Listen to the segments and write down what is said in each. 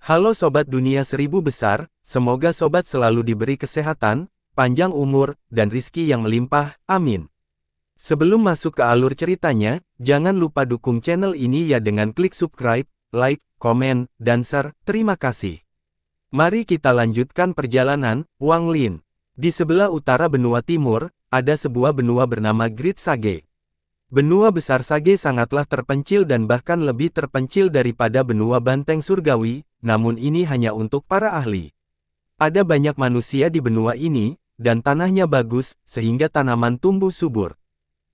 Halo Sobat Dunia Seribu Besar, semoga Sobat selalu diberi kesehatan, panjang umur, dan rizki yang melimpah, amin. Sebelum masuk ke alur ceritanya, jangan lupa dukung channel ini ya dengan klik subscribe, like, komen, dan share, terima kasih. Mari kita lanjutkan perjalanan, Wang Lin. Di sebelah utara benua timur, ada sebuah benua bernama Great Sage. Benua besar Sage sangatlah terpencil dan bahkan lebih terpencil daripada benua banteng surgawi, namun ini hanya untuk para ahli. Ada banyak manusia di benua ini, dan tanahnya bagus, sehingga tanaman tumbuh subur.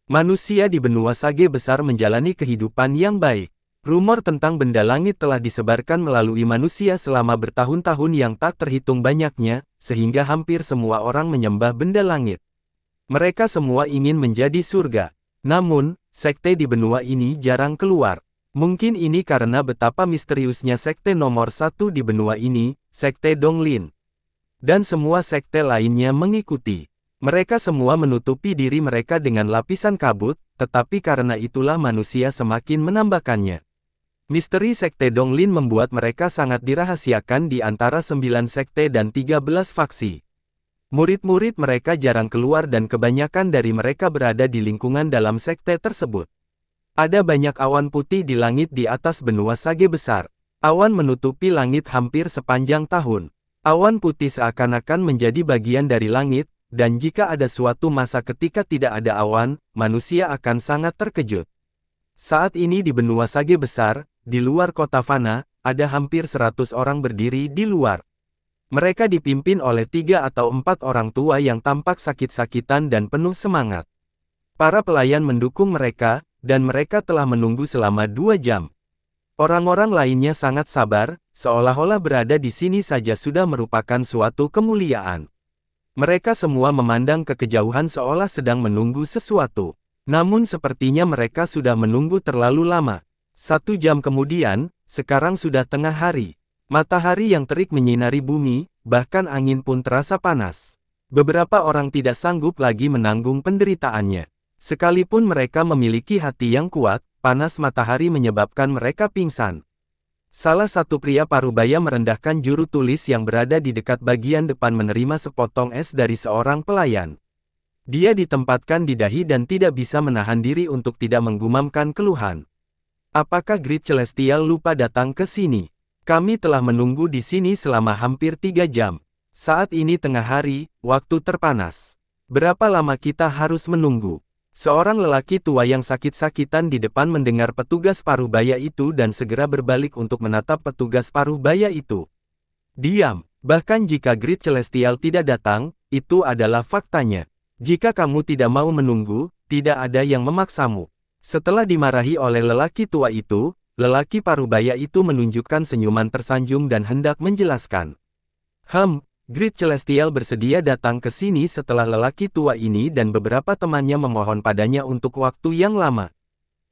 Manusia di benua Sage besar menjalani kehidupan yang baik. Rumor tentang benda langit telah disebarkan melalui manusia selama bertahun-tahun yang tak terhitung banyaknya, sehingga hampir semua orang menyembah benda langit. Mereka semua ingin menjadi surga. Namun, sekte di benua ini jarang keluar. Mungkin ini karena betapa misteriusnya sekte nomor satu di benua ini, sekte Donglin. Dan semua sekte lainnya mengikuti. Mereka semua menutupi diri mereka dengan lapisan kabut, tetapi karena itulah manusia semakin menambahkannya. Misteri sekte Donglin membuat mereka sangat dirahasiakan di antara 9 sekte dan 13 faksi. Murid-murid mereka jarang keluar dan kebanyakan dari mereka berada di lingkungan dalam sekte tersebut. Ada banyak awan putih di langit di atas benua Sage besar. Awan menutupi langit hampir sepanjang tahun. Awan putih seakan-akan menjadi bagian dari langit, dan jika ada suatu masa ketika tidak ada awan, manusia akan sangat terkejut. Saat ini di benua Sage besar, di luar kota Fana, ada hampir 100 orang berdiri di luar. Mereka dipimpin oleh 3 atau 4 orang tua yang tampak sakit-sakitan dan penuh semangat. Para pelayan mendukung mereka, dan mereka telah menunggu selama 2 jam. Orang-orang lainnya sangat sabar, seolah-olah berada di sini saja sudah merupakan suatu kemuliaan. Mereka semua memandang ke kejauhan seolah sedang menunggu sesuatu. Namun sepertinya mereka sudah menunggu terlalu lama. 1 jam kemudian, sekarang sudah tengah hari. Matahari yang terik menyinari bumi, bahkan angin pun terasa panas. Beberapa orang tidak sanggup lagi menanggung penderitaannya. Sekalipun mereka memiliki hati yang kuat, panas matahari menyebabkan mereka pingsan. Salah satu pria parubaya merendahkan juru tulis yang berada di dekat bagian depan menerima sepotong es dari seorang pelayan. Dia ditempatkan di dahi dan tidak bisa menahan diri untuk tidak menggumamkan keluhan. Apakah Great Celestial lupa datang ke sini? Kami telah menunggu di sini selama hampir 3 jam. Saat ini tengah hari, waktu terpanas. Berapa lama kita harus menunggu? Seorang lelaki tua yang sakit-sakitan di depan mendengar petugas parubaya itu dan segera berbalik untuk menatap petugas parubaya itu. Diam, bahkan jika Great Celestial tidak datang, itu adalah faktanya. Jika kamu tidak mau menunggu, tidak ada yang memaksamu. Setelah dimarahi oleh lelaki tua itu, lelaki parubaya itu menunjukkan senyuman tersanjung dan hendak menjelaskan. Great Celestial bersedia datang ke sini setelah lelaki tua ini dan beberapa temannya memohon padanya untuk waktu yang lama.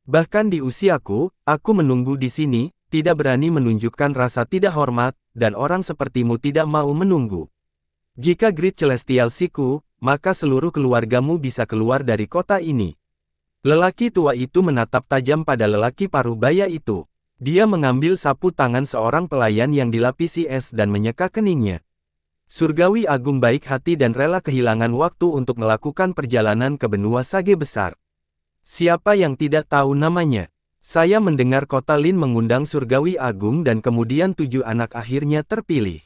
Bahkan di usiaku, aku menunggu di sini, tidak berani menunjukkan rasa tidak hormat, dan orang sepertimu tidak mau menunggu. Jika Great Celestial siku, maka seluruh keluargamu bisa keluar dari kota ini. Lelaki tua itu menatap tajam pada lelaki parubaya itu. Dia mengambil sapu tangan seorang pelayan yang dilapisi es dan menyeka keningnya. Surgawi agung baik hati dan rela kehilangan waktu untuk melakukan perjalanan ke benua Sage besar. Siapa yang tidak tahu namanya? Saya mendengar kota Lin mengundang Surgawi agung dan kemudian 7 anak akhirnya terpilih.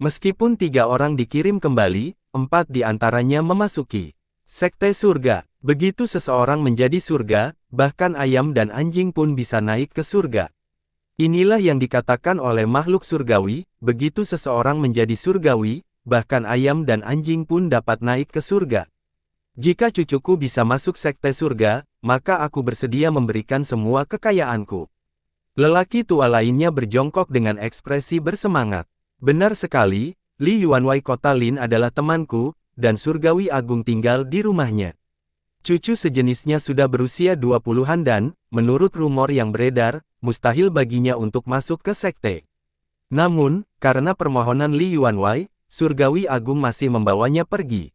Meskipun 3 orang dikirim kembali, 4 di antaranya memasuki sekte surga. Begitu seseorang menjadi surga, bahkan ayam dan anjing pun bisa naik ke surga. Inilah yang dikatakan oleh makhluk surgawi, begitu seseorang menjadi surgawi, bahkan ayam dan anjing pun dapat naik ke surga. Jika cucuku bisa masuk sekte surga, maka aku bersedia memberikan semua kekayaanku. Lelaki tua lainnya berjongkok dengan ekspresi bersemangat. Benar sekali, Li Yuanwei kota Lin adalah temanku, dan surgawi agung tinggal di rumahnya. Cucu sejenisnya sudah berusia 20-an dan, menurut rumor yang beredar, mustahil baginya untuk masuk ke sekte. Namun, karena permohonan Li Yuanwei, Surgawi Agung masih membawanya pergi.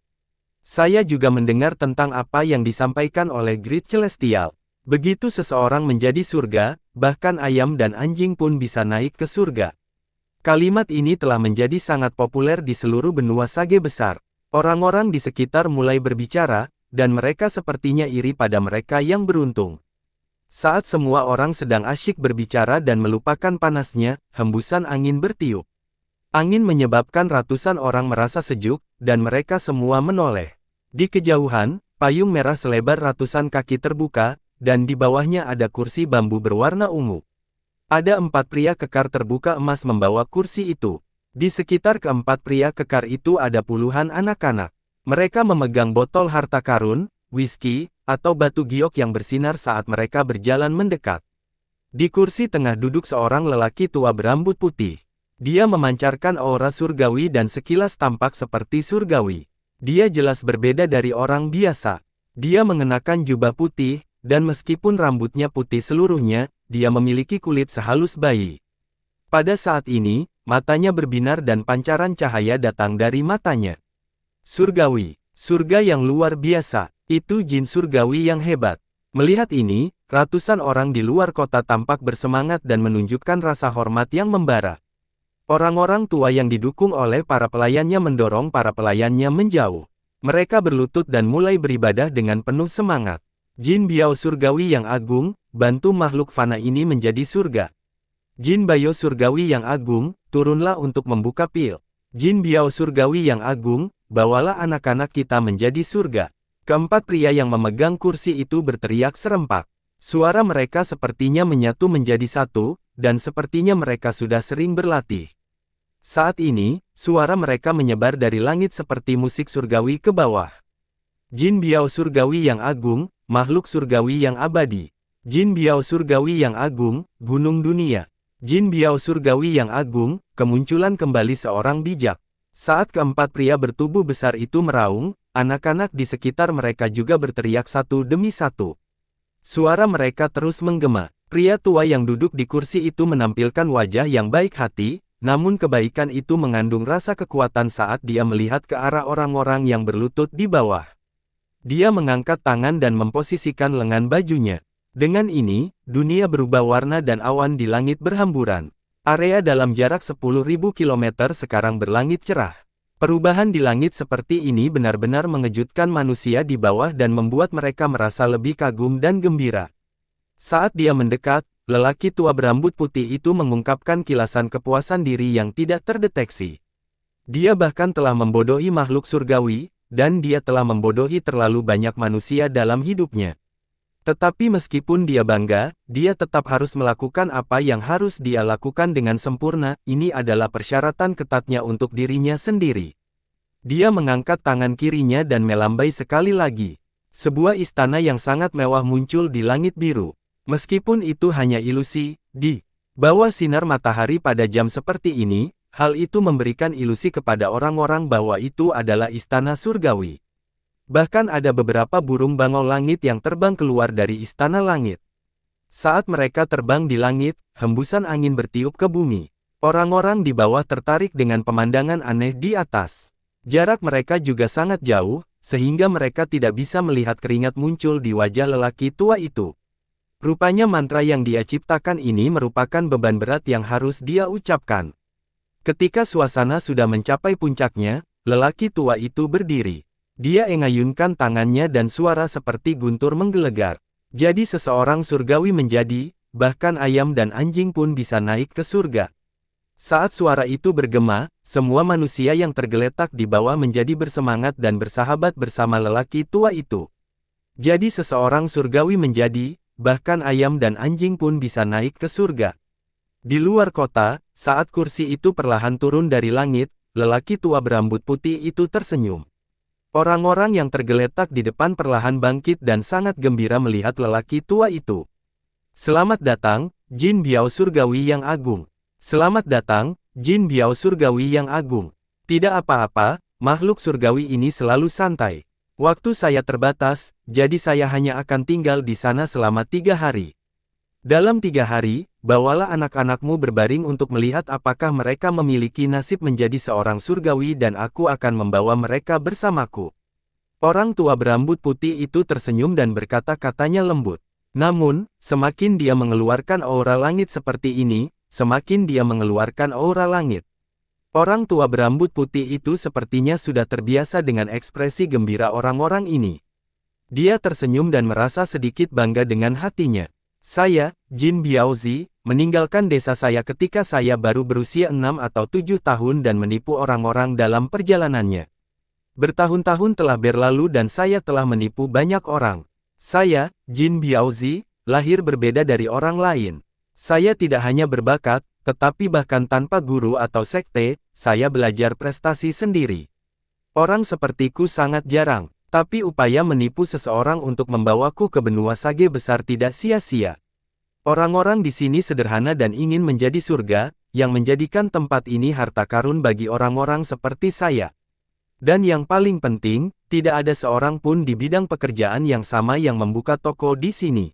Saya juga mendengar tentang apa yang disampaikan oleh Great Celestial. Begitu seseorang menjadi surga, bahkan ayam dan anjing pun bisa naik ke surga. Kalimat ini telah menjadi sangat populer di seluruh benua Sage besar. Orang-orang di sekitar mulai berbicara, dan mereka sepertinya iri pada mereka yang beruntung. Saat semua orang sedang asyik berbicara dan melupakan panasnya, hembusan angin bertiup. Angin menyebabkan ratusan orang merasa sejuk, dan mereka semua menoleh. Di kejauhan, payung merah selebar ratusan kaki terbuka, dan di bawahnya ada kursi bambu berwarna ungu. Ada 4 pria kekar terbuka emas membawa kursi itu. Di sekitar keempat pria kekar itu ada puluhan anak-anak. Mereka memegang botol harta karun, whisky, atau batu giok yang bersinar saat mereka berjalan mendekat. Di kursi tengah duduk seorang lelaki tua berambut putih. Dia memancarkan aura surgawi dan sekilas tampak seperti surgawi. Dia jelas berbeda dari orang biasa. Dia mengenakan jubah putih, dan meskipun rambutnya putih seluruhnya, dia memiliki kulit sehalus bayi. Pada saat ini, matanya berbinar dan pancaran cahaya datang dari matanya. Surgawi, surga yang luar biasa, itu jin surgawi yang hebat. Melihat ini, ratusan orang di luar kota tampak bersemangat dan menunjukkan rasa hormat yang membara. Orang-orang tua yang didukung oleh para pelayannya mendorong para pelayannya menjauh. Mereka berlutut dan mulai beribadah dengan penuh semangat. Jin Biao surgawi yang agung, bantu makhluk fana ini menjadi surga. Jin Bayo surgawi yang agung, turunlah untuk membuka pil. Jin Biao surgawi yang agung, bawalah anak-anak kita menjadi surga. Keempat pria yang memegang kursi itu berteriak serempak. Suara mereka sepertinya menyatu menjadi satu, dan sepertinya mereka sudah sering berlatih. Saat ini, suara mereka menyebar dari langit seperti musik surgawi ke bawah. Jin Biao surgawi yang agung, makhluk surgawi yang abadi. Jin Biao surgawi yang agung, gunung dunia. Jin Biao surgawi yang agung, kemunculan kembali seorang bijak. Saat keempat pria bertubuh besar itu meraung, anak-anak di sekitar mereka juga berteriak satu demi satu. Suara mereka terus menggema. Pria tua yang duduk di kursi itu menampilkan wajah yang baik hati, namun kebaikan itu mengandung rasa kekuatan saat dia melihat ke arah orang-orang yang berlutut di bawah. Dia mengangkat tangan dan memposisikan lengan bajunya. Dengan ini, dunia berubah warna dan awan di langit berhamburan. Area dalam jarak 10.000 km sekarang berlangit cerah. Perubahan di langit seperti ini benar-benar mengejutkan manusia di bawah dan membuat mereka merasa lebih kagum dan gembira. Saat dia mendekat, lelaki tua berambut putih itu mengungkapkan kilasan kepuasan diri yang tidak terdeteksi. Dia bahkan telah membodohi makhluk surgawi, dan dia telah membodohi terlalu banyak manusia dalam hidupnya. Tetapi meskipun dia bangga, dia tetap harus melakukan apa yang harus dia lakukan dengan sempurna. Ini adalah persyaratan ketatnya untuk dirinya sendiri. Dia mengangkat tangan kirinya dan melambai sekali lagi. Sebuah istana yang sangat mewah muncul di langit biru. Meskipun itu hanya ilusi, di bawah sinar matahari pada jam seperti ini, hal itu memberikan ilusi kepada orang-orang bahwa itu adalah istana surgawi. Bahkan ada beberapa burung bangau langit yang terbang keluar dari istana langit. Saat mereka terbang di langit, hembusan angin bertiup ke bumi. Orang-orang di bawah tertarik dengan pemandangan aneh di atas. Jarak mereka juga sangat jauh, sehingga mereka tidak bisa melihat keringat muncul di wajah lelaki tua itu. Rupanya mantra yang dia ciptakan ini merupakan beban berat yang harus dia ucapkan. Ketika suasana sudah mencapai puncaknya, lelaki tua itu berdiri. Dia mengayunkan tangannya dan suara seperti guntur menggelegar. Jadi seseorang surgawi menjadi, bahkan ayam dan anjing pun bisa naik ke surga. Saat suara itu bergema, semua manusia yang tergeletak di bawah menjadi bersemangat dan bersahabat bersama lelaki tua itu. Jadi seseorang surgawi menjadi, bahkan ayam dan anjing pun bisa naik ke surga. Di luar kota, saat kursi itu perlahan turun dari langit, lelaki tua berambut putih itu tersenyum. Orang-orang yang tergeletak di depan perlahan bangkit dan sangat gembira melihat lelaki tua itu. Selamat datang, Jin Biao surgawi yang agung. Selamat datang, Jin Biao surgawi yang agung. Tidak apa-apa, makhluk surgawi ini selalu santai. Waktu saya terbatas, jadi saya hanya akan tinggal di sana selama 3 hari. Dalam 3 hari, bawalah anak-anakmu berbaring untuk melihat apakah mereka memiliki nasib menjadi seorang surgawi dan aku akan membawa mereka bersamaku. Orang tua berambut putih itu tersenyum dan berkata-katanya lembut. Namun, semakin dia mengeluarkan aura langit seperti ini, semakin dia mengeluarkan aura langit. Orang tua berambut putih itu sepertinya sudah terbiasa dengan ekspresi gembira orang-orang ini. Dia tersenyum dan merasa sedikit bangga dengan hatinya. Saya, Jin Biaozi, meninggalkan desa saya ketika saya baru berusia 6 atau 7 tahun dan menipu orang-orang dalam perjalanannya. Bertahun-tahun telah berlalu dan saya telah menipu banyak orang. Saya, Jin Biaozi, lahir berbeda dari orang lain. Saya tidak hanya berbakat, tetapi bahkan tanpa guru atau sekte, saya belajar prestasi sendiri. Orang sepertiku sangat jarang, tapi upaya menipu seseorang untuk membawaku ke benua Sage besar tidak sia-sia. Orang-orang di sini sederhana dan ingin menjadi surga, yang menjadikan tempat ini harta karun bagi orang-orang seperti saya. Dan yang paling penting, tidak ada seorang pun di bidang pekerjaan yang sama yang membuka toko di sini.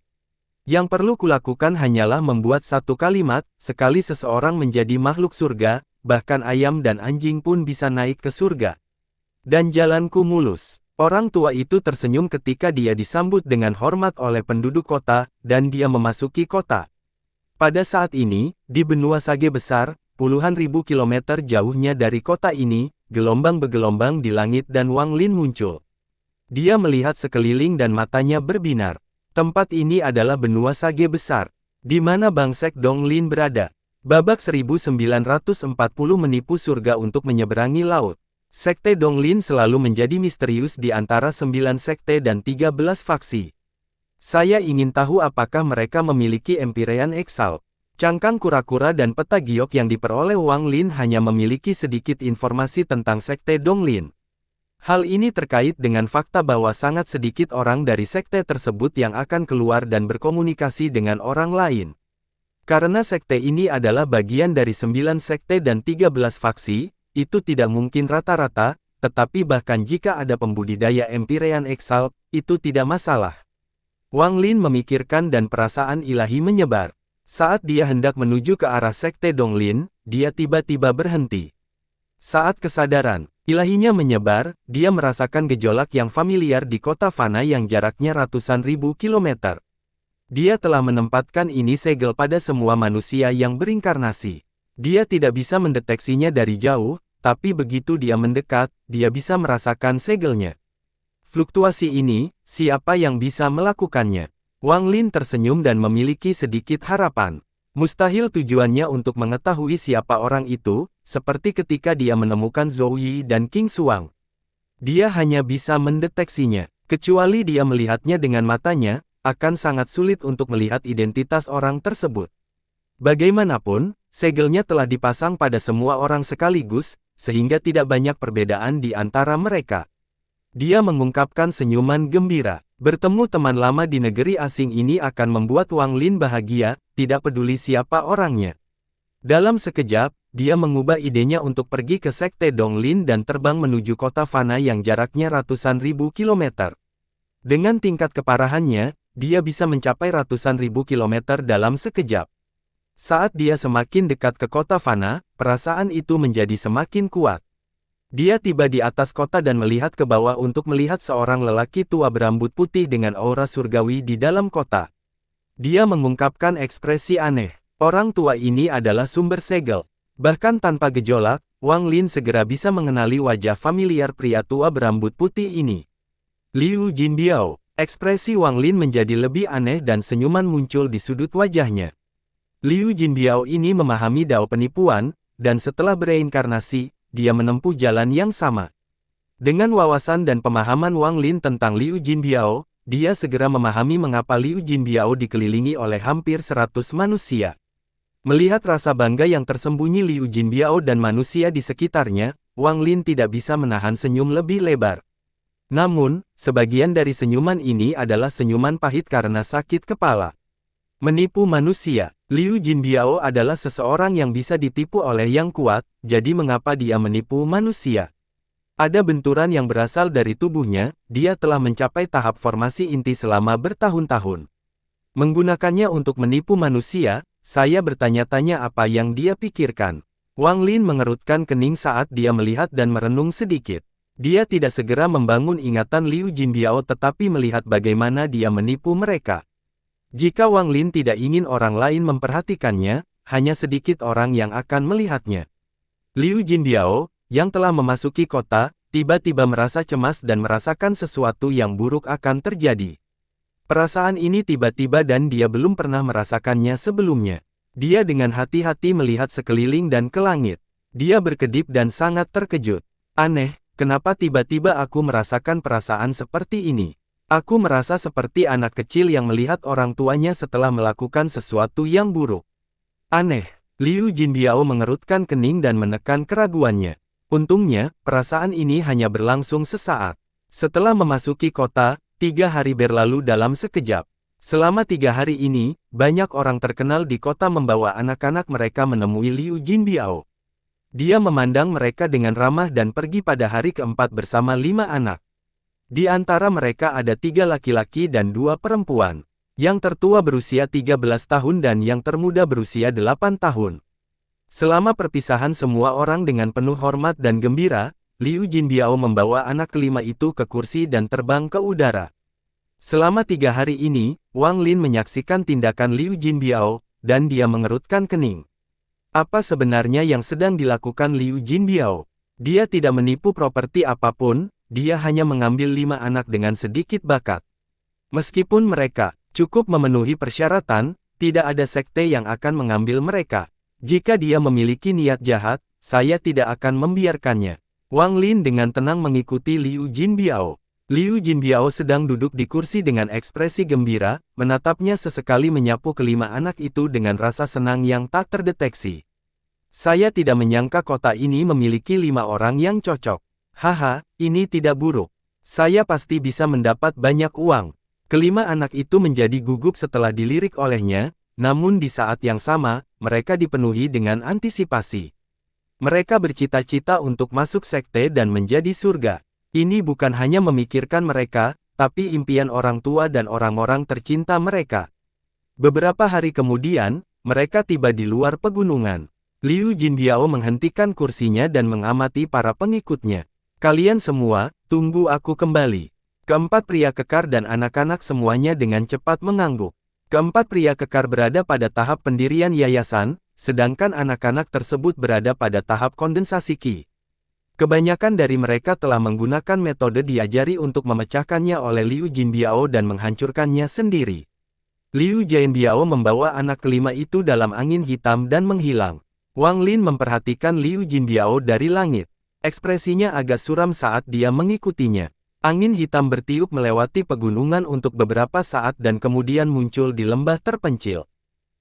Yang perlu kulakukan hanyalah membuat satu kalimat, sekali seseorang menjadi makhluk surga, bahkan ayam dan anjing pun bisa naik ke surga. Dan jalanku mulus. Orang tua itu tersenyum ketika dia disambut dengan hormat oleh penduduk kota, dan dia memasuki kota. Pada saat ini, di benua Sage besar, puluhan ribu kilometer jauhnya dari kota ini, gelombang bergelombang di langit dan Wang Lin muncul. Dia melihat sekeliling dan matanya berbinar. Tempat ini adalah benua Sage besar. Di mana Bangsek Donglin berada? Babak 1940 menipu surga untuk menyeberangi laut. Sekte Donglin selalu menjadi misterius di antara 9 sekte dan 13 faksi. Saya ingin tahu apakah mereka memiliki Empyrean Exalt. Cangkang kura-kura dan peta giok yang diperoleh Wang Lin hanya memiliki sedikit informasi tentang sekte Donglin. Hal ini terkait dengan fakta bahwa sangat sedikit orang dari sekte tersebut yang akan keluar dan berkomunikasi dengan orang lain. Karena sekte ini adalah bagian dari 9 sekte dan 13 faksi, itu tidak mungkin rata-rata, tetapi bahkan jika ada pembudidaya Empyrean Exalt, itu tidak masalah. Wang Lin memikirkan dan perasaan ilahi menyebar. Saat dia hendak menuju ke arah sekte Donglin, dia tiba-tiba berhenti. Saat kesadaran ilahinya menyebar, dia merasakan gejolak yang familiar di kota fana yang jaraknya ratusan ribu kilometer. Dia telah menempatkan ini segel pada semua manusia yang berinkarnasi. Dia tidak bisa mendeteksinya dari jauh, tapi begitu dia mendekat, dia bisa merasakan segelnya. Fluktuasi ini, siapa yang bisa melakukannya? Wang Lin tersenyum dan memiliki sedikit harapan. Mustahil tujuannya untuk mengetahui siapa orang itu, seperti ketika dia menemukan Zhou Yi dan King Xuang. Dia hanya bisa mendeteksinya. Kecuali dia melihatnya dengan matanya, akan sangat sulit untuk melihat identitas orang tersebut. Bagaimanapun, segelnya telah dipasang pada semua orang sekaligus, sehingga tidak banyak perbedaan di antara mereka. Dia mengungkapkan senyuman gembira. Bertemu teman lama di negeri asing ini akan membuat Wang Lin bahagia, tidak peduli siapa orangnya. Dalam sekejap, dia mengubah idenya untuk pergi ke sekte Donglin dan terbang menuju kota fana yang jaraknya ratusan ribu kilometer. Dengan tingkat keparahannya, dia bisa mencapai ratusan ribu kilometer dalam sekejap. Saat dia semakin dekat ke kota fana, perasaan itu menjadi semakin kuat. Dia tiba di atas kota dan melihat ke bawah untuk melihat seorang lelaki tua berambut putih dengan aura surgawi di dalam kota. Dia mengungkapkan ekspresi aneh. Orang tua ini adalah sumber segel. Bahkan tanpa gejolak, Wang Lin segera bisa mengenali wajah familiar pria tua berambut putih ini. Liu Jinbiao. Ekspresi Wang Lin menjadi lebih aneh dan senyuman muncul di sudut wajahnya. Liu Jinbiao ini memahami dao penipuan, dan setelah bereinkarnasi, dia menempuh jalan yang sama. Dengan wawasan dan pemahaman Wang Lin tentang Liu Jinbiao, dia segera memahami mengapa Liu Jinbiao dikelilingi oleh hampir 100 manusia. Melihat rasa bangga yang tersembunyi Liu Jinbiao dan manusia di sekitarnya, Wang Lin tidak bisa menahan senyum lebih lebar. Namun, sebagian dari senyuman ini adalah senyuman pahit karena sakit kepala. Menipu manusia. Liu Jinbiao adalah seseorang yang bisa ditipu oleh yang kuat, jadi mengapa dia menipu manusia? Ada benturan yang berasal dari tubuhnya, dia telah mencapai tahap formasi inti selama bertahun-tahun. Menggunakannya untuk menipu manusia, saya bertanya-tanya apa yang dia pikirkan. Wang Lin mengerutkan kening saat dia melihat dan merenung sedikit. Dia tidak segera membangun ingatan Liu Jinbiao tetapi melihat bagaimana dia menipu mereka. Jika Wang Lin tidak ingin orang lain memperhatikannya, hanya sedikit orang yang akan melihatnya. Liu Jinbiao, yang telah memasuki kota, tiba-tiba merasa cemas dan merasakan sesuatu yang buruk akan terjadi. Perasaan ini tiba-tiba dan dia belum pernah merasakannya sebelumnya. Dia dengan hati-hati melihat sekeliling dan ke langit. Dia berkedip dan sangat terkejut. Aneh, kenapa tiba-tiba aku merasakan perasaan seperti ini? Aku merasa seperti anak kecil yang melihat orang tuanya setelah melakukan sesuatu yang buruk. Aneh, Liu Jinbiao mengerutkan kening dan menekan keraguannya. Untungnya, perasaan ini hanya berlangsung sesaat. Setelah memasuki kota, 3 hari berlalu dalam sekejap. Selama 3 hari ini, banyak orang terkenal di kota membawa anak-anak mereka menemui Liu Jinbiao. Dia memandang mereka dengan ramah dan pergi pada hari keempat bersama 5 anak. Di antara mereka ada 3 laki-laki dan 2 perempuan. Yang tertua berusia 13 tahun dan yang termuda berusia 8 tahun. Selama perpisahan semua orang dengan penuh hormat dan gembira, Liu Jinbiao membawa anak kelima itu ke kursi dan terbang ke udara. Selama 3 hari ini, Wang Lin menyaksikan tindakan Liu Jinbiao, dan dia mengerutkan kening. Apa sebenarnya yang sedang dilakukan Liu Jinbiao? Dia tidak menipu properti apapun. Dia hanya mengambil 5 anak dengan sedikit bakat. Meskipun mereka cukup memenuhi persyaratan, tidak ada sekte yang akan mengambil mereka. Jika dia memiliki niat jahat, saya tidak akan membiarkannya. Wang Lin dengan tenang mengikuti Liu Jinbiao. Liu Jinbiao sedang duduk di kursi dengan ekspresi gembira, menatapnya sesekali menyapu kelima anak itu dengan rasa senang yang tak terdeteksi. Saya tidak menyangka kota ini memiliki 5 orang yang cocok. Haha, ini tidak buruk. Saya pasti bisa mendapat banyak uang. Kelima anak itu menjadi gugup setelah dilirik olehnya, namun di saat yang sama, mereka dipenuhi dengan antisipasi. Mereka bercita-cita untuk masuk sekte dan menjadi surga. Ini bukan hanya memikirkan mereka, tapi impian orang tua dan orang-orang tercinta mereka. Beberapa hari kemudian, mereka tiba di luar pegunungan. Liu Jinbiao menghentikan kursinya dan mengamati para pengikutnya. Kalian semua, tunggu aku kembali. Keempat pria kekar dan anak-anak semuanya dengan cepat mengangguk. Keempat pria kekar berada pada tahap pendirian yayasan, sedangkan anak-anak tersebut berada pada tahap kondensasi Qi. Kebanyakan dari mereka telah menggunakan metode diajari untuk memecahkannya oleh Liu Jinbiao dan menghancurkannya sendiri. Liu Jinbiao membawa anak kelima itu dalam angin hitam dan menghilang. Wang Lin memperhatikan Liu Jinbiao dari langit. Ekspresinya agak suram saat dia mengikutinya. Angin hitam bertiup melewati pegunungan untuk beberapa saat dan kemudian muncul di lembah terpencil.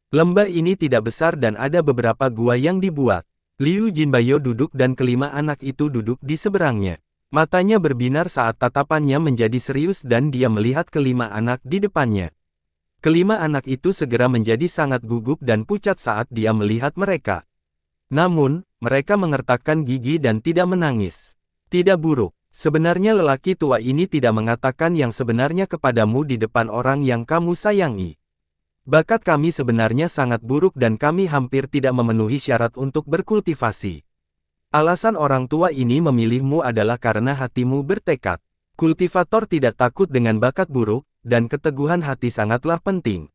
Lembah ini tidak besar dan ada beberapa gua yang dibuat. Liu Jinbiao duduk dan kelima anak itu duduk di seberangnya. Matanya berbinar saat tatapannya menjadi serius dan dia melihat kelima anak di depannya. Kelima anak itu segera menjadi sangat gugup dan pucat saat dia melihat mereka. Namun, mereka mengertakkan gigi dan tidak menangis. Tidak buruk. Sebenarnya lelaki tua ini tidak mengatakan yang sebenarnya kepadamu di depan orang yang kamu sayangi. Bakat kami sebenarnya sangat buruk dan kami hampir tidak memenuhi syarat untuk berkultivasi. Alasan orang tua ini memilihmu adalah karena hatimu bertekad. Kultivator tidak takut dengan bakat buruk, dan keteguhan hati sangatlah penting.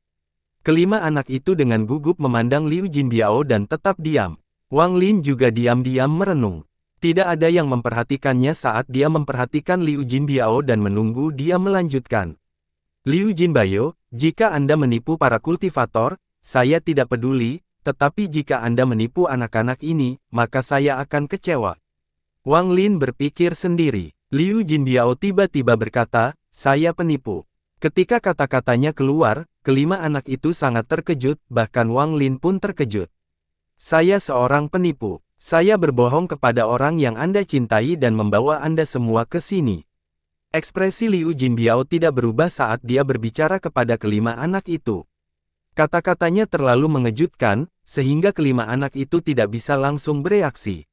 Kelima anak itu dengan gugup memandang Liu Jinbiao dan tetap diam. Wang Lin juga diam-diam merenung. Tidak ada yang memperhatikannya saat dia memperhatikan Liu Jinbiao dan menunggu dia melanjutkan. Liu Jinbiao, jika Anda menipu para kultivator, saya tidak peduli, tetapi jika Anda menipu anak-anak ini, maka saya akan kecewa. Wang Lin berpikir sendiri. Liu Jinbiao tiba-tiba berkata, saya penipu. Ketika kata-katanya keluar, kelima anak itu sangat terkejut, bahkan Wang Lin pun terkejut. Saya seorang penipu. Saya berbohong kepada orang yang Anda cintai dan membawa Anda semua ke sini. Ekspresi Liu Jinbiao tidak berubah saat dia berbicara kepada kelima anak itu. Kata-katanya terlalu mengejutkan, sehingga kelima anak itu tidak bisa langsung bereaksi.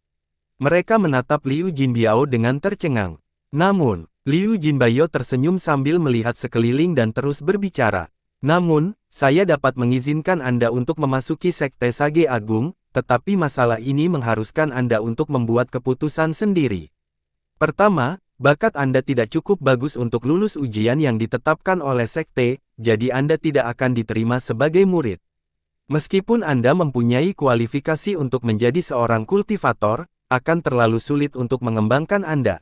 Mereka menatap Liu Jinbiao dengan tercengang. Namun, Liu Jinbiao tersenyum sambil melihat sekeliling dan terus berbicara. Namun, saya dapat mengizinkan Anda untuk memasuki Sekte Sage Agung, tetapi masalah ini mengharuskan Anda untuk membuat keputusan sendiri. Pertama, bakat Anda tidak cukup bagus untuk lulus ujian yang ditetapkan oleh sekte, jadi Anda tidak akan diterima sebagai murid. Meskipun Anda mempunyai kualifikasi untuk menjadi seorang kultivator, akan terlalu sulit untuk mengembangkan Anda.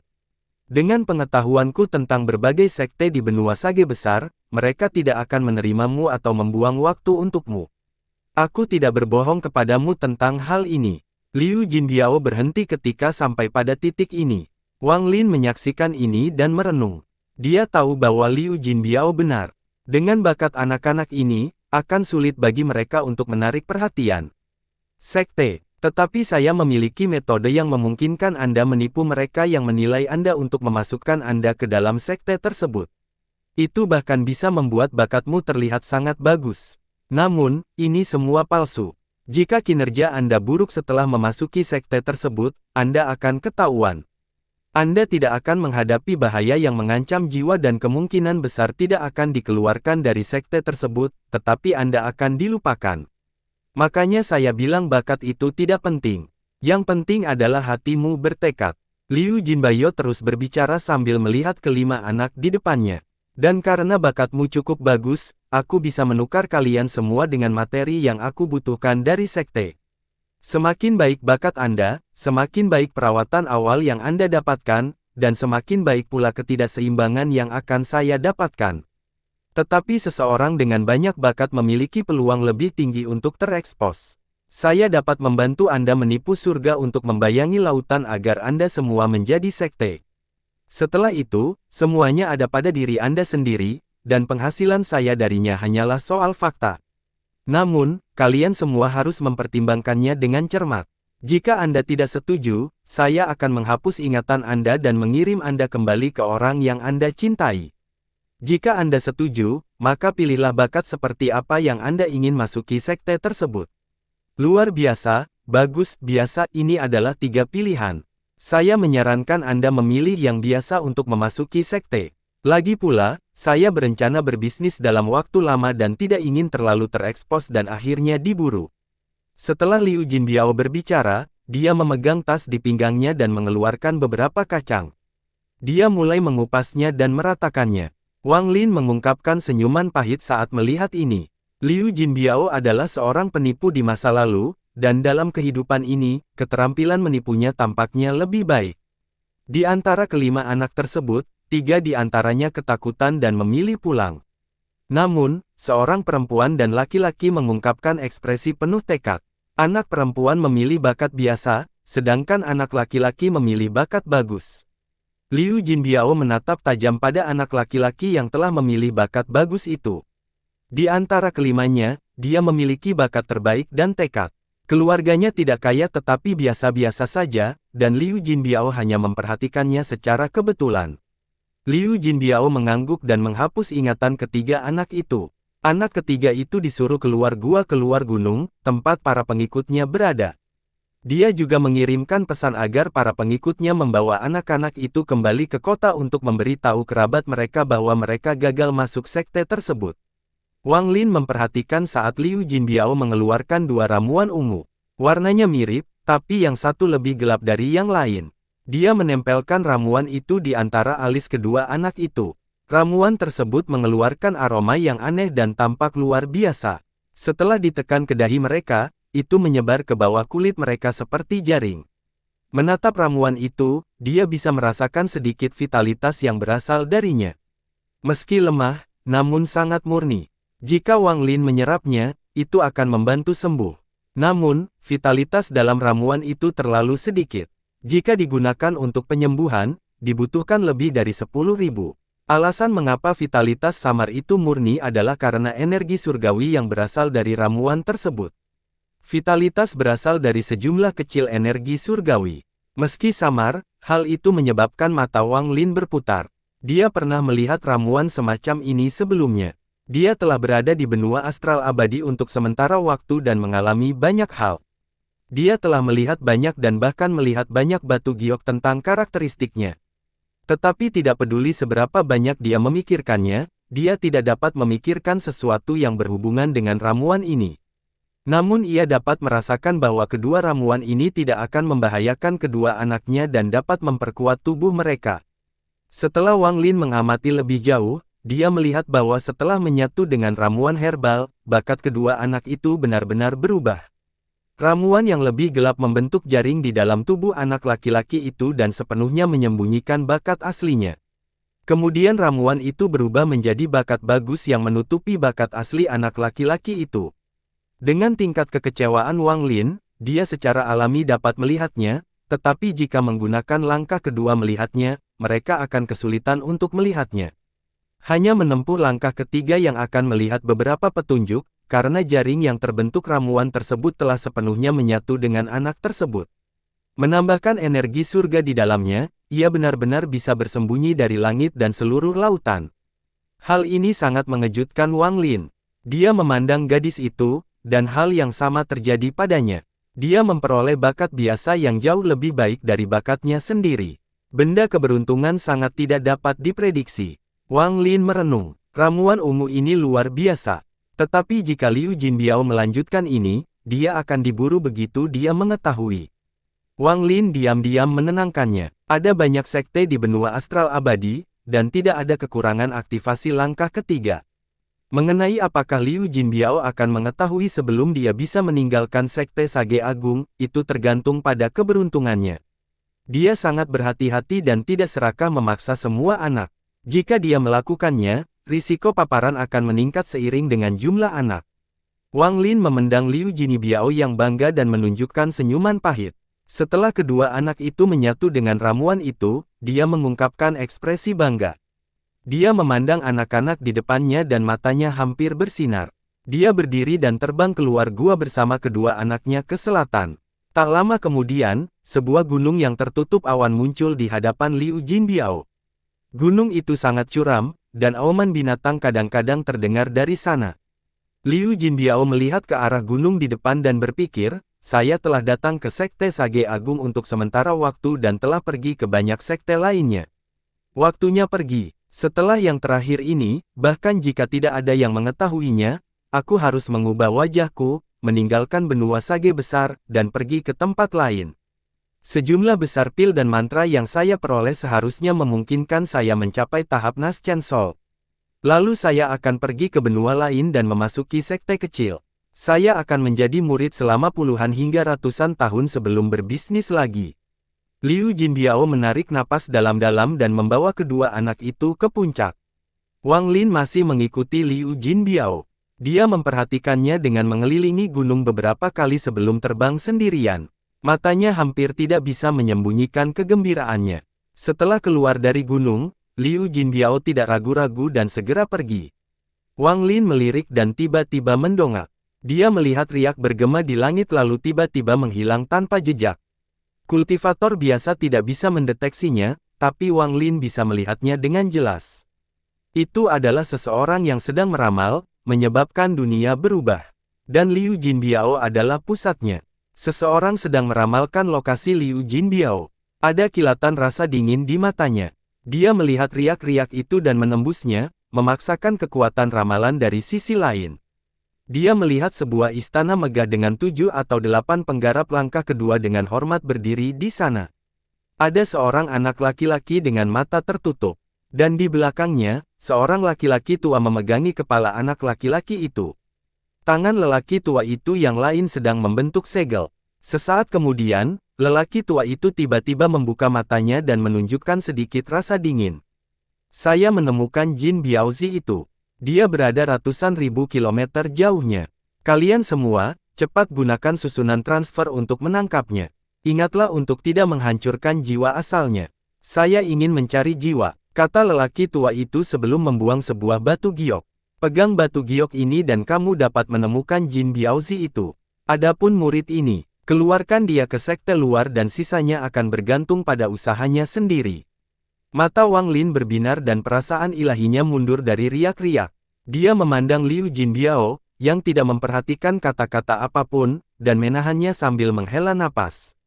Dengan pengetahuanku tentang berbagai sekte di benua Sage Besar, mereka tidak akan menerimamu atau membuang waktu untukmu. Aku tidak berbohong kepadamu tentang hal ini. Liu Jinbiao berhenti ketika sampai pada titik ini. Wang Lin menyaksikan ini dan merenung. Dia tahu bahwa Liu Jinbiao benar. Dengan bakat anak-anak ini, akan sulit bagi mereka untuk menarik perhatian sekte. Tetapi saya memiliki metode yang memungkinkan Anda menipu mereka yang menilai Anda untuk memasukkan Anda ke dalam sekte tersebut. Itu bahkan bisa membuat bakatmu terlihat sangat bagus. Namun, ini semua palsu. Jika kinerja Anda buruk setelah memasuki sekte tersebut, Anda akan ketahuan. Anda tidak akan menghadapi bahaya yang mengancam jiwa dan kemungkinan besar tidak akan dikeluarkan dari sekte tersebut, tetapi Anda akan dilupakan. Makanya saya bilang bakat itu tidak penting. Yang penting adalah hatimu bertekad. Liu Jinbiao terus berbicara sambil melihat kelima anak di depannya. Dan karena bakatmu cukup bagus, aku bisa menukar kalian semua dengan materi yang aku butuhkan dari sekte. Semakin baik bakat Anda, semakin baik perawatan awal yang Anda dapatkan, dan semakin baik pula ketidakseimbangan yang akan saya dapatkan. Tetapi seseorang dengan banyak bakat memiliki peluang lebih tinggi untuk terekspos. Saya dapat membantu Anda menipu surga untuk membayangi lautan agar Anda semua menjadi sekte. Setelah itu, semuanya ada pada diri Anda sendiri, dan penghasilan saya darinya hanyalah soal fakta. Namun, kalian semua harus mempertimbangkannya dengan cermat. Jika Anda tidak setuju, saya akan menghapus ingatan Anda dan mengirim Anda kembali ke orang yang Anda cintai. Jika Anda setuju, maka pilihlah bakat seperti apa yang Anda ingin masuki sekte tersebut. Luar biasa, bagus, biasa, ini adalah 3 pilihan. Saya menyarankan Anda memilih yang biasa untuk memasuki sekte. Lagi pula, saya berencana berbisnis dalam waktu lama dan tidak ingin terlalu terekspos dan akhirnya diburu. Setelah Liu Jinbiao berbicara, dia memegang tas di pinggangnya dan mengeluarkan beberapa kacang. Dia mulai mengupasnya dan meratakannya. Wang Lin mengungkapkan senyuman pahit saat melihat ini. Liu Jinbiao adalah seorang penipu di masa lalu, dan dalam kehidupan ini, keterampilan menipunya tampaknya lebih baik. Di antara kelima anak tersebut, 3 di antaranya ketakutan dan memilih pulang. Namun, seorang perempuan dan laki-laki mengungkapkan ekspresi penuh tekad. Anak perempuan memilih bakat biasa, sedangkan anak laki-laki memilih bakat bagus. Liu Jinbiao menatap tajam pada anak laki-laki yang telah memilih bakat bagus itu. Di antara kelimanya, dia memiliki bakat terbaik dan tekad. Keluarganya tidak kaya tetapi biasa-biasa saja, dan Liu Jinbiao hanya memperhatikannya secara kebetulan. Liu Jinbiao mengangguk dan menghapus ingatan ketiga anak itu. Anak ketiga itu disuruh keluar gua keluar gunung, tempat para pengikutnya berada. Dia juga mengirimkan pesan agar para pengikutnya membawa anak-anak itu kembali ke kota untuk memberitahu kerabat mereka bahwa mereka gagal masuk sekte tersebut. Wang Lin memperhatikan saat Liu Jinbiao mengeluarkan 2 ramuan ungu. Warnanya mirip, tapi yang satu lebih gelap dari yang lain. Dia menempelkan ramuan itu di antara alis kedua anak itu. Ramuan tersebut mengeluarkan aroma yang aneh dan tampak luar biasa. Setelah ditekan ke dahi mereka, itu menyebar ke bawah kulit mereka seperti jaring. Menatap ramuan itu, dia bisa merasakan sedikit vitalitas yang berasal darinya. Meski lemah, namun sangat murni. Jika Wang Lin menyerapnya, itu akan membantu sembuh. Namun, vitalitas dalam ramuan itu terlalu sedikit. Jika digunakan untuk penyembuhan, dibutuhkan lebih dari 10.000. Alasan mengapa vitalitas samar itu murni adalah karena energi surgawi yang berasal dari ramuan tersebut. Vitalitas berasal dari sejumlah kecil energi surgawi. Meski samar, hal itu menyebabkan mata Wang Lin berputar. Dia pernah melihat ramuan semacam ini sebelumnya. Dia telah berada di benua astral abadi untuk sementara waktu dan mengalami banyak hal. Dia telah melihat banyak dan bahkan melihat banyak batu giok tentang karakteristiknya. Tetapi tidak peduli seberapa banyak dia memikirkannya, dia tidak dapat memikirkan sesuatu yang berhubungan dengan ramuan ini. Namun ia dapat merasakan bahwa kedua ramuan ini tidak akan membahayakan kedua anaknya dan dapat memperkuat tubuh mereka. Setelah Wang Lin mengamati lebih jauh, dia melihat bahwa setelah menyatu dengan ramuan herbal, bakat kedua anak itu benar-benar berubah. Ramuan yang lebih gelap membentuk jaring di dalam tubuh anak laki-laki itu dan sepenuhnya menyembunyikan bakat aslinya. Kemudian ramuan itu berubah menjadi bakat bagus yang menutupi bakat asli anak laki-laki itu. Dengan tingkat kekecewaan Wang Lin, dia secara alami dapat melihatnya, tetapi jika menggunakan langkah kedua melihatnya, mereka akan kesulitan untuk melihatnya. Hanya menempuh langkah ketiga yang akan melihat beberapa petunjuk, karena jaring yang terbentuk ramuan tersebut telah sepenuhnya menyatu dengan anak tersebut. Menambahkan energi surga di dalamnya, ia benar-benar bisa bersembunyi dari langit dan seluruh lautan. Hal ini sangat mengejutkan Wang Lin. Dia memandang gadis itu, dan hal yang sama terjadi padanya. Dia memperoleh bakat biasa yang jauh lebih baik dari bakatnya sendiri. Benda keberuntungan sangat tidak dapat diprediksi. Wang Lin merenung, ramuan ungu ini luar biasa. Tetapi jika Liu Jinbiao melanjutkan ini, dia akan diburu begitu dia mengetahui. Wang Lin diam-diam menenangkannya. Ada banyak sekte di benua astral abadi, dan tidak ada kekurangan aktivasi langkah ketiga. Mengenai apakah Liu Jinbiao akan mengetahui sebelum dia bisa meninggalkan sekte Sage Agung, itu tergantung pada keberuntungannya. Dia sangat berhati-hati dan tidak serakah memaksa semua anak. Jika dia melakukannya, risiko paparan akan meningkat seiring dengan jumlah anak. Wang Lin memandang Liu Jinbiao yang bangga dan menunjukkan senyuman pahit. Setelah kedua anak itu menyatu dengan ramuan itu, dia mengungkapkan ekspresi bangga. Dia memandang anak-anak di depannya dan matanya hampir bersinar. Dia berdiri dan terbang keluar gua bersama kedua anaknya ke selatan. Tak lama kemudian, sebuah gunung yang tertutup awan muncul di hadapan Liu Jinbiao. Gunung itu sangat curam, dan auman binatang kadang-kadang terdengar dari sana. Liu Jinbiao melihat ke arah gunung di depan dan berpikir, saya telah datang ke sekte Sage Agung untuk sementara waktu dan telah pergi ke banyak sekte lainnya. Waktunya pergi. Setelah yang terakhir ini, bahkan jika tidak ada yang mengetahuinya, aku harus mengubah wajahku, meninggalkan benua Sage besar, dan pergi ke tempat lain. Sejumlah besar pil dan mantra yang saya peroleh seharusnya memungkinkan saya mencapai tahap Naschen Soul. Lalu saya akan pergi ke benua lain dan memasuki sekte kecil. Saya akan menjadi murid selama puluhan hingga ratusan tahun sebelum berbisnis lagi. Liu Jinbiao menarik napas dalam-dalam dan membawa kedua anak itu ke puncak. Wang Lin masih mengikuti Liu Jinbiao. Dia memperhatikannya dengan mengelilingi gunung beberapa kali sebelum terbang sendirian. Matanya hampir tidak bisa menyembunyikan kegembiraannya. Setelah keluar dari gunung, Liu Jinbiao tidak ragu-ragu dan segera pergi. Wang Lin melirik dan tiba-tiba mendongak. Dia melihat riak bergema di langit lalu tiba-tiba menghilang tanpa jejak. Kultivator biasa tidak bisa mendeteksinya, tapi Wang Lin bisa melihatnya dengan jelas. Itu adalah seseorang yang sedang meramal, menyebabkan dunia berubah. Dan Liu Jinbiao adalah pusatnya. Seseorang sedang meramalkan lokasi Liu Jinbiao. Ada kilatan rasa dingin di matanya. Dia melihat riak-riak itu dan menembusnya, memaksakan kekuatan ramalan dari sisi lain. Dia melihat sebuah istana megah dengan 7 atau 8 penggarap langkah kedua dengan hormat berdiri di sana. Ada seorang anak laki-laki dengan mata tertutup. Dan di belakangnya, seorang laki-laki tua memegangi kepala anak laki-laki itu. Tangan lelaki tua itu yang lain sedang membentuk segel. Sesaat kemudian, lelaki tua itu tiba-tiba membuka matanya dan menunjukkan sedikit rasa dingin. Saya menemukan Jin Biaozi itu. Dia berada ratusan ribu kilometer jauhnya. Kalian semua, cepat gunakan susunan transfer untuk menangkapnya. Ingatlah untuk tidak menghancurkan jiwa asalnya. Saya ingin mencari jiwa, kata lelaki tua itu sebelum membuang sebuah batu giok. Pegang batu giok ini dan kamu dapat menemukan Jin Biaozi itu. Adapun murid ini, keluarkan dia ke sekte luar dan sisanya akan bergantung pada usahanya sendiri. Mata Wang Lin berbinar dan perasaan ilahinya mundur dari riak-riak. Dia memandang Liu Jinbiao, yang tidak memperhatikan kata-kata apapun, dan menahannya sambil menghela napas.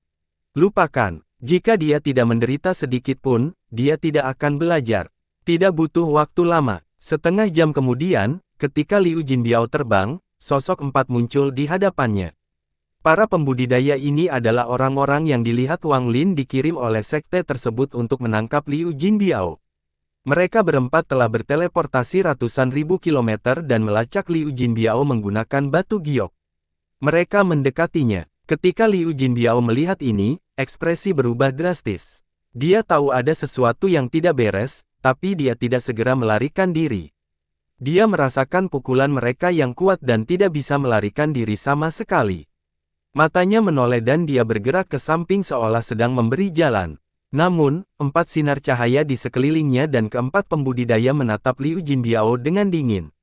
Lupakan, jika dia tidak menderita sedikit pun, dia tidak akan belajar. Tidak butuh waktu lama. Setengah jam kemudian, ketika Liu Jinbiao terbang, sosok 4 muncul di hadapannya. Para pembudidaya ini adalah orang-orang yang dilihat Wang Lin dikirim oleh sekte tersebut untuk menangkap Liu Jinbiao. Mereka berempat telah berteleportasi ratusan ribu kilometer dan melacak Liu Jinbiao menggunakan batu giok. Mereka mendekatinya. Ketika Liu Jinbiao melihat ini, ekspresi berubah drastis. Dia tahu ada sesuatu yang tidak beres, tapi dia tidak segera melarikan diri. Dia merasakan pukulan mereka yang kuat dan tidak bisa melarikan diri sama sekali. Matanya menoleh dan dia bergerak ke samping seolah sedang memberi jalan. Namun, 4 sinar cahaya di sekelilingnya dan keempat pembudidaya menatap Liu Jinbiao dengan dingin.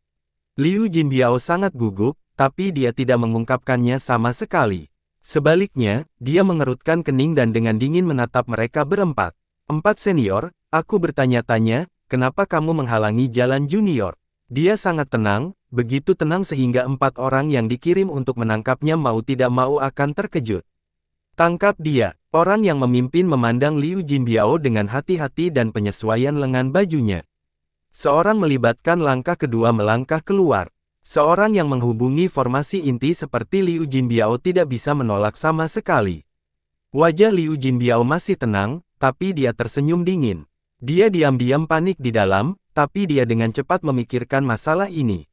Liu Jinbiao sangat gugup, tapi dia tidak mengungkapkannya sama sekali. Sebaliknya, dia mengerutkan kening dan dengan dingin menatap mereka berempat. 4 senior, aku bertanya-tanya, kenapa kamu menghalangi jalan junior? Dia sangat tenang, begitu tenang sehingga 4 orang yang dikirim untuk menangkapnya mau tidak mau akan terkejut. Tangkap dia. Orang yang memimpin memandang Liu Jinbiao dengan hati-hati dan penyesuaian lengan bajunya. Seorang melibatkan langkah kedua melangkah keluar. Seorang yang menghubungi formasi inti seperti Liu Jinbiao tidak bisa menolak sama sekali. Wajah Liu Jinbiao masih tenang, tapi dia tersenyum dingin. Dia diam-diam panik di dalam, tapi dia dengan cepat memikirkan masalah ini.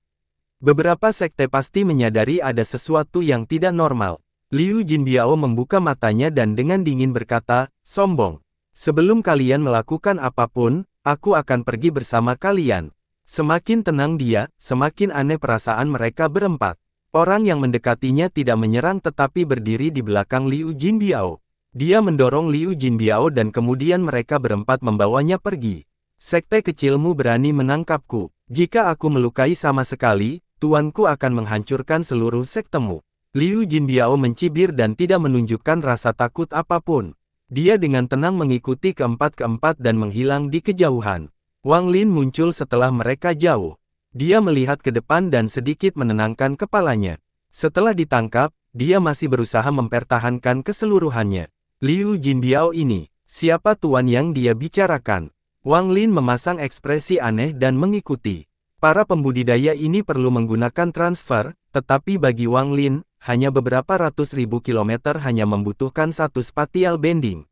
Beberapa sekte pasti menyadari ada sesuatu yang tidak normal. Liu Jinbiao membuka matanya dan dengan dingin berkata, sombong. Sebelum kalian melakukan apapun, aku akan pergi bersama kalian. Semakin tenang dia, semakin aneh perasaan mereka berempat. Orang yang mendekatinya tidak menyerang tetapi berdiri di belakang Liu Jinbiao. Dia mendorong Liu Jinbiao dan kemudian mereka berempat membawanya pergi. Sekte kecilmu berani menangkapku. Jika aku melukai sama sekali, tuanku akan menghancurkan seluruh sektemu. Liu Jinbiao mencibir dan tidak menunjukkan rasa takut apapun. Dia dengan tenang mengikuti keempat-keempat dan menghilang di kejauhan. Wang Lin muncul setelah mereka jauh. Dia melihat ke depan dan sedikit menenangkan kepalanya. Setelah ditangkap, dia masih berusaha mempertahankan keseluruhannya. Liu Jinbiao ini, siapa tuan yang dia bicarakan? Wang Lin memasang ekspresi aneh dan mengikuti. Para pembudidaya ini perlu menggunakan transfer, tetapi bagi Wang Lin, hanya beberapa ratus ribu kilometer hanya membutuhkan satu spatial bending.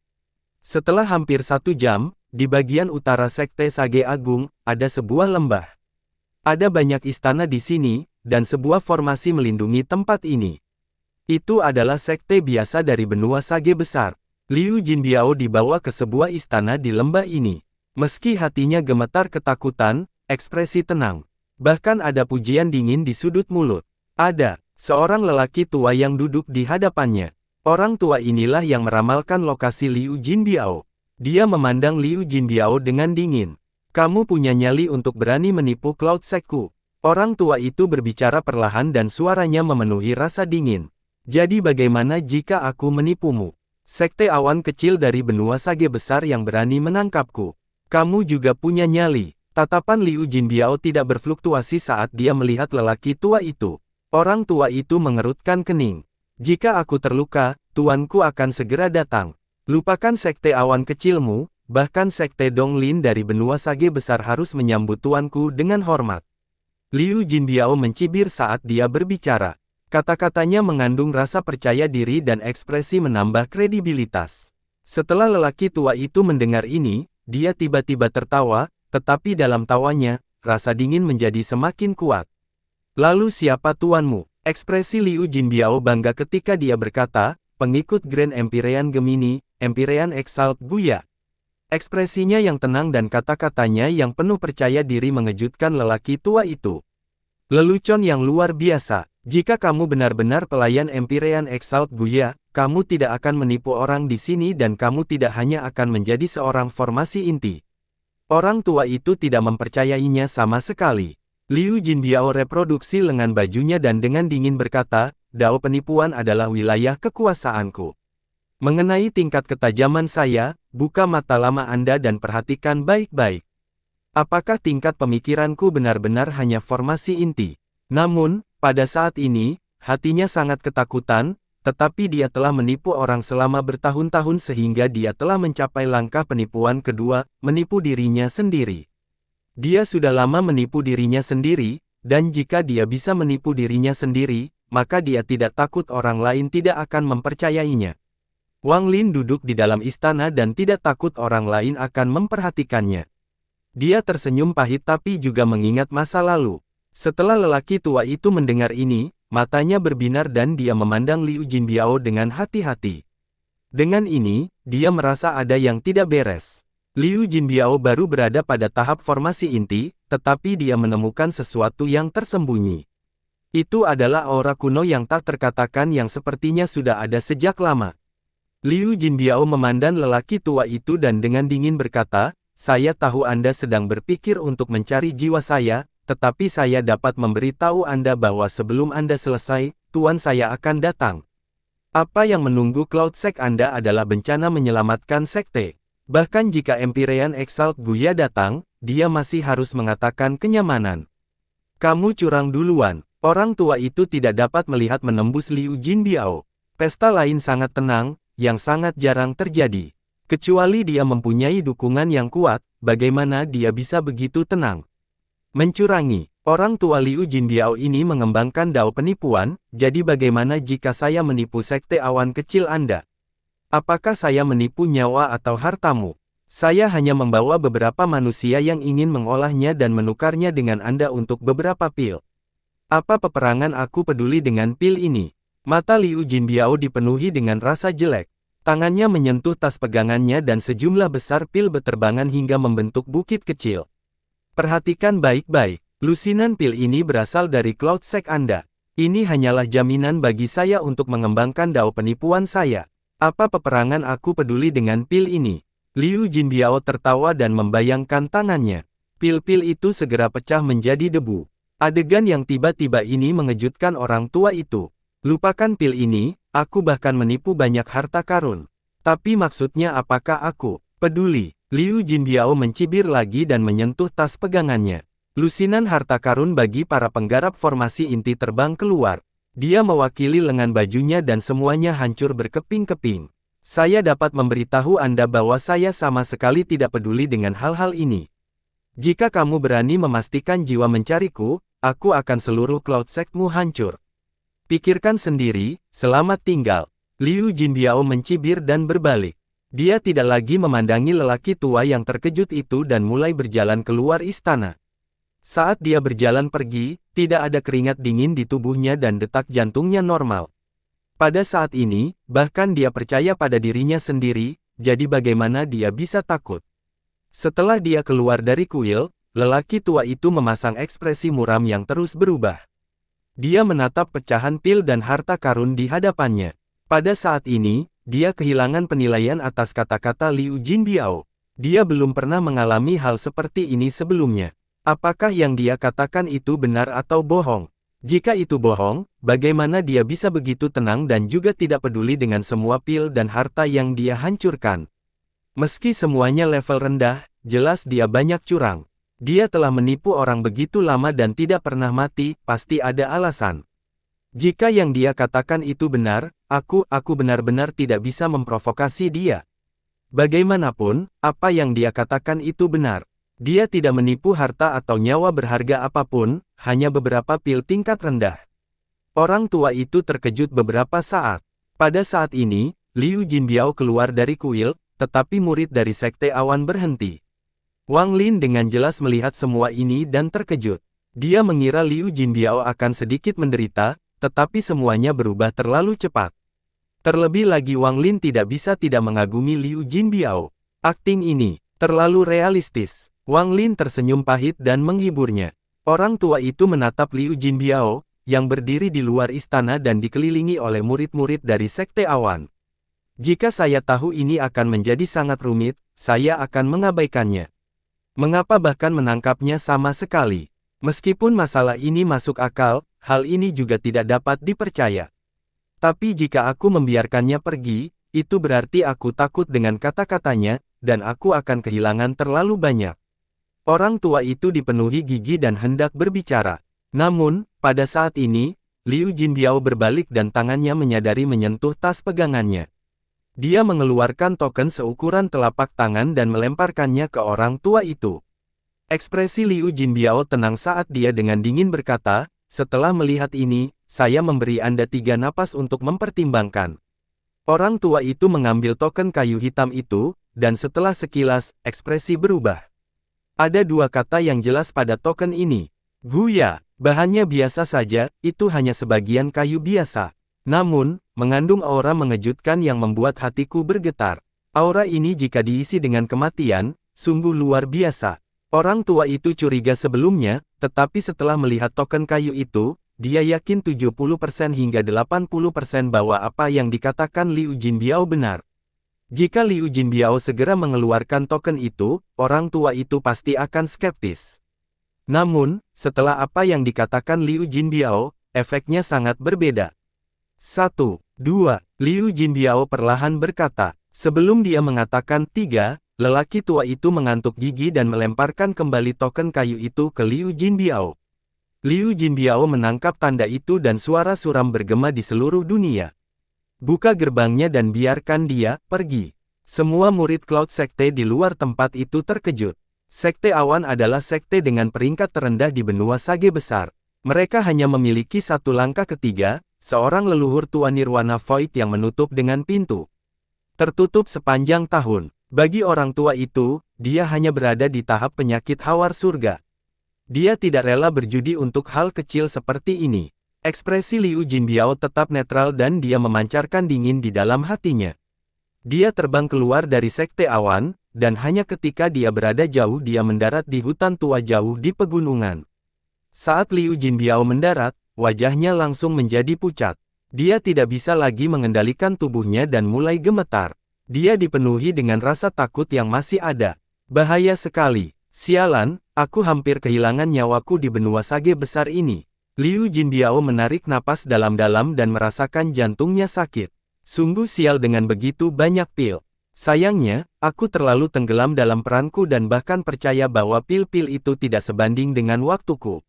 Setelah hampir 1 jam, di bagian utara Sekte Sage Agung, ada sebuah lembah. Ada banyak istana di sini, dan sebuah formasi melindungi tempat ini. Itu adalah sekte biasa dari benua Sage Besar. Liu Jinbiao dibawa ke sebuah istana di lembah ini. Meski hatinya gemetar ketakutan, ekspresi tenang. Bahkan ada pujian dingin di sudut mulut. Ada seorang lelaki tua yang duduk di hadapannya. Orang tua inilah yang meramalkan lokasi Liu Jinbiao. Dia memandang Liu Jinbiao dengan dingin. Kamu punya nyali untuk berani menipu Cloud Sekku. Orang tua itu berbicara perlahan dan suaranya memenuhi rasa dingin. Jadi bagaimana jika aku menipumu? Sekte awan kecil dari benua Sage Besar yang berani menangkapku. Kamu juga punya nyali. Tatapan Liu Jinbiao tidak berfluktuasi saat dia melihat lelaki tua itu. Orang tua itu mengerutkan kening. Jika aku terluka, tuanku akan segera datang. Lupakan sekte awan kecilmu, bahkan sekte Donglin dari benua Sage Besar harus menyambut tuanku dengan hormat. Liu Jinbiao mencibir saat dia berbicara. Kata-katanya mengandung rasa percaya diri dan ekspresi menambah kredibilitas. Setelah lelaki tua itu mendengar ini, dia tiba-tiba tertawa, tetapi dalam tawanya, rasa dingin menjadi semakin kuat. Lalu siapa tuanmu? Ekspresi Liu Jinbiao bangga ketika dia berkata, pengikut Grand Empyrean Gemini, Empyrean Exalt Guya. Ekspresinya yang tenang dan kata-katanya yang penuh percaya diri mengejutkan lelaki tua itu. Lelucon yang luar biasa. Jika kamu benar-benar pelayan Empyrean Exalt Guya, kamu tidak akan menipu orang di sini dan kamu tidak hanya akan menjadi seorang formasi inti. Orang tua itu tidak mempercayainya sama sekali. Liu Jinbiao reproduksi lengan bajunya dan dengan dingin berkata, dao penipuan adalah wilayah kekuasaanku. Mengenai tingkat ketajaman saya, buka mata lama Anda dan perhatikan baik-baik. Apakah tingkat pemikiranku benar-benar hanya formasi inti? Namun, pada saat ini, hatinya sangat ketakutan, tetapi dia telah menipu orang selama bertahun-tahun sehingga dia telah mencapai langkah penipuan kedua, menipu dirinya sendiri. Dia sudah lama menipu dirinya sendiri, dan jika dia bisa menipu dirinya sendiri, maka dia tidak takut orang lain tidak akan mempercayainya. Wang Lin duduk di dalam istana dan tidak takut orang lain akan memperhatikannya. Dia tersenyum pahit tapi juga mengingat masa lalu. Setelah lelaki tua itu mendengar ini, matanya berbinar dan dia memandang Liu Jinbiao dengan hati-hati. Dengan ini, dia merasa ada yang tidak beres. Liu Jinbiao baru berada pada tahap formasi inti, tetapi dia menemukan sesuatu yang tersembunyi. Itu adalah aura kuno yang tak terkatakan yang sepertinya sudah ada sejak lama. Liu Jinbiao memandang lelaki tua itu dan dengan dingin berkata, "Saya tahu Anda sedang berpikir untuk mencari jiwa saya, tetapi saya dapat memberitahu Anda bahwa sebelum Anda selesai, Tuan saya akan datang. Apa yang menunggu Cloud Sect Anda adalah bencana menyelamatkan sekte. Bahkan jika Empyrean Exalt Guya datang, dia masih harus mengatakan kenyamanan. Kamu curang duluan." Orang tua itu tidak dapat melihat menembus Liu Jinbiao. Pesta lain sangat tenang, yang sangat jarang terjadi. Kecuali dia mempunyai dukungan yang kuat, bagaimana dia bisa begitu tenang? Mencurangi. Orang tua Liu Jinbiao ini mengembangkan dao penipuan, jadi bagaimana jika saya menipu sekte awan kecil Anda? Apakah saya menipu nyawa atau hartamu? Saya hanya membawa beberapa manusia yang ingin mengolahnya dan menukarnya dengan Anda untuk beberapa pil. Apa peperangan aku peduli dengan pil ini? Mata Liu Jinbiao dipenuhi dengan rasa jelek. Tangannya menyentuh tas pegangannya dan sejumlah besar pil berterbangan hingga membentuk bukit kecil. Perhatikan baik-baik. Lusinan pil ini berasal dari Cloud Sect Anda. Ini hanyalah jaminan bagi saya untuk mengembangkan dao penipuan saya. Apa peperangan aku peduli dengan pil ini? Liu Jinbiao tertawa dan membayangkan tangannya. Pil-pil itu segera pecah menjadi debu. Adegan yang tiba-tiba ini mengejutkan orang tua itu. Lupakan pil ini, aku bahkan menipu banyak harta karun. Tapi maksudnya apakah aku peduli? Liu Jinbiao mencibir lagi dan menyentuh tas pegangannya. Lusinan harta karun bagi para penggarap formasi inti terbang keluar. Dia mewakili lengan bajunya dan semuanya hancur berkeping-keping. Saya dapat memberitahu Anda bahwa saya sama sekali tidak peduli dengan hal-hal ini. Jika kamu berani memastikan jiwa mencariku, aku akan seluruh Cloud Sect-mu hancur. Pikirkan sendiri, selamat tinggal. Liu Jinbiao mencibir dan berbalik. Dia tidak lagi memandangi lelaki tua yang terkejut itu dan mulai berjalan keluar istana. Saat dia berjalan pergi, tidak ada keringat dingin di tubuhnya dan detak jantungnya normal. Pada saat ini, bahkan dia percaya pada dirinya sendiri, jadi bagaimana dia bisa takut? Setelah dia keluar dari kuil, lelaki tua itu memasang ekspresi muram yang terus berubah. Dia menatap pecahan pil dan harta karun di hadapannya. Pada saat ini, dia kehilangan penilaian atas kata-kata Liu Jinbiao. Dia belum pernah mengalami hal seperti ini sebelumnya. Apakah yang dia katakan itu benar atau bohong? Jika itu bohong, bagaimana dia bisa begitu tenang dan juga tidak peduli dengan semua pil dan harta yang dia hancurkan? Meski semuanya level rendah, jelas dia banyak curang. Dia telah menipu orang begitu lama dan tidak pernah mati, pasti ada alasan. Jika yang dia katakan itu benar, aku benar-benar tidak bisa memprovokasi dia. Bagaimanapun, apa yang dia katakan itu benar. Dia tidak menipu harta atau nyawa berharga apapun, hanya beberapa pil tingkat rendah. Orang tua itu terkejut beberapa saat. Pada saat ini, Liu Jinbiao keluar dari kuil, tetapi murid dari Sekte Awan berhenti. Wang Lin dengan jelas melihat semua ini dan terkejut. Dia mengira Liu Jinbiao akan sedikit menderita, tetapi semuanya berubah terlalu cepat. Terlebih lagi Wang Lin tidak bisa tidak mengagumi Liu Jinbiao. Akting ini terlalu realistis. Wang Lin tersenyum pahit dan menghiburnya. Orang tua itu menatap Liu Jinbiao, yang berdiri di luar istana dan dikelilingi oleh murid-murid dari Sekte Awan. Jika saya tahu ini akan menjadi sangat rumit, saya akan mengabaikannya. Mengapa bahkan menangkapnya sama sekali? Meskipun masalah ini masuk akal, hal ini juga tidak dapat dipercaya. Tapi jika aku membiarkannya pergi, itu berarti aku takut dengan kata-katanya, dan aku akan kehilangan terlalu banyak. Orang tua itu dipenuhi gigi dan hendak berbicara. Namun, pada saat ini, Liu Jinbiao berbalik dan tangannya menyadari menyentuh tas pegangannya. Dia mengeluarkan token seukuran telapak tangan dan melemparkannya ke orang tua itu. Ekspresi Liu Jinbiao tenang saat dia dengan dingin berkata, "Setelah melihat ini, saya memberi Anda 3 napas untuk mempertimbangkan." Orang tua itu mengambil token kayu hitam itu, dan setelah sekilas, ekspresi berubah. Ada dua kata yang jelas pada token ini. Guya, bahannya biasa saja, itu hanya sebagian kayu biasa. Namun, mengandung aura mengejutkan yang membuat hatiku bergetar. Aura ini jika diisi dengan kematian, sungguh luar biasa. Orang tua itu curiga sebelumnya, tetapi setelah melihat token kayu itu, dia yakin 70% hingga 80% bahwa apa yang dikatakan Liu Jinbiao benar. Jika Liu Jinbiao segera mengeluarkan token itu, orang tua itu pasti akan skeptis. Namun, setelah apa yang dikatakan Liu Jinbiao, efeknya sangat berbeda. 1, 2, Liu Jinbiao perlahan berkata. Sebelum dia mengatakan 3, lelaki tua itu mengantuk gigi dan melemparkan kembali token kayu itu ke Liu Jinbiao. Liu Jinbiao menangkap tanda itu dan suara suram bergema di seluruh dunia. Buka gerbangnya dan biarkan dia pergi. Semua murid Cloud Sekte di luar tempat itu terkejut. Sekte Awan adalah sekte dengan peringkat terendah di benua Sage Besar. Mereka hanya memiliki satu langkah ketiga, seorang leluhur tua Nirwana Void yang menutup dengan pintu tertutup sepanjang tahun. Bagi orang tua itu, dia hanya berada di tahap penyakit hawar surga. Dia tidak rela berjudi untuk hal kecil seperti ini. Ekspresi Liu Jinbiao tetap netral dan dia memancarkan dingin di dalam hatinya. Dia terbang keluar dari Sekte Awan, dan hanya ketika dia berada jauh dia mendarat di hutan tua jauh di pegunungan. Saat Liu Jinbiao mendarat, wajahnya langsung menjadi pucat. Dia tidak bisa lagi mengendalikan tubuhnya dan mulai gemetar. Dia dipenuhi dengan rasa takut yang masih ada. Bahaya sekali. Sialan, aku hampir kehilangan nyawaku di benua Sage Besar ini. Liu Jinbiao menarik napas dalam-dalam dan merasakan jantungnya sakit. Sungguh sial dengan begitu banyak pil. Sayangnya, aku terlalu tenggelam dalam peranku dan bahkan percaya bahwa pil-pil itu tidak sebanding dengan waktuku.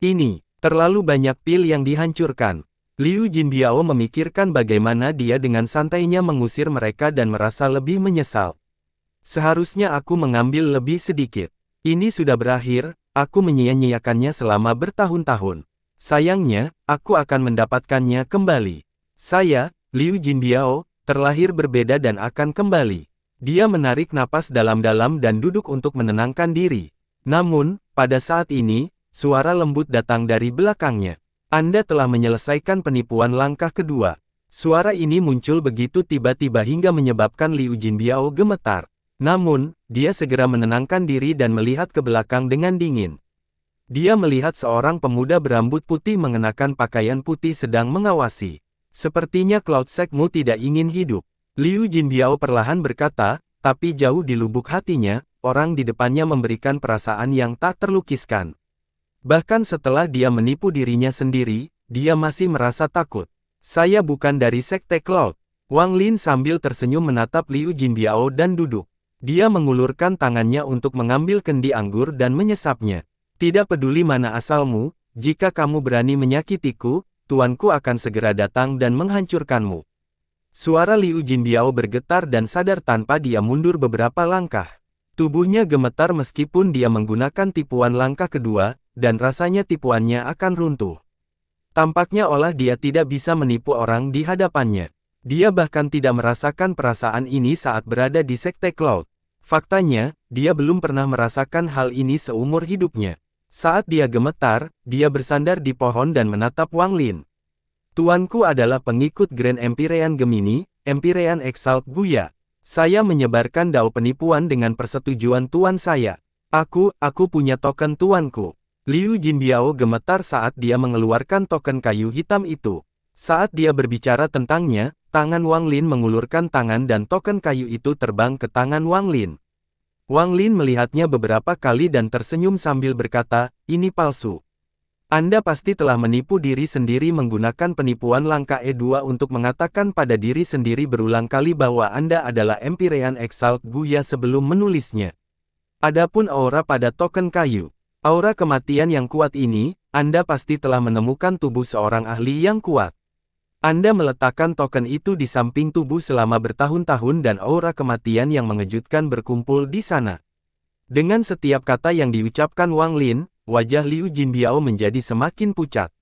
Ini, terlalu banyak pil yang dihancurkan. Liu Jinbiao memikirkan bagaimana dia dengan santainya mengusir mereka dan merasa lebih menyesal. Seharusnya aku mengambil lebih sedikit. Ini sudah berakhir, aku menyia-nyiakannya selama bertahun-tahun. Sayangnya, aku akan mendapatkannya kembali. Saya, Liu Jinbiao, terlahir berbeda dan akan kembali. Dia menarik napas dalam-dalam dan duduk untuk menenangkan diri. Namun, pada saat ini, suara lembut datang dari belakangnya. Anda telah menyelesaikan penipuan langkah kedua. Suara ini muncul begitu tiba-tiba hingga menyebabkan Liu Jinbiao gemetar. Namun, dia segera menenangkan diri dan melihat ke belakang dengan dingin. Dia melihat seorang pemuda berambut putih mengenakan pakaian putih sedang mengawasi. Sepertinya Cloud Sekte-mu tidak ingin hidup. Liu Jinbiao perlahan berkata, tapi jauh di lubuk hatinya, orang di depannya memberikan perasaan yang tak terlukiskan. Bahkan setelah dia menipu dirinya sendiri, dia masih merasa takut. Saya bukan dari Sekte Cloud. Wang Lin sambil tersenyum menatap Liu Jinbiao dan duduk. Dia mengulurkan tangannya untuk mengambil kendi anggur dan menyesapnya. Tidak peduli mana asalmu, jika kamu berani menyakitiku, tuanku akan segera datang dan menghancurkanmu. Suara Liu Jinbiao bergetar dan sadar tanpa dia mundur beberapa langkah. Tubuhnya gemetar meskipun dia menggunakan tipuan langkah kedua, dan rasanya tipuannya akan runtuh. Tampaknya olah dia tidak bisa menipu orang di hadapannya. Dia bahkan tidak merasakan perasaan ini saat berada di Sekte Cloud. Faktanya, dia belum pernah merasakan hal ini seumur hidupnya. Saat dia gemetar, dia bersandar di pohon dan menatap Wang Lin. Tuanku adalah pengikut Grand Empyrean Gemini, Empyrean Exalt Guya. Saya menyebarkan dao penipuan dengan persetujuan tuan saya. Aku punya token tuanku. Liu Jinbiao gemetar saat dia mengeluarkan token kayu hitam itu. Saat dia berbicara tentangnya, tangan Wang Lin mengulurkan tangan dan token kayu itu terbang ke tangan Wang Lin. Wang Lin melihatnya beberapa kali dan tersenyum sambil berkata, ini palsu. Anda pasti telah menipu diri sendiri menggunakan penipuan langkah E2 untuk mengatakan pada diri sendiri berulang kali bahwa Anda adalah Empyrean Exalt Guya sebelum menulisnya. Adapun aura pada token kayu, aura kematian yang kuat ini, Anda pasti telah menemukan tubuh seorang ahli yang kuat. Anda meletakkan token itu di samping tubuh selama bertahun-tahun dan aura kematian yang mengejutkan berkumpul di sana. Dengan setiap kata yang diucapkan Wang Lin, wajah Liu Jinbiao menjadi semakin pucat.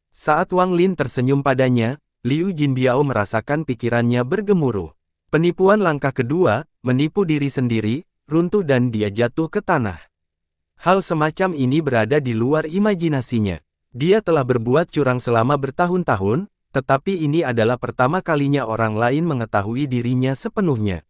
Saat Wang Lin tersenyum padanya, Liu Jinbiao merasakan pikirannya bergemuruh. Penipuan langkah kedua, menipu diri sendiri, runtuh dan dia jatuh ke tanah. Hal semacam ini berada di luar imajinasinya. Dia telah berbuat curang selama bertahun-tahun, tetapi ini adalah pertama kalinya orang lain mengetahui dirinya sepenuhnya.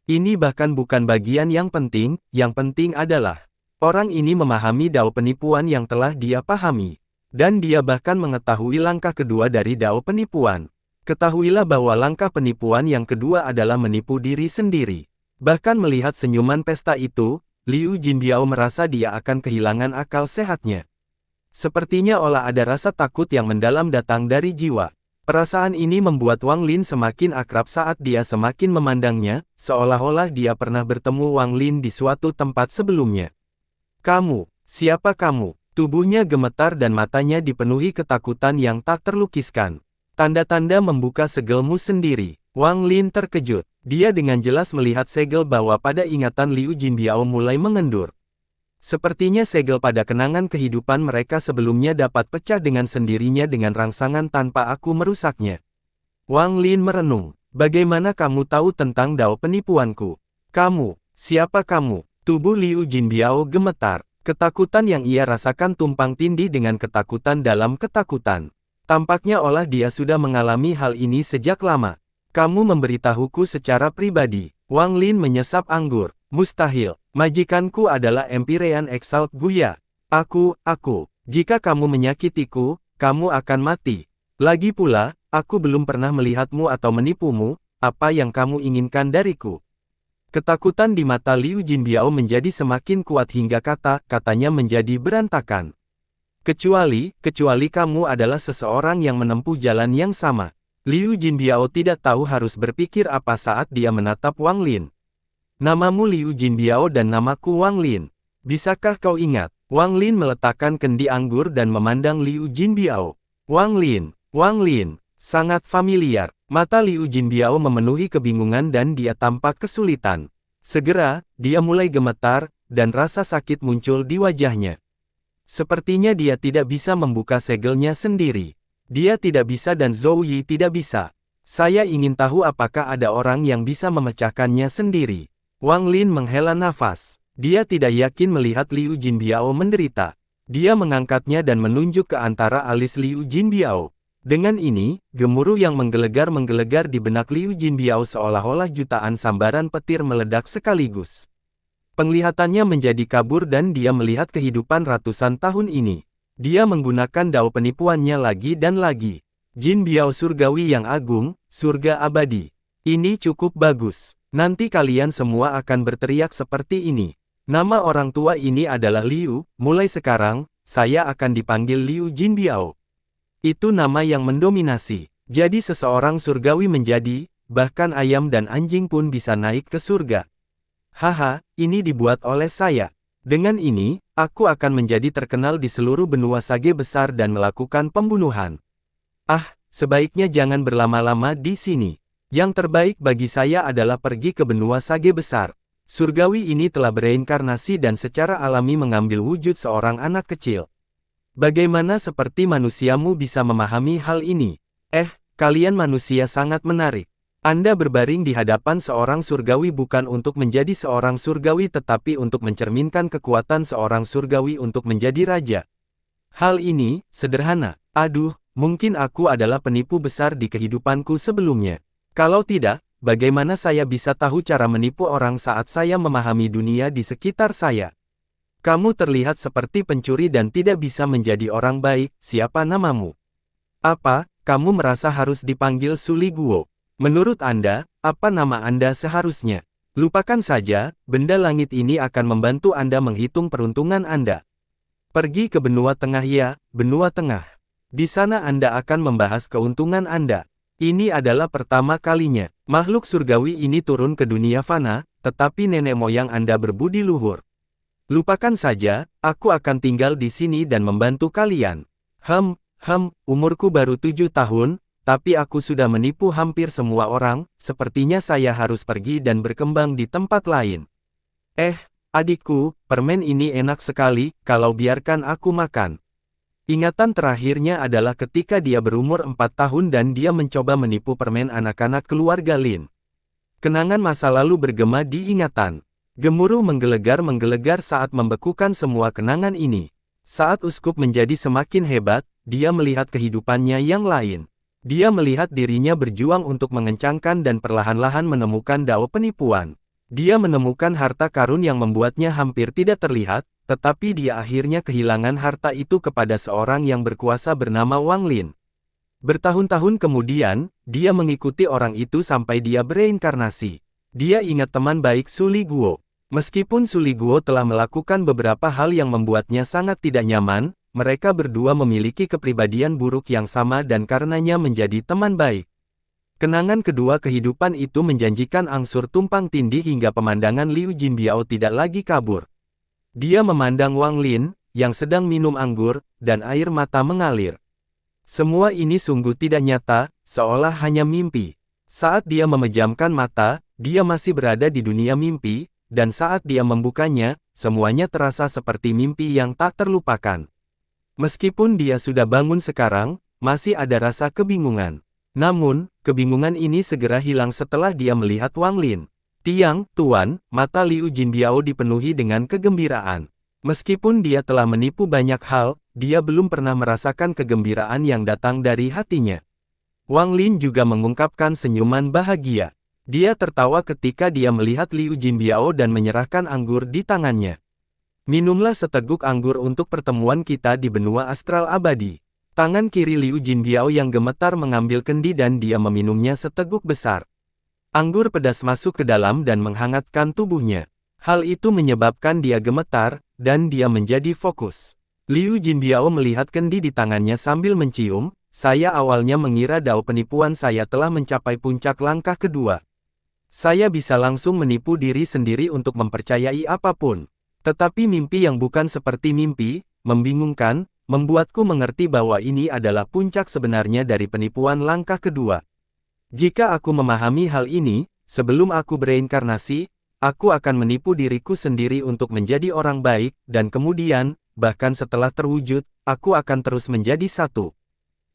Ini bahkan bukan bagian yang penting adalah orang ini memahami dao penipuan yang telah dia pahami. Dan dia bahkan mengetahui langkah kedua dari dao penipuan. Ketahuilah bahwa langkah penipuan yang kedua adalah menipu diri sendiri. Bahkan melihat senyuman pesta itu, Liu Jinbiao merasa dia akan kehilangan akal sehatnya. Sepertinya olah ada rasa takut yang mendalam datang dari jiwa. Perasaan ini membuat Wang Lin semakin akrab saat dia semakin memandangnya, seolah-olah dia pernah bertemu Wang Lin di suatu tempat sebelumnya. Kamu, siapa kamu? Tubuhnya gemetar dan matanya dipenuhi ketakutan yang tak terlukiskan. Tanda-tanda membuka segelmu sendiri. Wang Lin terkejut. Dia dengan jelas melihat segel bahwa pada ingatan Liu Jinbiao mulai mengendur. Sepertinya segel pada kenangan kehidupan mereka sebelumnya dapat pecah dengan sendirinya dengan rangsangan tanpa aku merusaknya. Wang Lin merenung. Bagaimana kamu tahu tentang dao penipuanku? Kamu, siapa kamu? Tubuh Liu Jinbiao gemetar. Ketakutan yang ia rasakan tumpang tindih dengan ketakutan dalam ketakutan. Tampaknya olah dia sudah mengalami hal ini sejak lama. Kamu memberitahuku secara pribadi. Wang Lin menyesap anggur. Mustahil. Majikanku adalah Empyrean Exalt Guya. Jika kamu menyakitiku, kamu akan mati. Lagi pula, aku belum pernah melihatmu atau menipumu, apa yang kamu inginkan dariku? Ketakutan di mata Liu Jinbiao menjadi semakin kuat hingga kata-katanya menjadi berantakan. Kecuali kamu adalah seseorang yang menempuh jalan yang sama. Liu Jinbiao tidak tahu harus berpikir apa saat dia menatap Wang Lin. Namamu Liu Jinbiao dan namaku Wang Lin. Bisakah kau ingat? Wang Lin meletakkan kendi anggur dan memandang Liu Jinbiao. Wang Lin, sangat familiar. Mata Liu Jinbiao memenuhi kebingungan dan dia tampak kesulitan. Segera, dia mulai gemetar, dan rasa sakit muncul di wajahnya. Sepertinya dia tidak bisa membuka segelnya sendiri. Dia tidak bisa dan Zhou Yi tidak bisa. Saya ingin tahu apakah ada orang yang bisa memecahkannya sendiri. Wang Lin menghela nafas. Dia tidak yakin melihat Liu Jinbiao menderita. Dia mengangkatnya dan menunjuk ke antara alis Liu Jinbiao. Dengan ini, gemuruh yang menggelegar di benak Liu Jinbiao seolah-olah jutaan sambaran petir meledak sekaligus. Penglihatannya menjadi kabur dan dia melihat kehidupan ratusan tahun ini. Dia menggunakan dao penipuannya lagi dan lagi. Jinbiao surgawi yang agung, surga abadi. Ini cukup bagus. Nanti kalian semua akan berteriak seperti ini. Nama orang tua ini adalah Liu, mulai sekarang, saya akan dipanggil Liu Jinbiao. Itu nama yang mendominasi. Jadi seseorang surgawi menjadi, bahkan ayam dan anjing pun bisa naik ke surga. Haha, ini dibuat oleh saya. Dengan ini, aku akan menjadi terkenal di seluruh benua Sage besar dan melakukan pembunuhan. Sebaiknya jangan berlama-lama di sini. Yang terbaik bagi saya adalah pergi ke benua Sage besar. Surgawi ini telah bereinkarnasi dan secara alami mengambil wujud seorang anak kecil. Bagaimana seperti manusiamu bisa memahami hal ini? Kalian manusia sangat menarik. Anda berbaring di hadapan seorang surgawi bukan untuk menjadi seorang surgawi tetapi untuk mencerminkan kekuatan seorang surgawi untuk menjadi raja. Hal ini, sederhana. Mungkin aku adalah penipu besar di kehidupanku sebelumnya. Kalau tidak, bagaimana saya bisa tahu cara menipu orang saat saya memahami dunia di sekitar saya? Kamu terlihat seperti pencuri dan tidak bisa menjadi orang baik. Siapa namamu? Apa, kamu merasa harus dipanggil Suli Guo? Menurut Anda, apa nama Anda seharusnya? Lupakan saja, benda langit ini akan membantu Anda menghitung peruntungan Anda. Pergi ke benua tengah ya, benua tengah. Di sana Anda akan membahas keuntungan Anda. Ini adalah pertama kalinya, makhluk surgawi ini turun ke dunia fana, tetapi nenek moyang Anda berbudi luhur. Lupakan saja, aku akan tinggal di sini dan membantu kalian. Umurku baru 7 tahun, tapi aku sudah menipu hampir semua orang, sepertinya saya harus pergi dan berkembang di tempat lain. Adikku, permen ini enak sekali, kalau biarkan aku makan. Ingatan terakhirnya adalah ketika dia berumur 4 tahun dan dia mencoba menipu permen anak-anak keluarga Lin. Kenangan masa lalu bergema di ingatan. Gemuruh menggelegar saat membekukan semua kenangan ini. Saat uskup menjadi semakin hebat, dia melihat kehidupannya yang lain. Dia melihat dirinya berjuang untuk mengencangkan dan perlahan-lahan menemukan dao penipuan. Dia menemukan harta karun yang membuatnya hampir tidak terlihat, tetapi dia akhirnya kehilangan harta itu kepada seorang yang berkuasa bernama Wang Lin. Bertahun-tahun kemudian, dia mengikuti orang itu sampai dia bereinkarnasi. Dia ingat teman baik Su Li Guo. Meskipun Su Li Guo telah melakukan beberapa hal yang membuatnya sangat tidak nyaman, mereka berdua memiliki kepribadian buruk yang sama dan karenanya menjadi teman baik. Kenangan kedua kehidupan itu menjanjikan angsur tumpang tindih hingga pemandangan Liu Jinbiao tidak lagi kabur. Dia memandang Wang Lin, yang sedang minum anggur, dan air mata mengalir. Semua ini sungguh tidak nyata, seolah hanya mimpi. Saat dia memejamkan mata, dia masih berada di dunia mimpi, dan saat dia membukanya, semuanya terasa seperti mimpi yang tak terlupakan. Meskipun dia sudah bangun sekarang, masih ada rasa kebingungan. Namun, kebingungan ini segera hilang setelah dia melihat Wang Lin. Tiang, Tuan, mata Liu Jinbiao dipenuhi dengan kegembiraan. Meskipun dia telah menipu banyak hal, dia belum pernah merasakan kegembiraan yang datang dari hatinya. Wang Lin juga mengungkapkan senyuman bahagia. Dia tertawa ketika dia melihat Liu Jinbiao dan menyerahkan anggur di tangannya. Minumlah seteguk anggur untuk pertemuan kita di benua astral abadi. Tangan kiri Liu Jinbiao yang gemetar mengambil kendi dan dia meminumnya seteguk besar. Anggur pedas masuk ke dalam dan menghangatkan tubuhnya. Hal itu menyebabkan dia gemetar, dan dia menjadi fokus. Liu Jinbiao melihat kendi di tangannya sambil mencium, saya awalnya mengira dao penipuan saya telah mencapai puncak langkah kedua. Saya bisa langsung menipu diri sendiri untuk mempercayai apapun. Tetapi mimpi yang bukan seperti mimpi, membingungkan, membuatku mengerti bahwa ini adalah puncak sebenarnya dari penipuan langkah kedua. Jika aku memahami hal ini, sebelum aku bereinkarnasi, aku akan menipu diriku sendiri untuk menjadi orang baik, dan kemudian, bahkan setelah terwujud, aku akan terus menjadi satu.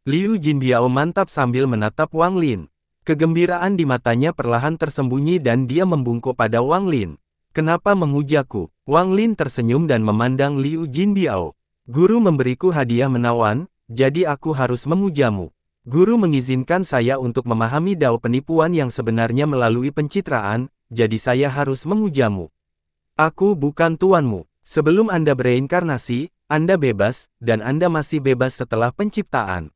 Liu Jinbiao mantap sambil menatap Wang Lin. Kegembiraan di matanya perlahan tersembunyi dan dia membungkuk pada Wang Lin. Kenapa memujaku? Wang Lin tersenyum dan memandang Liu Jinbiao. Guru memberiku hadiah menawan, jadi aku harus memujamu. Guru mengizinkan saya untuk memahami dao penipuan yang sebenarnya melalui pencitraan, jadi saya harus memujamu. Aku bukan tuanmu. Sebelum Anda bereinkarnasi, Anda bebas, dan Anda masih bebas setelah penciptaan.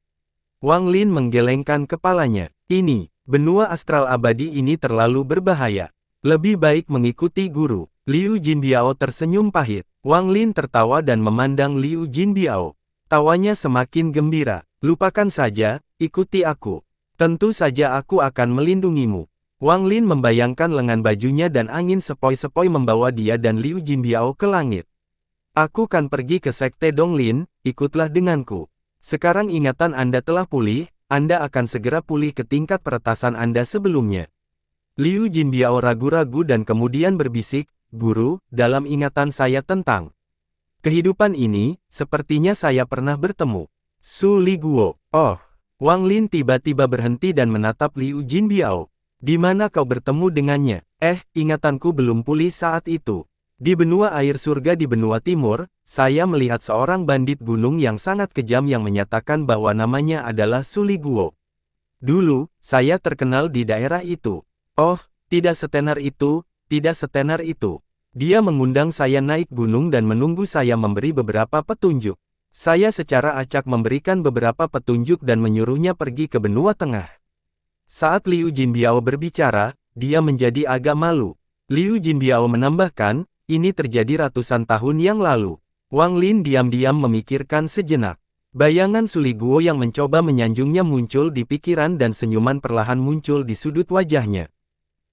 Wang Lin menggelengkan kepalanya. Ini, benua astral abadi ini terlalu berbahaya. Lebih baik mengikuti guru. Liu Jinbiao tersenyum pahit. Wang Lin tertawa dan memandang Liu Jinbiao. Tawanya semakin gembira. Lupakan saja, ikuti aku. Tentu saja aku akan melindungimu. Wang Lin membayangkan lengan bajunya dan angin sepoi-sepoi membawa dia dan Liu Jinbiao ke langit. Aku kan pergi ke Sekte Donglin, ikutlah denganku. Sekarang ingatan Anda telah pulih, Anda akan segera pulih ke tingkat peretasan Anda sebelumnya. Liu Jinbiao ragu-ragu dan kemudian berbisik, Guru, dalam ingatan saya tentang kehidupan ini, sepertinya saya pernah bertemu. Su Li Guo. Oh, Wang Lin tiba-tiba berhenti dan menatap Liu Jinbiao. Di mana kau bertemu dengannya? Ingatanku belum pulih saat itu. Di benua air surga di benua timur, saya melihat seorang bandit gunung yang sangat kejam yang menyatakan bahwa namanya adalah Su Li Guo. Dulu, saya terkenal di daerah itu. Oh, tidak setenar itu, tidak setenar itu. Dia mengundang saya naik gunung dan menunggu saya memberi beberapa petunjuk. Saya secara acak memberikan beberapa petunjuk dan menyuruhnya pergi ke benua tengah. Saat Liu Jinbiao berbicara, dia menjadi agak malu. Liu Jinbiao menambahkan, ini terjadi ratusan tahun yang lalu. Wang Lin diam-diam memikirkan sejenak. Bayangan Su Li Guo yang mencoba menyanjungnya muncul di pikiran dan senyuman perlahan muncul di sudut wajahnya.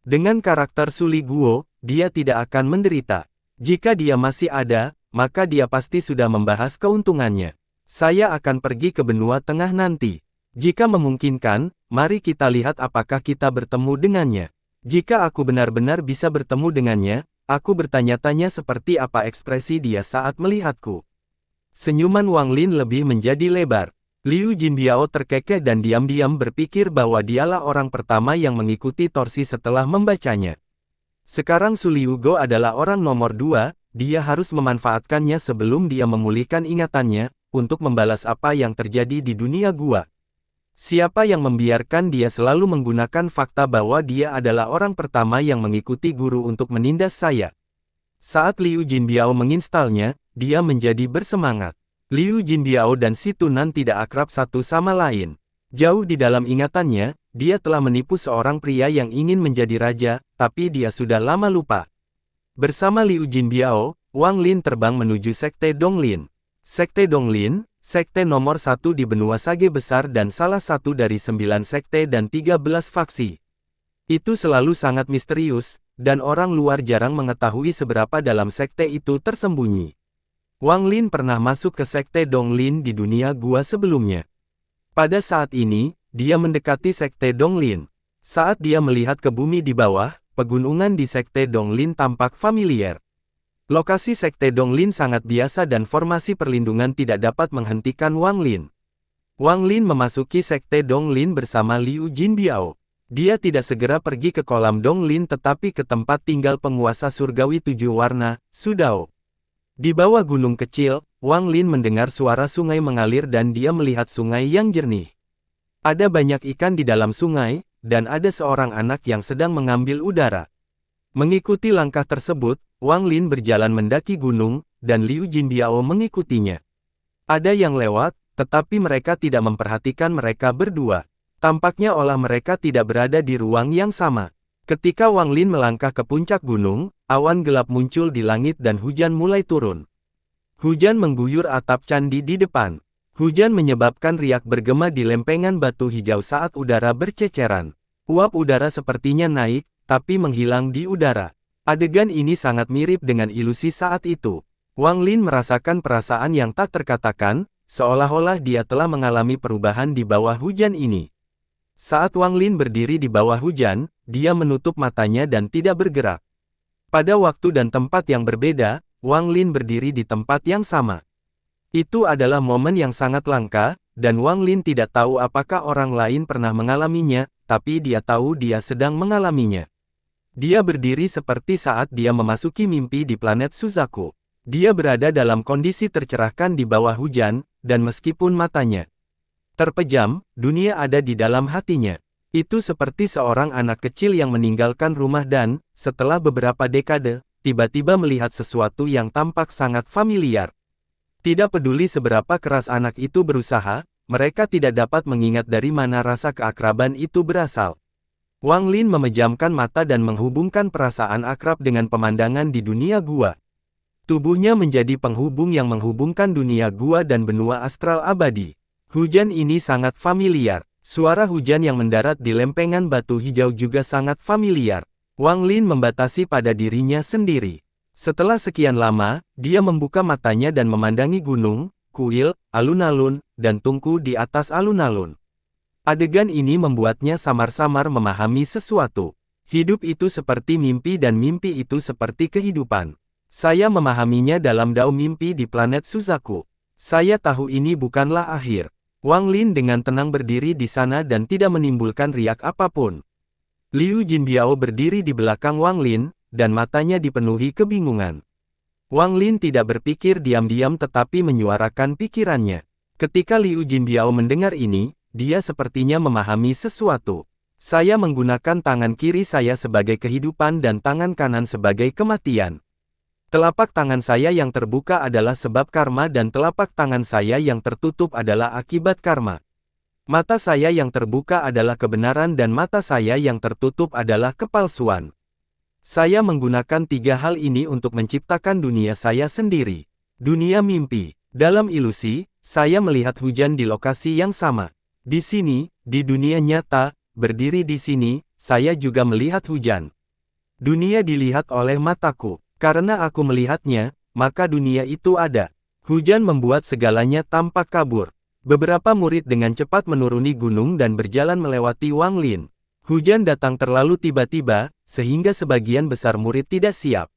Dengan karakter Su Li Guo, dia tidak akan menderita. Jika dia masih ada, maka dia pasti sudah membahas keuntungannya. Saya akan pergi ke benua tengah nanti. Jika memungkinkan, mari kita lihat apakah kita bertemu dengannya. Jika aku benar-benar bisa bertemu dengannya, aku bertanya-tanya seperti apa ekspresi dia saat melihatku. Senyuman Wang Lin lebih menjadi lebar. Liu Jinbiao terkekeh dan diam-diam berpikir bahwa dialah orang pertama yang mengikuti torsi setelah membacanya. Sekarang Su Liugo adalah orang nomor 2, dia harus memanfaatkannya sebelum dia memulihkan ingatannya, untuk membalas apa yang terjadi di dunia gua. Siapa yang membiarkan dia selalu menggunakan fakta bahwa dia adalah orang pertama yang mengikuti guru untuk menindas saya? Saat Liu Jinbiao menginstalnya, dia menjadi bersemangat. Liu Jinbiao dan Si Tunan tidak akrab satu sama lain. Jauh di dalam ingatannya, dia telah menipu seorang pria yang ingin menjadi raja, tapi dia sudah lama lupa. Bersama Liu Jinbiao, Wang Lin terbang menuju Sekte Donglin. Sekte Donglin, sekte nomor 1 di benua Sage Besar dan salah satu dari 9 sekte dan 13 faksi. Itu selalu sangat misterius, dan orang luar jarang mengetahui seberapa dalam sekte itu tersembunyi. Wang Lin pernah masuk ke sekte Donglin di dunia gua sebelumnya. Pada saat ini, dia mendekati sekte Donglin. Saat dia melihat ke bumi di bawah, pegunungan di sekte Donglin tampak familiar. Lokasi sekte Donglin sangat biasa dan formasi perlindungan tidak dapat menghentikan Wang Lin. Wang Lin memasuki sekte Donglin bersama Liu Jinbiao. Dia tidak segera pergi ke kolam Donglin tetapi ke tempat tinggal penguasa surgawi 7 warna, Sudao. Di bawah gunung kecil, Wang Lin mendengar suara sungai mengalir dan dia melihat sungai yang jernih. Ada banyak ikan di dalam sungai, dan ada seorang anak yang sedang mengambil udara. Mengikuti langkah tersebut, Wang Lin berjalan mendaki gunung, dan Liu Jinbiao mengikutinya. Ada yang lewat, tetapi mereka tidak memperhatikan mereka berdua. Tampaknya olah mereka tidak berada di ruang yang sama. Ketika Wang Lin melangkah ke puncak gunung, awan gelap muncul di langit dan hujan mulai turun. Hujan mengguyur atap candi di depan. Hujan menyebabkan riak bergema di lempengan batu hijau saat udara berceceran. Uap udara sepertinya naik, tapi menghilang di udara. Adegan ini sangat mirip dengan ilusi saat itu. Wang Lin merasakan perasaan yang tak terkatakan, seolah-olah dia telah mengalami perubahan di bawah hujan ini. Saat Wang Lin berdiri di bawah hujan, dia menutup matanya dan tidak bergerak. Pada waktu dan tempat yang berbeda, Wang Lin berdiri di tempat yang sama. Itu adalah momen yang sangat langka, dan Wang Lin tidak tahu apakah orang lain pernah mengalaminya, tapi dia tahu dia sedang mengalaminya. Dia berdiri seperti saat dia memasuki mimpi di planet Suzaku. Dia berada dalam kondisi tercerahkan di bawah hujan, dan meskipun matanya terpejam, dunia ada di dalam hatinya. Itu seperti seorang anak kecil yang meninggalkan rumah dan, setelah beberapa dekade, tiba-tiba melihat sesuatu yang tampak sangat familiar. Tidak peduli seberapa keras anak itu berusaha, mereka tidak dapat mengingat dari mana rasa keakraban itu berasal. Wang Lin memejamkan mata dan menghubungkan perasaan akrab dengan pemandangan di dunia gua. Tubuhnya menjadi penghubung yang menghubungkan dunia gua dan benua astral abadi. Hujan ini sangat familiar. Suara hujan yang mendarat di lempengan batu hijau juga sangat familiar. Wang Lin membatasi pada dirinya sendiri. Setelah sekian lama, dia membuka matanya dan memandangi gunung, kuil, alun-alun, dan tungku di atas alun-alun. Adegan ini membuatnya samar-samar memahami sesuatu. Hidup itu seperti mimpi dan mimpi itu seperti kehidupan. Saya memahaminya dalam dao mimpi di planet Suzaku. Saya tahu ini bukanlah akhir. Wang Lin dengan tenang berdiri di sana dan tidak menimbulkan riak apapun. Liu Jinbiao berdiri di belakang Wang Lin, dan matanya dipenuhi kebingungan. Wang Lin tidak berpikir diam-diam tetapi menyuarakan pikirannya. Ketika Liu Jinbiao mendengar ini, dia sepertinya memahami sesuatu. Saya menggunakan tangan kiri saya sebagai kehidupan dan tangan kanan sebagai kematian. Telapak tangan saya yang terbuka adalah sebab karma dan telapak tangan saya yang tertutup adalah akibat karma. Mata saya yang terbuka adalah kebenaran dan mata saya yang tertutup adalah kepalsuan. Saya menggunakan 3 hal ini untuk menciptakan dunia saya sendiri. Dunia mimpi. Dalam ilusi, saya melihat hujan di lokasi yang sama. Di sini, di dunia nyata, berdiri di sini, saya juga melihat hujan. Dunia dilihat oleh mataku. Karena aku melihatnya, maka dunia itu ada. Hujan membuat segalanya tampak kabur. Beberapa murid dengan cepat menuruni gunung dan berjalan melewati Wang Lin. Hujan datang terlalu tiba-tiba, sehingga sebagian besar murid tidak siap.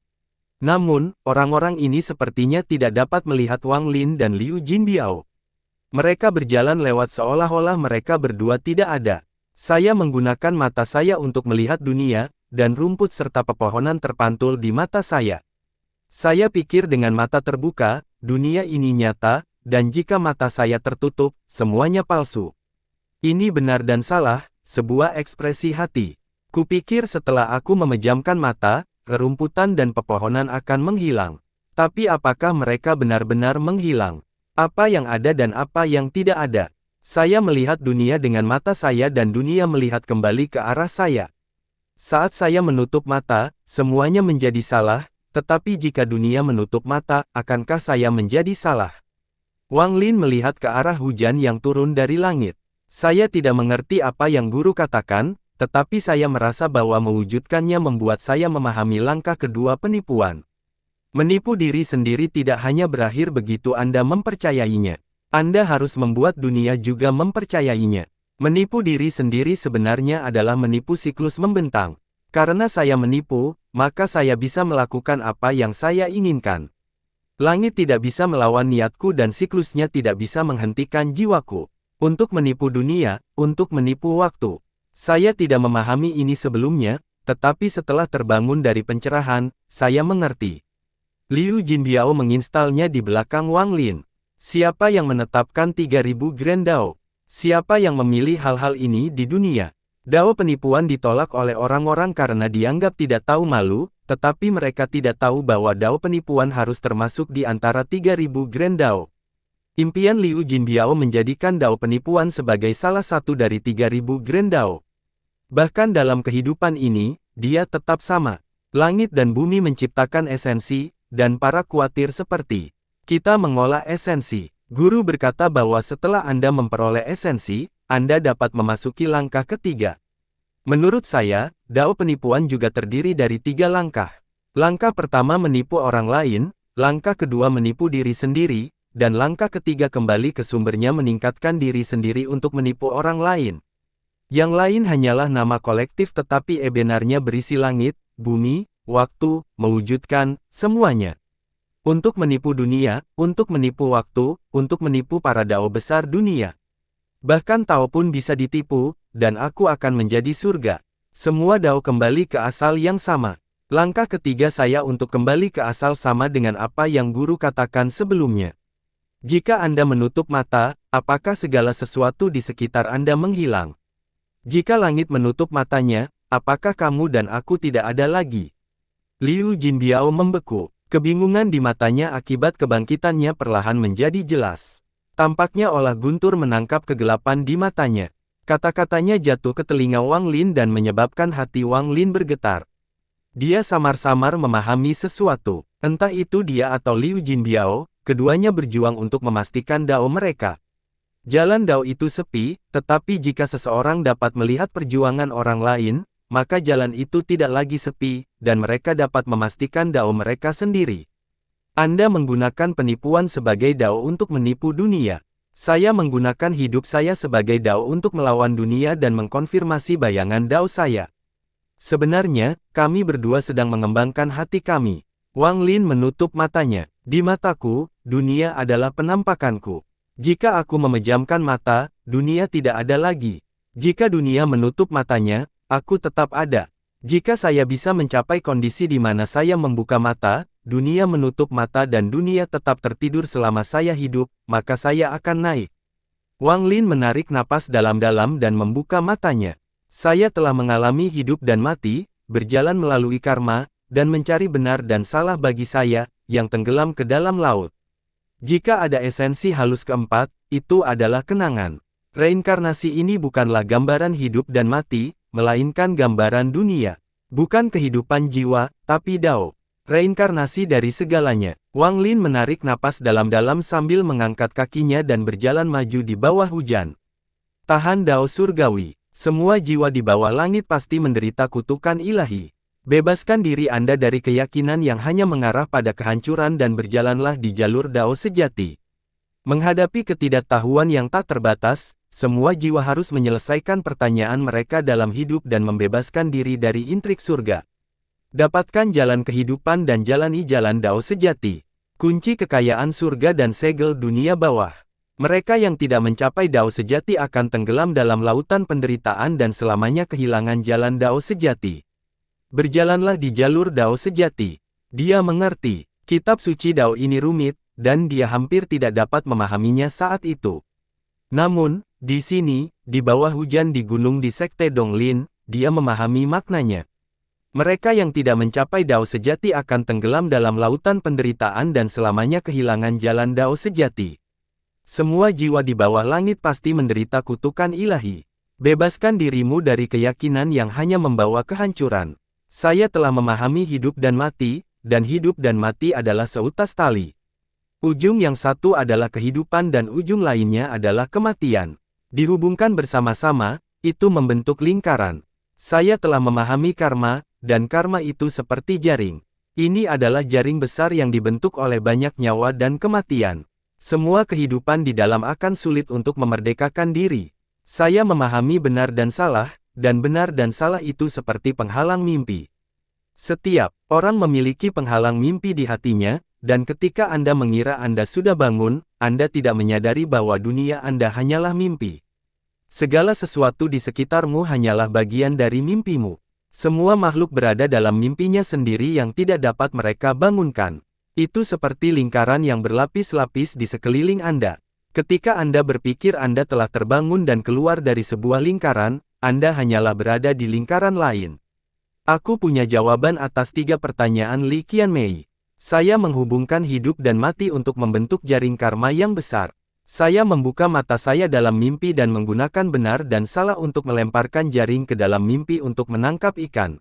Namun, orang-orang ini sepertinya tidak dapat melihat Wang Lin dan Liu Jinbiao. Mereka berjalan lewat seolah-olah mereka berdua tidak ada. Saya menggunakan mata saya untuk melihat dunia, dan rumput serta pepohonan terpantul di mata saya. Saya pikir dengan mata terbuka, dunia ini nyata, dan jika mata saya tertutup, semuanya palsu. Ini benar dan salah, sebuah ekspresi hati. Kupikir setelah aku memejamkan mata, rerumputan dan pepohonan akan menghilang. Tapi apakah mereka benar-benar menghilang? Apa yang ada dan apa yang tidak ada? Saya melihat dunia dengan mata saya dan dunia melihat kembali ke arah saya. Saat saya menutup mata, semuanya menjadi salah, tetapi jika dunia menutup mata, akankah saya menjadi salah? Wang Lin melihat ke arah hujan yang turun dari langit. Saya tidak mengerti apa yang guru katakan, tetapi saya merasa bahwa mewujudkannya membuat saya memahami langkah kedua penipuan. Menipu diri sendiri tidak hanya berakhir begitu Anda mempercayainya. Anda harus membuat dunia juga mempercayainya. Menipu diri sendiri sebenarnya adalah menipu siklus membentang. Karena saya menipu, maka saya bisa melakukan apa yang saya inginkan. Langit tidak bisa melawan niatku dan siklusnya tidak bisa menghentikan jiwaku. Untuk menipu dunia, untuk menipu waktu. Saya tidak memahami ini sebelumnya, tetapi setelah terbangun dari pencerahan, saya mengerti. Liu Jinbiao menginstalnya di belakang Wang Lin. Siapa yang menetapkan 3000 Grand Dao? Siapa yang memilih hal-hal ini di dunia? Dao penipuan ditolak oleh orang-orang karena dianggap tidak tahu malu, tetapi mereka tidak tahu bahwa dao penipuan harus termasuk di antara 3000 Grand Dao. Impian Liu Jinbiao menjadikan dao penipuan sebagai salah satu dari 3000 Grand Dao. Bahkan dalam kehidupan ini, dia tetap sama. Langit dan bumi menciptakan esensi, dan para khawatir seperti kita mengolah esensi. Guru berkata bahwa setelah Anda memperoleh esensi, Anda dapat memasuki langkah ketiga. Menurut saya, dao penipuan juga terdiri dari 3 langkah. Langkah pertama menipu orang lain, langkah kedua menipu diri sendiri, dan langkah ketiga kembali ke sumbernya meningkatkan diri sendiri untuk menipu orang lain. Yang lain hanyalah nama kolektif tetapi sebenarnya berisi langit, bumi, waktu, mewujudkan, semuanya. Untuk menipu dunia, untuk menipu waktu, untuk menipu para dao besar dunia. Bahkan Tao pun bisa ditipu, dan aku akan menjadi surga. Semua dao kembali ke asal yang sama. Langkah ketiga saya untuk kembali ke asal sama dengan apa yang guru katakan sebelumnya. Jika Anda menutup mata, apakah segala sesuatu di sekitar Anda menghilang? Jika langit menutup matanya, apakah kamu dan aku tidak ada lagi? Liu Jinbiao membeku. Kebingungan di matanya akibat kebangkitannya perlahan menjadi jelas. Tampaknya olah guntur menangkap kegelapan di matanya. Kata-katanya jatuh ke telinga Wang Lin dan menyebabkan hati Wang Lin bergetar. Dia samar-samar memahami sesuatu. Entah itu dia atau Liu Jinbiao, keduanya berjuang untuk memastikan dao mereka. Jalan dao itu sepi, tetapi jika seseorang dapat melihat perjuangan orang lain, maka jalan itu tidak lagi sepi, dan mereka dapat memastikan dao mereka sendiri. Anda menggunakan penipuan sebagai dao untuk menipu dunia. Saya menggunakan hidup saya sebagai dao untuk melawan dunia dan mengkonfirmasi bayangan dao saya. Sebenarnya, kami berdua sedang mengembangkan hati kami. Wang Lin menutup matanya. Di mataku, dunia adalah penampakanku. Jika aku memejamkan mata, dunia tidak ada lagi. Jika dunia menutup matanya, aku tetap ada. Jika saya bisa mencapai kondisi di mana saya membuka mata, dunia menutup mata dan dunia tetap tertidur selama saya hidup, maka saya akan naik. Wang Lin menarik napas dalam-dalam dan membuka matanya. Saya telah mengalami hidup dan mati, berjalan melalui karma, dan mencari benar dan salah bagi saya, yang tenggelam ke dalam laut. Jika ada esensi halus keempat, itu adalah kenangan. Reinkarnasi ini bukanlah gambaran hidup dan mati, melainkan gambaran dunia. Bukan kehidupan jiwa, tapi dao. Reinkarnasi dari segalanya. Wang Lin menarik napas dalam-dalam sambil mengangkat kakinya dan berjalan maju di bawah hujan. Tahan dao surgawi. Semua jiwa di bawah langit pasti menderita kutukan ilahi. Bebaskan diri Anda dari keyakinan yang hanya mengarah pada kehancuran dan berjalanlah di jalur dao sejati. Menghadapi ketidaktahuan yang tak terbatas, semua jiwa harus menyelesaikan pertanyaan mereka dalam hidup dan membebaskan diri dari intrik surga. Dapatkan jalan kehidupan dan jalani jalan dao sejati. Kunci kekayaan surga dan segel dunia bawah. Mereka yang tidak mencapai dao sejati akan tenggelam dalam lautan penderitaan dan selamanya kehilangan jalan dao sejati. Berjalanlah di jalur Dao sejati. Dia mengerti, kitab suci Dao ini rumit, dan dia hampir tidak dapat memahaminya saat itu. Namun, di sini, di bawah hujan di gunung di Sekte Donglin, dia memahami maknanya. Mereka yang tidak mencapai Dao sejati akan tenggelam dalam lautan penderitaan dan selamanya kehilangan jalan Dao sejati. Semua jiwa di bawah langit pasti menderita kutukan ilahi. Bebaskan dirimu dari keyakinan yang hanya membawa kehancuran. Saya telah memahami hidup dan mati adalah seutas tali. Ujung yang satu adalah kehidupan dan ujung lainnya adalah kematian. Dihubungkan bersama-sama, itu membentuk lingkaran. Saya telah memahami karma, dan karma itu seperti jaring. Ini adalah jaring besar yang dibentuk oleh banyak nyawa dan kematian. Semua kehidupan di dalam akan sulit untuk memerdekakan diri. Saya memahami benar dan salah itu seperti penghalang mimpi. Setiap orang memiliki penghalang mimpi di hatinya, dan ketika Anda mengira Anda sudah bangun, Anda tidak menyadari bahwa dunia Anda hanyalah mimpi. Segala sesuatu di sekitarmu hanyalah bagian dari mimpimu. Semua makhluk berada dalam mimpinya sendiri yang tidak dapat mereka bangunkan. Itu seperti lingkaran yang berlapis-lapis di sekeliling Anda. Ketika Anda berpikir Anda telah terbangun dan keluar dari sebuah lingkaran, Anda hanyalah berada di lingkaran lain. Aku punya jawaban atas 3 pertanyaan Li Qianmei. Saya menghubungkan hidup dan mati untuk membentuk jaring karma yang besar. Saya membuka mata saya dalam mimpi dan menggunakan benar dan salah untuk melemparkan jaring ke dalam mimpi untuk menangkap ikan.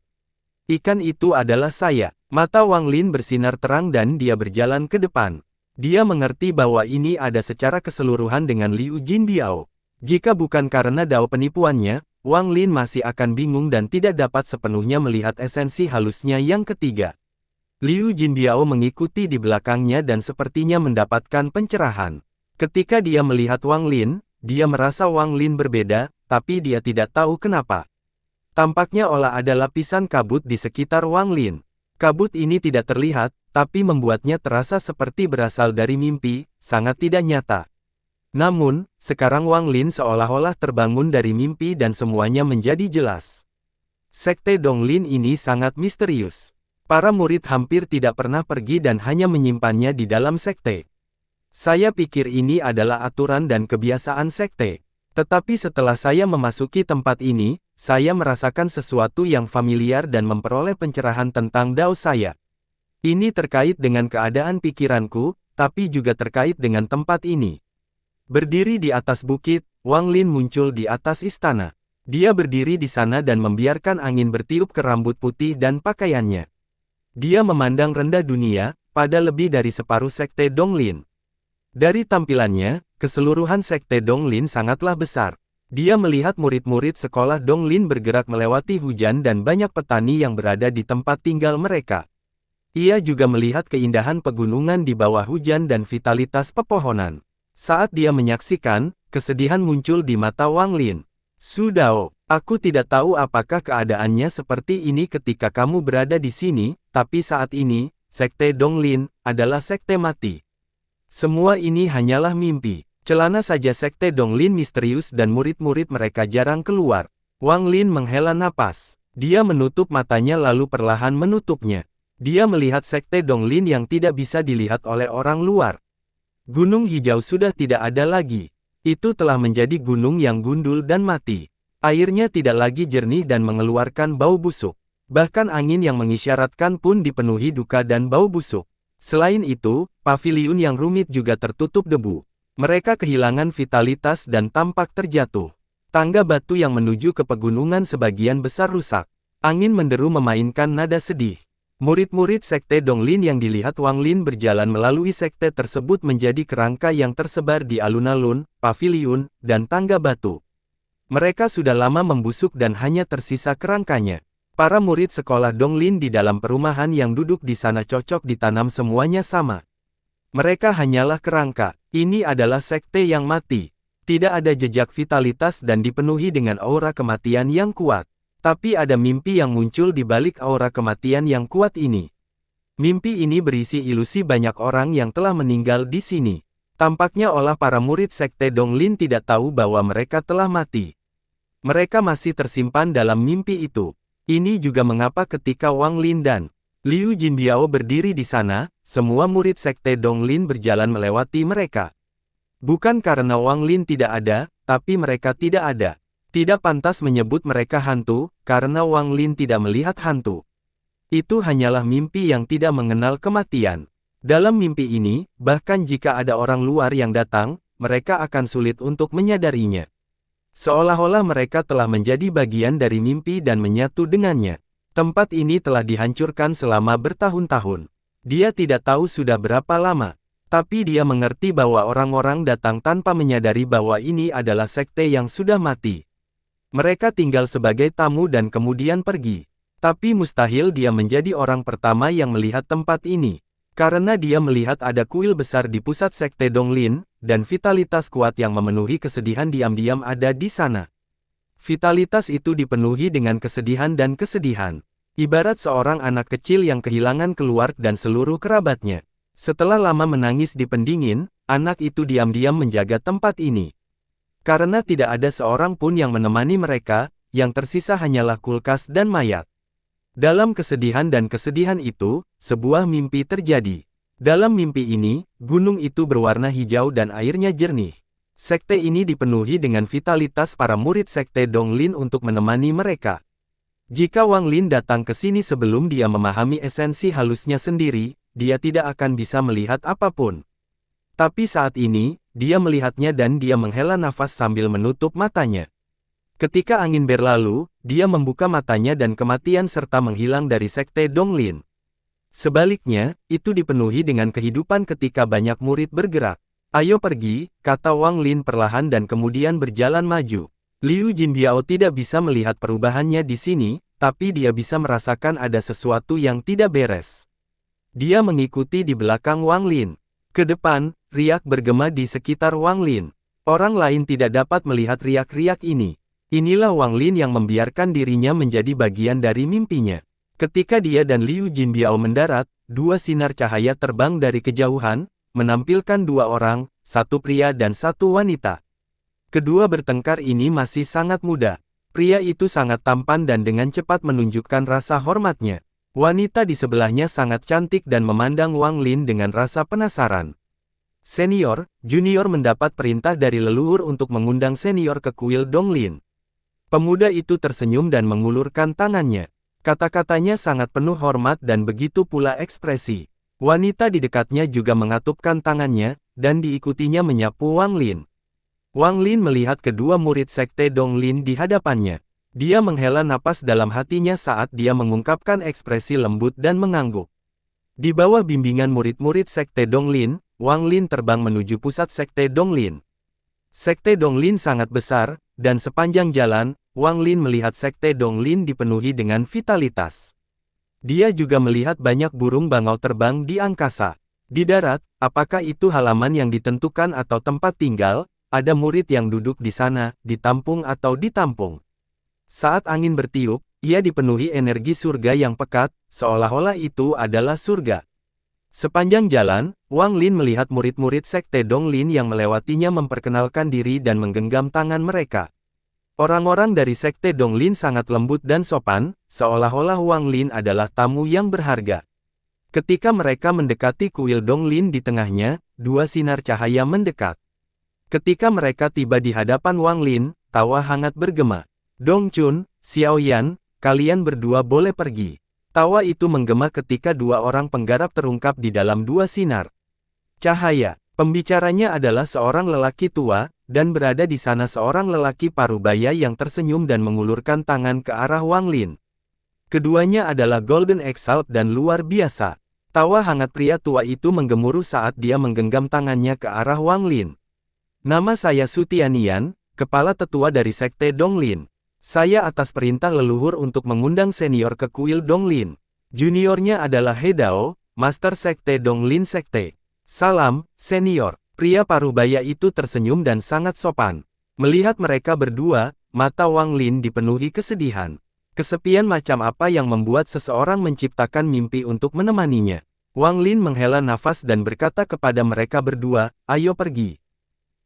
Ikan itu adalah saya. Mata Wang Lin bersinar terang dan dia berjalan ke depan. Dia mengerti bahwa ini ada secara keseluruhan dengan Liu Jinbiao. Jika bukan karena dao penipuannya, Wang Lin masih akan bingung dan tidak dapat sepenuhnya melihat esensi halusnya yang ketiga. Liu Jinbiao mengikuti di belakangnya dan sepertinya mendapatkan pencerahan. Ketika dia melihat Wang Lin, dia merasa Wang Lin berbeda, tapi dia tidak tahu kenapa. Tampaknya ada lapisan kabut di sekitar Wang Lin. Kabut ini tidak terlihat, tapi membuatnya terasa seperti berasal dari mimpi, sangat tidak nyata. Namun, sekarang Wang Lin seolah-olah terbangun dari mimpi dan semuanya menjadi jelas. Sekte Donglin ini sangat misterius. Para murid hampir tidak pernah pergi dan hanya menyimpannya di dalam sekte. Saya pikir ini adalah aturan dan kebiasaan sekte. Tetapi setelah saya memasuki tempat ini, saya merasakan sesuatu yang familiar dan memperoleh pencerahan tentang Dao saya. Ini terkait dengan keadaan pikiranku, tapi juga terkait dengan tempat ini. Berdiri di atas bukit, Wang Lin muncul di atas istana. Dia berdiri di sana dan membiarkan angin bertiup ke rambut putih dan pakaiannya. Dia memandang rendah dunia, pada lebih dari separuh sekte Donglin. Dari tampilannya, keseluruhan sekte Donglin sangatlah besar. Dia melihat murid-murid sekolah Donglin bergerak melewati hujan dan banyak petani yang berada di tempat tinggal mereka. Ia juga melihat keindahan pegunungan di bawah hujan dan vitalitas pepohonan. Saat dia menyaksikan, kesedihan muncul di mata Wang Lin. Su Dao, aku tidak tahu apakah keadaannya seperti ini ketika kamu berada di sini, tapi saat ini, sekte Donglin adalah sekte mati. Semua ini hanyalah mimpi. Celana saja sekte Donglin misterius dan murid-murid mereka jarang keluar. Wang Lin menghela napas. Dia menutup matanya lalu perlahan menutupnya. Dia melihat sekte Donglin yang tidak bisa dilihat oleh orang luar. Gunung hijau sudah tidak ada lagi. Itu telah menjadi gunung yang gundul dan mati. Airnya tidak lagi jernih dan mengeluarkan bau busuk. Bahkan angin yang mengisyaratkan pun dipenuhi duka dan bau busuk. Selain itu, paviliun yang rumit juga tertutup debu. Mereka kehilangan vitalitas dan tampak terjatuh. Tangga batu yang menuju ke pegunungan sebagian besar rusak. Angin menderu memainkan nada sedih. Murid-murid sekte Donglin yang dilihat Wang Lin berjalan melalui sekte tersebut menjadi kerangka yang tersebar di alun-alun, paviliun, dan tangga batu. Mereka sudah lama membusuk dan hanya tersisa kerangkanya. Para murid sekolah Donglin di dalam perumahan yang duduk di sana cocok ditanam semuanya sama. Mereka hanyalah kerangka. Ini adalah sekte yang mati. Tidak ada jejak vitalitas dan dipenuhi dengan aura kematian yang kuat. Tapi ada mimpi yang muncul di balik aura kematian yang kuat ini. Mimpi ini berisi ilusi banyak orang yang telah meninggal di sini. Tampaknya para murid sekte Donglin tidak tahu bahwa mereka telah mati. Mereka masih tersimpan dalam mimpi itu. Ini juga mengapa ketika Wang Lin dan Liu Jinbiao berdiri di sana, semua murid Sekte Donglin berjalan melewati mereka. Bukan karena Wang Lin tidak ada, tapi mereka tidak ada. Tidak pantas menyebut mereka hantu, karena Wang Lin tidak melihat hantu. Itu hanyalah mimpi yang tidak mengenal kematian. Dalam mimpi ini, bahkan jika ada orang luar yang datang, mereka akan sulit untuk menyadarinya. Seolah-olah mereka telah menjadi bagian dari mimpi dan menyatu dengannya. Tempat ini telah dihancurkan selama bertahun-tahun. Dia tidak tahu sudah berapa lama. Tapi dia mengerti bahwa orang-orang datang tanpa menyadari bahwa ini adalah sekte yang sudah mati. Mereka tinggal sebagai tamu dan kemudian pergi. Tapi mustahil dia menjadi orang pertama yang melihat tempat ini. Karena dia melihat ada kuil besar di pusat Sekte Donglin, dan vitalitas kuat yang memenuhi kesedihan diam-diam ada di sana. Vitalitas itu dipenuhi dengan kesedihan dan kesedihan. Ibarat seorang anak kecil yang kehilangan keluarga dan seluruh kerabatnya. Setelah lama menangis di pendingin, anak itu diam-diam menjaga tempat ini. Karena tidak ada seorang pun yang menemani mereka, yang tersisa hanyalah kulkas dan mayat. Dalam kesedihan dan kesedihan itu, sebuah mimpi terjadi. Dalam mimpi ini, gunung itu berwarna hijau dan airnya jernih. Sekte ini dipenuhi dengan vitalitas para murid Sekte Donglin untuk menemani mereka. Jika Wang Lin datang ke sini sebelum dia memahami esensi halusnya sendiri, dia tidak akan bisa melihat apapun. Tapi saat ini, dia melihatnya dan dia menghela nafas sambil menutup matanya. Ketika angin berlalu, dia membuka matanya dan kematian serta menghilang dari Sekte Donglin. Sebaliknya, itu dipenuhi dengan kehidupan ketika banyak murid bergerak. Ayo pergi, kata Wang Lin perlahan dan kemudian berjalan maju. Liu Jinbiao tidak bisa melihat perubahannya di sini, tapi dia bisa merasakan ada sesuatu yang tidak beres. Dia mengikuti di belakang Wang Lin. Ke depan, riak bergema di sekitar Wang Lin. Orang lain tidak dapat melihat riak-riak ini. Inilah Wang Lin yang membiarkan dirinya menjadi bagian dari mimpinya. Ketika dia dan Liu Jinbiao mendarat, dua sinar cahaya terbang dari kejauhan, menampilkan dua orang, satu pria dan satu wanita. Kedua bertengkar ini masih sangat muda. Pria itu sangat tampan dan dengan cepat menunjukkan rasa hormatnya. Wanita di sebelahnya sangat cantik dan memandang Wang Lin dengan rasa penasaran. Senior, junior mendapat perintah dari leluhur untuk mengundang senior ke kuil Donglin. Pemuda itu tersenyum dan mengulurkan tangannya. Kata-katanya sangat penuh hormat dan begitu pula ekspresi. Wanita di dekatnya juga mengatupkan tangannya, dan diikutinya menyapu Wang Lin. Wang Lin melihat kedua murid Sekte Donglin di hadapannya. Dia menghela napas dalam hatinya saat dia mengungkapkan ekspresi lembut dan mengangguk. Di bawah bimbingan murid-murid Sekte Donglin, Wang Lin terbang menuju pusat Sekte Donglin. Sekte Donglin sangat besar, dan sepanjang jalan, Wang Lin melihat Sekte Donglin dipenuhi dengan vitalitas. Dia juga melihat banyak burung bangau terbang di angkasa. Di darat, apakah itu halaman yang ditentukan atau tempat tinggal, ada murid yang duduk di sana, ditampung atau ditampung. Saat angin bertiup, ia dipenuhi energi surga yang pekat, seolah-olah itu adalah surga. Sepanjang jalan, Wang Lin melihat murid-murid Sekte Donglin yang melewatinya memperkenalkan diri dan menggenggam tangan mereka. Orang-orang dari Sekte Donglin sangat lembut dan sopan, seolah-olah Wang Lin adalah tamu yang berharga. Ketika mereka mendekati kuil Donglin di tengahnya, dua sinar cahaya mendekat. Ketika mereka tiba di hadapan Wang Lin, tawa hangat bergema. Dongchun, Xiaoyan, kalian berdua boleh pergi. Tawa itu menggema ketika dua orang penggarap terungkap di dalam dua sinar cahaya. Pembicaranya adalah seorang lelaki tua, dan berada di sana seorang lelaki parubaya yang tersenyum dan mengulurkan tangan ke arah Wang Lin. Keduanya adalah Golden Exalt dan luar biasa. Tawa hangat pria tua itu menggemuruh saat dia menggenggam tangannya ke arah Wang Lin. Nama saya Su Tianian, kepala tetua dari Sekte Donglin. Saya atas perintah leluhur untuk mengundang senior ke kuil Donglin. Juniornya adalah He Dao, Master Sekte Donglin Sekte. Salam, senior. Pria parubaya itu tersenyum dan sangat sopan. Melihat mereka berdua, mata Wang Lin dipenuhi kesedihan. Kesepian macam apa yang membuat seseorang menciptakan mimpi untuk menemaninya. Wang Lin menghela nafas dan berkata kepada mereka berdua, ayo pergi.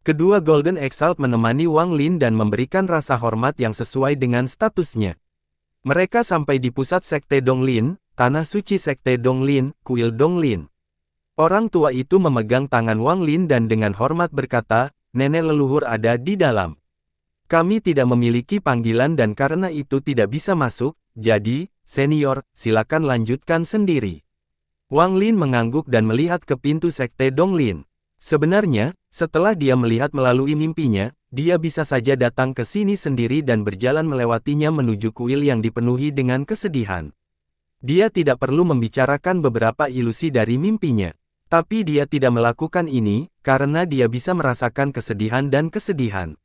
Kedua Golden Exalt menemani Wang Lin dan memberikan rasa hormat yang sesuai dengan statusnya. Mereka sampai di pusat Sekte Donglin, Tanah Suci Sekte Donglin, kuil Donglin. Orang tua itu memegang tangan Wang Lin dan dengan hormat berkata, "Nenek leluhur ada di dalam. Kami tidak memiliki panggilan dan karena itu tidak bisa masuk, jadi, senior, silakan lanjutkan sendiri." Wang Lin mengangguk dan melihat ke pintu Sekte Donglin. Sebenarnya, setelah dia melihat melalui mimpinya, dia bisa saja datang ke sini sendiri dan berjalan melewatinya menuju kuil yang dipenuhi dengan kesedihan. Dia tidak perlu membicarakan beberapa ilusi dari mimpinya. Tapi dia tidak melakukan ini, karena dia bisa merasakan kesedihan dan kesedihan.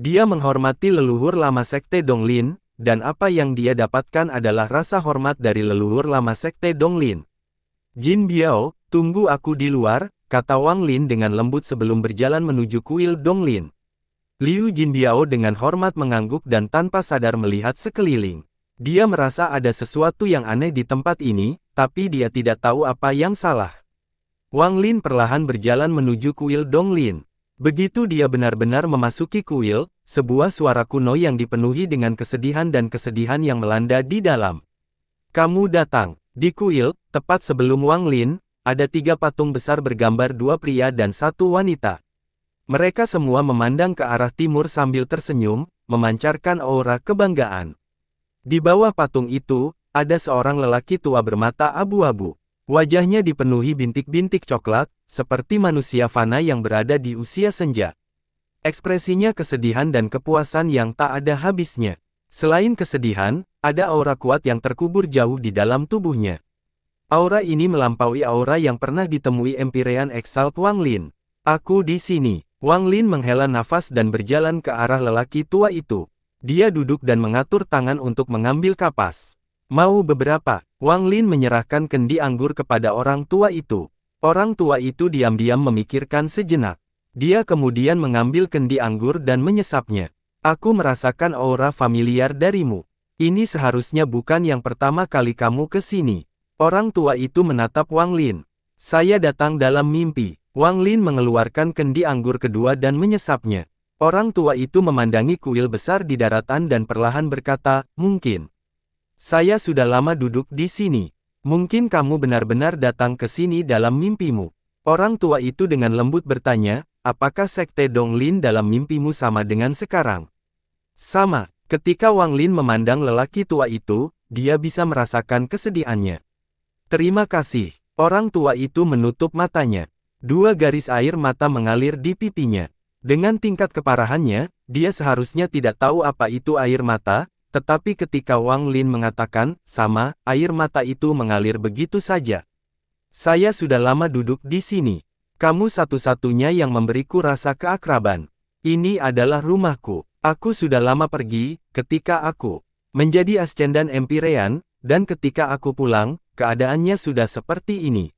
Dia menghormati leluhur lama Sekte Donglin, dan apa yang dia dapatkan adalah rasa hormat dari leluhur lama Sekte Donglin. "Jin Biao, tunggu aku di luar," kata Wang Lin dengan lembut sebelum berjalan menuju kuil Donglin. Liu Jin Biao dengan hormat mengangguk dan tanpa sadar melihat sekeliling. Dia merasa ada sesuatu yang aneh di tempat ini, tapi dia tidak tahu apa yang salah. Wang Lin perlahan berjalan menuju kuil Donglin. Begitu dia benar-benar memasuki kuil, sebuah suara kuno yang dipenuhi dengan kesedihan dan kesedihan yang melanda di dalam. "Kamu datang." Di kuil, tepat sebelum Wang Lin, ada 3 patung besar bergambar 2 pria dan 1 wanita. Mereka semua memandang ke arah timur sambil tersenyum, memancarkan aura kebanggaan. Di bawah patung itu, ada seorang lelaki tua bermata abu-abu. Wajahnya dipenuhi bintik-bintik coklat, seperti manusia fana yang berada di usia senja. Ekspresinya kesedihan dan kepuasan yang tak ada habisnya. Selain kesedihan, ada aura kuat yang terkubur jauh di dalam tubuhnya. Aura ini melampaui aura yang pernah ditemui Empyrean Exalt Wang Lin. "Aku di sini." Wang Lin menghela nafas dan berjalan ke arah lelaki tua itu. Dia duduk dan mengatur tangan untuk mengambil kapas. "Mau beberapa?" Wang Lin menyerahkan kendi anggur kepada orang tua itu. Orang tua itu diam-diam memikirkan sejenak. Dia kemudian mengambil kendi anggur dan menyesapnya. "Aku merasakan aura familiar darimu. Ini seharusnya bukan yang pertama kali kamu ke sini." Orang tua itu menatap Wang Lin. "Saya datang dalam mimpi." Wang Lin mengeluarkan kendi anggur kedua dan menyesapnya. Orang tua itu memandangi kuil besar di daratan dan perlahan berkata, "Mungkin. Saya sudah lama duduk di sini. Mungkin kamu benar-benar datang ke sini dalam mimpimu." Orang tua itu dengan lembut bertanya, "Apakah Sekte Donglin dalam mimpimu sama dengan sekarang?" "Sama." Ketika Wang Lin memandang lelaki tua itu, dia bisa merasakan kesedihannya. "Terima kasih." Orang tua itu menutup matanya. 2 garis air mata mengalir di pipinya. Dengan tingkat keparahannya, dia seharusnya tidak tahu apa itu air mata, tetapi ketika Wang Lin mengatakan, "Sama," air mata itu mengalir begitu saja. "Saya sudah lama duduk di sini. Kamu satu-satunya yang memberiku rasa keakraban. Ini adalah rumahku. Aku sudah lama pergi, ketika aku menjadi Ascendan Empyrean, dan ketika aku pulang, keadaannya sudah seperti ini."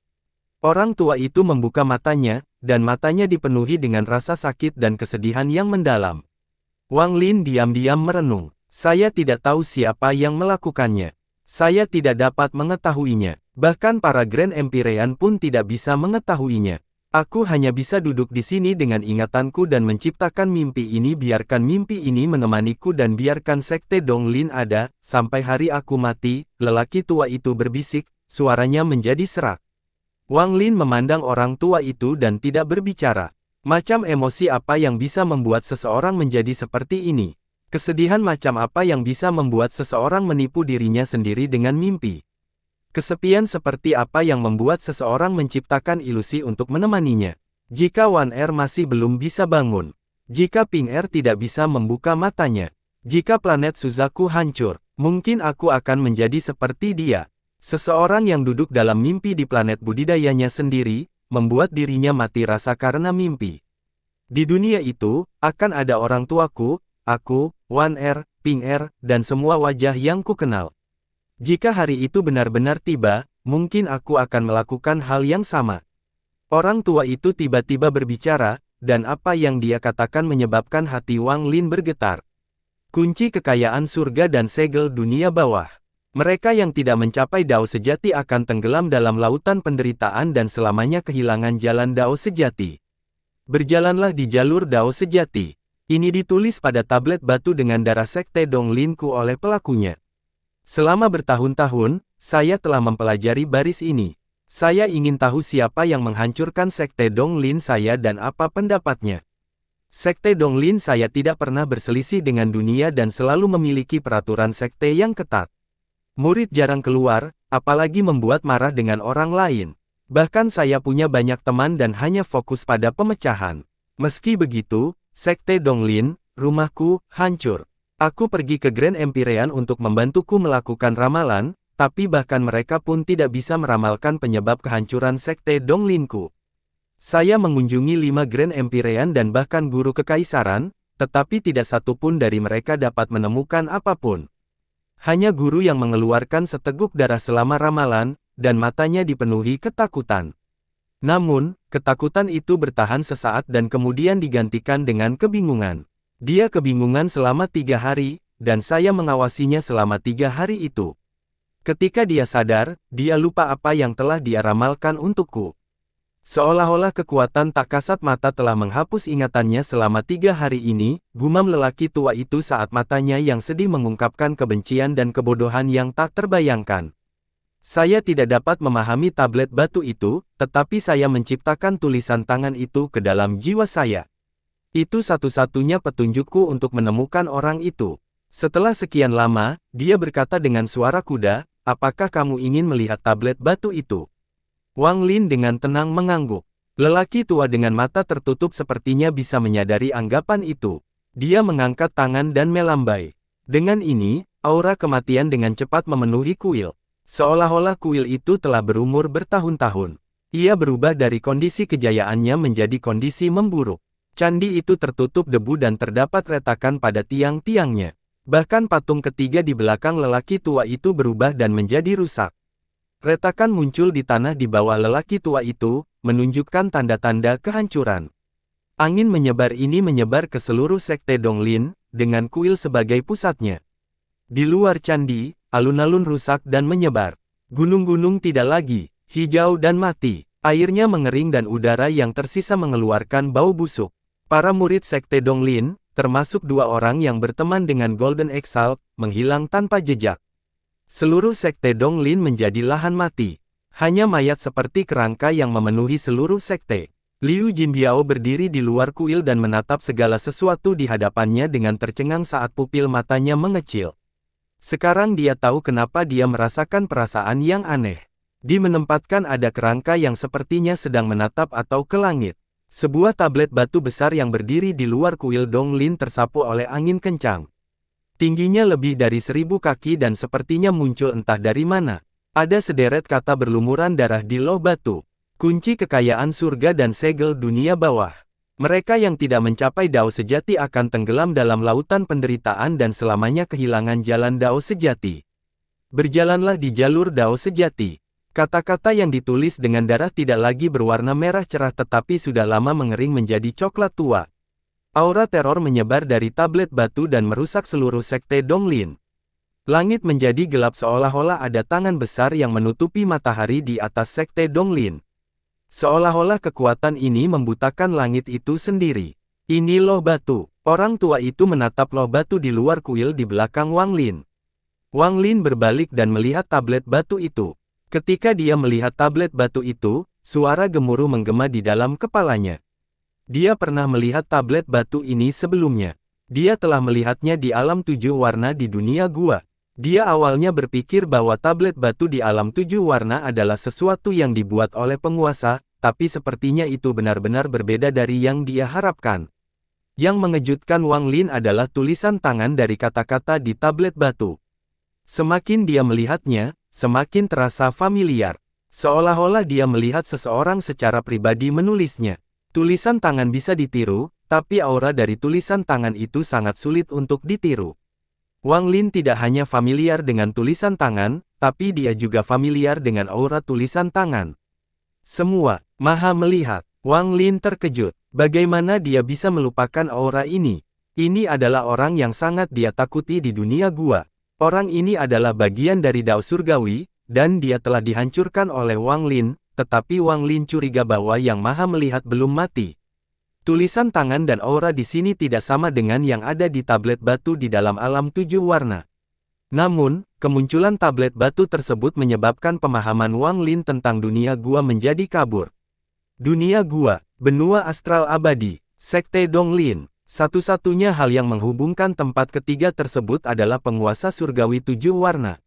Orang tua itu membuka matanya, dan matanya dipenuhi dengan rasa sakit dan kesedihan yang mendalam. Wang Lin diam-diam merenung. "Saya tidak tahu siapa yang melakukannya. Saya tidak dapat mengetahuinya. Bahkan para Grand Empyrean pun tidak bisa mengetahuinya. Aku hanya bisa duduk di sini dengan ingatanku dan menciptakan mimpi ini. Biarkan mimpi ini menemaniku dan biarkan Sekte Donglin ada, sampai hari aku mati." Lelaki tua itu berbisik, suaranya menjadi serak. Wang Lin memandang orang tua itu dan tidak berbicara. Macam emosi apa yang bisa membuat seseorang menjadi seperti ini? Kesedihan macam apa yang bisa membuat seseorang menipu dirinya sendiri dengan mimpi? Kesepian seperti apa yang membuat seseorang menciptakan ilusi untuk menemaninya? Jika Wan Er masih belum bisa bangun, jika Ping Er tidak bisa membuka matanya, jika planet Suzaku hancur, mungkin aku akan menjadi seperti dia. Seseorang yang duduk dalam mimpi di planet budidayanya sendiri, membuat dirinya mati rasa karena mimpi. Di dunia itu, akan ada orang tuaku, aku, Wan Er, Ping Er, dan semua wajah yang kukenal. Jika hari itu benar-benar tiba, mungkin aku akan melakukan hal yang sama. Orang tua itu tiba-tiba berbicara, dan apa yang dia katakan menyebabkan hati Wang Lin bergetar. Kunci kekayaan surga dan segel dunia bawah. Mereka yang tidak mencapai Dao sejati akan tenggelam dalam lautan penderitaan dan selamanya kehilangan jalan Dao sejati. Berjalanlah di jalur Dao sejati. Ini ditulis pada tablet batu dengan darah Sekte Donglinku oleh pelakunya. Selama bertahun-tahun, saya telah mempelajari baris ini. Saya ingin tahu siapa yang menghancurkan Sekte Donglin saya dan apa pendapatnya. Sekte Donglin saya tidak pernah berselisih dengan dunia dan selalu memiliki peraturan sekte yang ketat. Murid jarang keluar, apalagi membuat marah dengan orang lain. Bahkan saya punya banyak teman dan hanya fokus pada pemecahan. Meski begitu, Sekte Donglin, rumahku, hancur. Aku pergi ke Grand Empyrean untuk membantuku melakukan ramalan, tapi bahkan mereka pun tidak bisa meramalkan penyebab kehancuran Sekte Donglinku. Saya mengunjungi 5 Grand Empyrean dan bahkan guru kekaisaran, tetapi tidak satu pun dari mereka dapat menemukan apapun. Hanya guru yang mengeluarkan seteguk darah selama ramalan, dan matanya dipenuhi ketakutan. Namun, ketakutan itu bertahan sesaat dan kemudian digantikan dengan kebingungan. Dia kebingungan selama 3 hari, dan saya mengawasinya selama 3 hari itu. Ketika dia sadar, dia lupa apa yang telah dia ramalkan untukku. Seolah-olah kekuatan tak kasat mata telah menghapus ingatannya selama 3 hari ini, gumam lelaki tua itu saat matanya yang sedih mengungkapkan kebencian dan kebodohan yang tak terbayangkan. Saya tidak dapat memahami tablet batu itu, tetapi saya menciptakan tulisan tangan itu ke dalam jiwa saya. Itu satu-satunya petunjukku untuk menemukan orang itu. Setelah sekian lama, dia berkata dengan suara kuda, apakah kamu ingin melihat tablet batu itu? Wang Lin dengan tenang mengangguk. Lelaki tua dengan mata tertutup sepertinya bisa menyadari anggapan itu. Dia mengangkat tangan dan melambai. Dengan ini, aura kematian dengan cepat memenuhi kuil. Seolah-olah kuil itu telah berumur bertahun-tahun. Ia berubah dari kondisi kejayaannya menjadi kondisi memburuk. Candi itu tertutup debu dan terdapat retakan pada tiang-tiangnya. Bahkan patung ketiga di belakang lelaki tua itu berubah dan menjadi rusak. Retakan muncul di tanah di bawah lelaki tua itu, menunjukkan tanda-tanda kehancuran. Angin menyebar ini menyebar ke seluruh Sekte Donglin, dengan kuil sebagai pusatnya. Di luar candi, alun-alun rusak dan menyebar. Gunung-gunung tidak lagi, hijau dan mati. Airnya mengering dan udara yang tersisa mengeluarkan bau busuk. Para murid Sekte Donglin, termasuk 2 orang yang berteman dengan Golden Exalt, menghilang tanpa jejak. Seluruh Sekte Donglin menjadi lahan mati. Hanya mayat seperti kerangka yang memenuhi seluruh sekte. Liu Jinbiao berdiri di luar kuil dan menatap segala sesuatu di hadapannya dengan tercengang saat pupil matanya mengecil. Sekarang dia tahu kenapa dia merasakan perasaan yang aneh. Di menempatkan ada kerangka yang sepertinya sedang menatap atau ke langit. Sebuah tablet batu besar yang berdiri di luar kuil Donglin tersapu oleh angin kencang. Tingginya lebih dari 1000 kaki dan sepertinya muncul entah dari mana. Ada sederet kata berlumuran darah di loh batu. Kunci kekayaan surga dan segel dunia bawah. Mereka yang tidak mencapai Dao sejati akan tenggelam dalam lautan penderitaan dan selamanya kehilangan jalan Dao sejati. Berjalanlah di jalur Dao sejati. Kata-kata yang ditulis dengan darah tidak lagi berwarna merah cerah tetapi sudah lama mengering menjadi coklat tua. Aura teror menyebar dari tablet batu dan merusak seluruh sekte Donglin. Langit menjadi gelap seolah-olah ada tangan besar yang menutupi matahari di atas sekte Donglin. Seolah-olah kekuatan ini membutakan langit itu sendiri. Ini loh batu. Orang tua itu menatap loh batu di luar kuil di belakang Wang Lin. Wang Lin berbalik dan melihat tablet batu itu. Ketika dia melihat tablet batu itu, suara gemuruh menggema di dalam kepalanya. Dia pernah melihat tablet batu ini sebelumnya. Dia telah melihatnya di alam 7 warna di dunia gua. Dia awalnya berpikir bahwa tablet batu di alam 7 warna adalah sesuatu yang dibuat oleh penguasa, tapi sepertinya itu benar-benar berbeda dari yang dia harapkan. Yang mengejutkan Wang Lin adalah tulisan tangan dari kata-kata di tablet batu. Semakin dia melihatnya, semakin terasa familiar. Seolah-olah dia melihat seseorang secara pribadi menulisnya. Tulisan tangan bisa ditiru, tapi aura dari tulisan tangan itu sangat sulit untuk ditiru. Wang Lin tidak hanya familiar dengan tulisan tangan, tapi dia juga familiar dengan aura tulisan tangan. Semua, maha melihat. Wang Lin terkejut. Bagaimana dia bisa melupakan aura ini? Ini adalah orang yang sangat dia takuti di dunia gua. Orang ini adalah bagian dari Dao Surgawi, dan dia telah dihancurkan oleh Wang Lin, tetapi Wang Lin curiga bahwa Yang Maha Melihat belum mati. Tulisan tangan dan aura di sini tidak sama dengan yang ada di tablet batu di dalam alam 7 warna. Namun, kemunculan tablet batu tersebut menyebabkan pemahaman Wang Lin tentang dunia gua menjadi kabur. Dunia gua, benua astral abadi, Sekte Donglin. Satu-satunya hal yang menghubungkan tempat ketiga tersebut adalah penguasa surgawi 7 warna.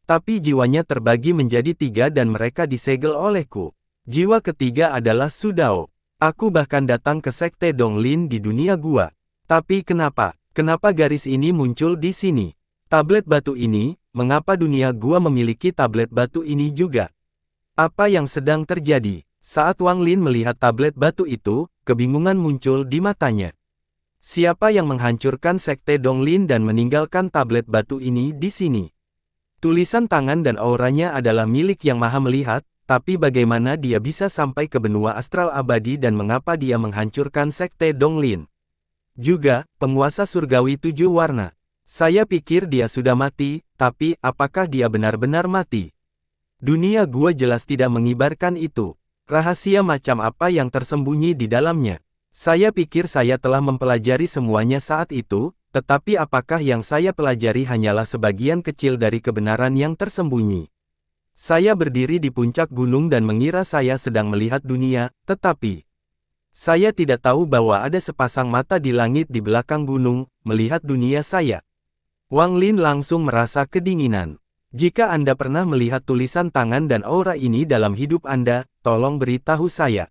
Tapi jiwanya terbagi menjadi 3 dan mereka disegel olehku. Jiwa ketiga adalah Sudao. Aku bahkan datang ke Sekte Donglin di dunia gua. Tapi kenapa garis ini muncul di sini? Tablet batu ini, mengapa dunia gua memiliki tablet batu ini juga? Apa yang sedang terjadi? Saat Wang Lin melihat tablet batu itu, kebingungan muncul di matanya. Siapa yang menghancurkan Sekte Donglin dan meninggalkan tablet batu ini di sini? Tulisan tangan dan auranya adalah milik Yang Maha Melihat, tapi bagaimana dia bisa sampai ke benua astral abadi dan mengapa dia menghancurkan Sekte Donglin? Juga, penguasa surgawi 7 warna. Saya pikir dia sudah mati, tapi apakah dia benar-benar mati? Dunia gua jelas tidak mengibarkan itu. Rahasia macam apa yang tersembunyi di dalamnya? Saya pikir saya telah mempelajari semuanya saat itu, tetapi apakah yang saya pelajari hanyalah sebagian kecil dari kebenaran yang tersembunyi? Saya berdiri di puncak gunung dan mengira saya sedang melihat dunia, tetapi saya tidak tahu bahwa ada sepasang mata di langit di belakang gunung, melihat dunia saya. Wang Lin langsung merasa kedinginan. Jika Anda pernah melihat tulisan tangan dan aura ini dalam hidup Anda, tolong beritahu saya.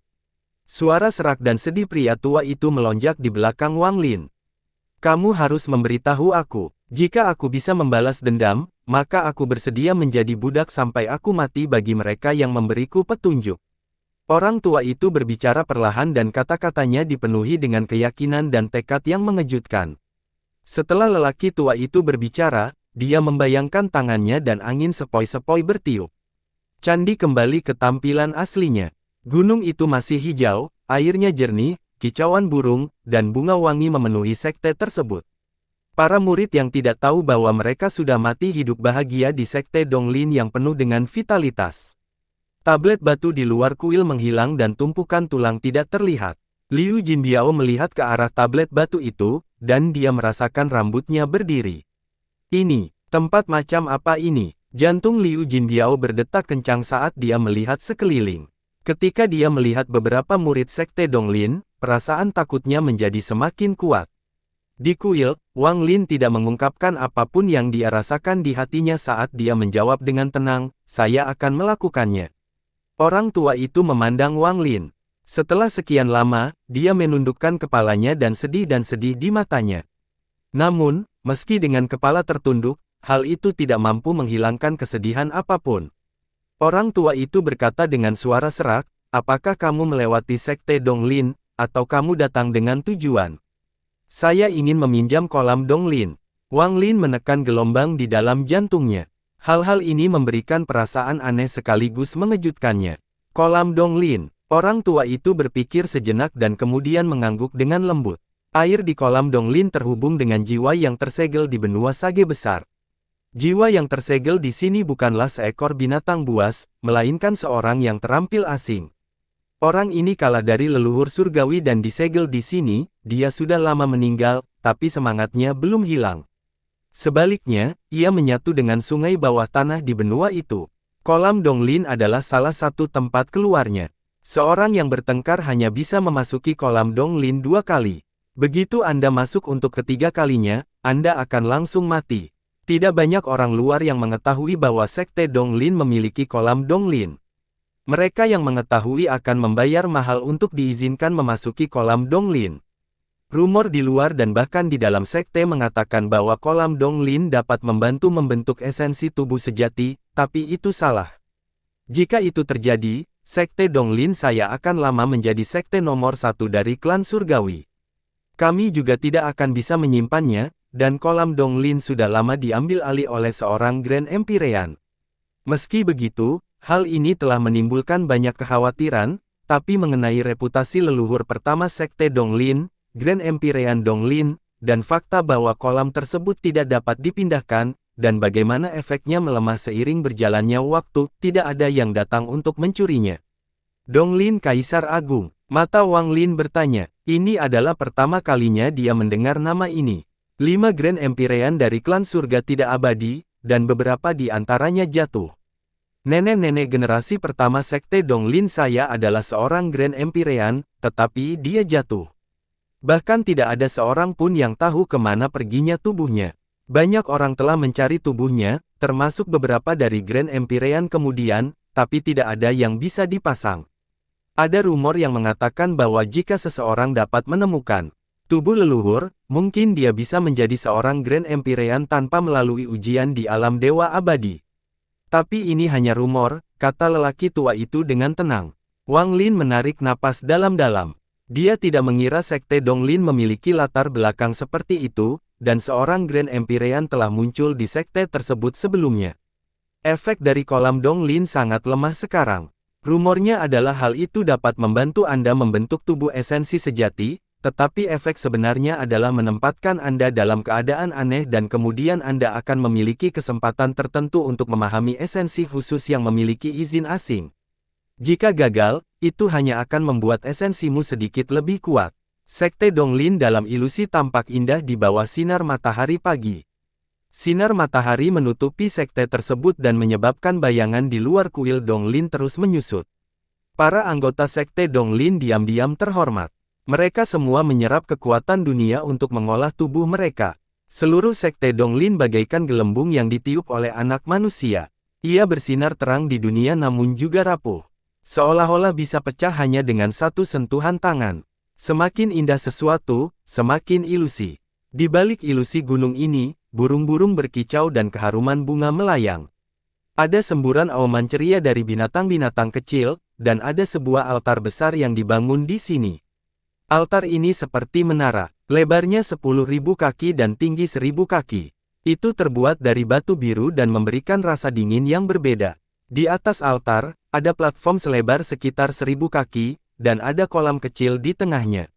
Suara serak dan sedih pria tua itu melonjak di belakang Wang Lin. Kamu harus memberitahu aku. Jika aku bisa membalas dendam, maka aku bersedia menjadi budak sampai aku mati bagi mereka yang memberiku petunjuk. Orang tua itu berbicara perlahan dan kata-katanya dipenuhi dengan keyakinan dan tekad yang mengejutkan. Setelah lelaki tua itu berbicara, dia membayangkan tangannya dan angin sepoi-sepoi bertiup. Candi kembali ke tampilan aslinya. Gunung itu masih hijau, airnya jernih, kicauan burung, dan bunga wangi memenuhi sekte tersebut. Para murid yang tidak tahu bahwa mereka sudah mati hidup bahagia di Sekte Donglin yang penuh dengan vitalitas. Tablet batu di luar kuil menghilang dan tumpukan tulang tidak terlihat. Liu Jinbiao melihat ke arah tablet batu itu, dan dia merasakan rambutnya berdiri. Ini, tempat macam apa ini? Jantung Liu Jinbiao berdetak kencang saat dia melihat sekeliling. Ketika dia melihat beberapa murid Sekte Donglin, perasaan takutnya menjadi semakin kuat. Di kuil, Wang Lin tidak mengungkapkan apapun yang dia rasakan di hatinya saat dia menjawab dengan tenang, saya akan melakukannya. Orang tua itu memandang Wang Lin. Setelah sekian lama, dia menundukkan kepalanya dan sedih di matanya. Namun, meski dengan kepala tertunduk, hal itu tidak mampu menghilangkan kesedihan apapun. Orang tua itu berkata dengan suara serak, apakah kamu melewati Sekte Donglin, atau kamu datang dengan tujuan? Saya ingin meminjam kolam Donglin. Wang Lin menekan gelombang di dalam jantungnya. Hal-hal ini memberikan perasaan aneh sekaligus mengejutkannya. Kolam Donglin. Orang tua itu berpikir sejenak dan kemudian mengangguk dengan lembut. Air di kolam Donglin terhubung dengan jiwa yang tersegel di benua Sage besar. Jiwa yang tersegel di sini bukanlah seekor binatang buas, melainkan seorang yang terampil asing. Orang ini kalah dari leluhur surgawi dan disegel di sini, dia sudah lama meninggal, tapi semangatnya belum hilang. Sebaliknya, ia menyatu dengan sungai bawah tanah di benua itu. Kolam Donglin adalah salah satu tempat keluarnya. Seorang yang bertengkar hanya bisa memasuki kolam Donglin 2 kali. Begitu Anda masuk untuk ketiga kalinya, Anda akan langsung mati. Tidak banyak orang luar yang mengetahui bahwa Sekte Donglin memiliki kolam Donglin. Mereka yang mengetahui akan membayar mahal untuk diizinkan memasuki kolam Donglin. Rumor di luar dan bahkan di dalam sekte mengatakan bahwa kolam Donglin dapat membantu membentuk esensi tubuh sejati, tapi itu salah. Jika itu terjadi, Sekte Donglin saya akan lama menjadi sekte nomor 1 dari klan surgawi. Kami juga tidak akan bisa menyimpannya, dan kolam Donglin sudah lama diambil alih oleh seorang Grand Empyrean. Meski begitu, hal ini telah menimbulkan banyak kekhawatiran, tapi mengenai reputasi leluhur pertama Sekte Donglin, Grand Empyrean Donglin, dan fakta bahwa kolam tersebut tidak dapat dipindahkan, dan bagaimana efeknya melemah seiring berjalannya waktu, tidak ada yang datang untuk mencurinya. Donglin Kaisar Agung. Mata Wang Lin bertanya, ini adalah pertama kalinya dia mendengar nama ini. 5 Grand Empyrean dari klan surga tidak abadi, dan beberapa di antaranya jatuh. Nenek-nenek generasi pertama Sekte Donglin saya adalah seorang Grand Empyrean, tetapi dia jatuh. Bahkan tidak ada seorang pun yang tahu kemana perginya tubuhnya. Banyak orang telah mencari tubuhnya, termasuk beberapa dari Grand Empyrean kemudian, tapi tidak ada yang bisa dipasang. Ada rumor yang mengatakan bahwa jika seseorang dapat menemukan tubuh leluhur, mungkin dia bisa menjadi seorang Grand Empyrean tanpa melalui ujian di alam dewa abadi. Tapi ini hanya rumor, kata lelaki tua itu dengan tenang. Wang Lin menarik napas dalam-dalam. Dia tidak mengira Sekte Donglin memiliki latar belakang seperti itu, dan seorang Grand Empyrean telah muncul di sekte tersebut sebelumnya. Efek dari kolam Donglin sangat lemah sekarang. Rumornya adalah hal itu dapat membantu Anda membentuk tubuh esensi sejati, tetapi efek sebenarnya adalah menempatkan Anda dalam keadaan aneh dan kemudian Anda akan memiliki kesempatan tertentu untuk memahami esensi khusus yang memiliki izin asing. Jika gagal, itu hanya akan membuat esensimu sedikit lebih kuat. Sekte Donglin dalam ilusi tampak indah di bawah sinar matahari pagi. Sinar matahari menutupi sekte tersebut dan menyebabkan bayangan di luar kuil Donglin terus menyusut. Para anggota Sekte Donglin diam-diam terhormat. Mereka semua menyerap kekuatan dunia untuk mengolah tubuh mereka. Seluruh Sekte Donglin bagaikan gelembung yang ditiup oleh anak manusia. Ia bersinar terang di dunia namun juga rapuh. Seolah-olah bisa pecah hanya dengan satu sentuhan tangan. Semakin indah sesuatu, semakin ilusi. Di balik ilusi gunung ini, burung-burung berkicau dan keharuman bunga melayang. Ada semburan auman ceria dari binatang-binatang kecil, dan ada sebuah altar besar yang dibangun di sini. Altar ini seperti menara, lebarnya 10.000 kaki dan tinggi 1.000 kaki. Itu terbuat dari batu biru dan memberikan rasa dingin yang berbeda. Di atas altar, ada platform selebar sekitar 1.000 kaki, dan ada kolam kecil di tengahnya.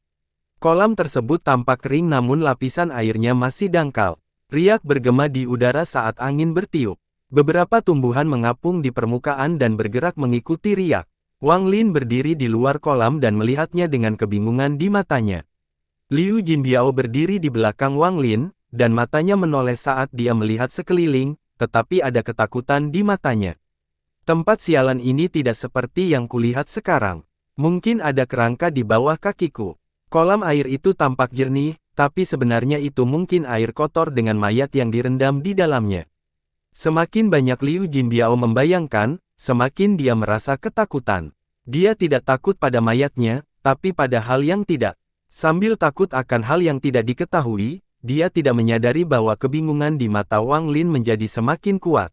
Kolam tersebut tampak kering namun lapisan airnya masih dangkal. Riak bergema di udara saat angin bertiup. Beberapa tumbuhan mengapung di permukaan dan bergerak mengikuti riak. Wang Lin berdiri di luar kolam dan melihatnya dengan kebingungan di matanya. Liu Jinbiao berdiri di belakang Wang Lin, dan matanya menoleh saat dia melihat sekeliling, tetapi ada ketakutan di matanya. Tempat sialan ini tidak seperti yang kulihat sekarang. Mungkin ada kerangka di bawah kakiku. Kolam air itu tampak jernih, tapi sebenarnya itu mungkin air kotor dengan mayat yang direndam di dalamnya. Semakin banyak Liu Jinbiao membayangkan, semakin dia merasa ketakutan. Dia tidak takut pada mayatnya, tapi pada hal yang tidak. Sambil takut akan hal yang tidak diketahui, dia tidak menyadari bahwa kebingungan di mata Wang Lin menjadi semakin kuat.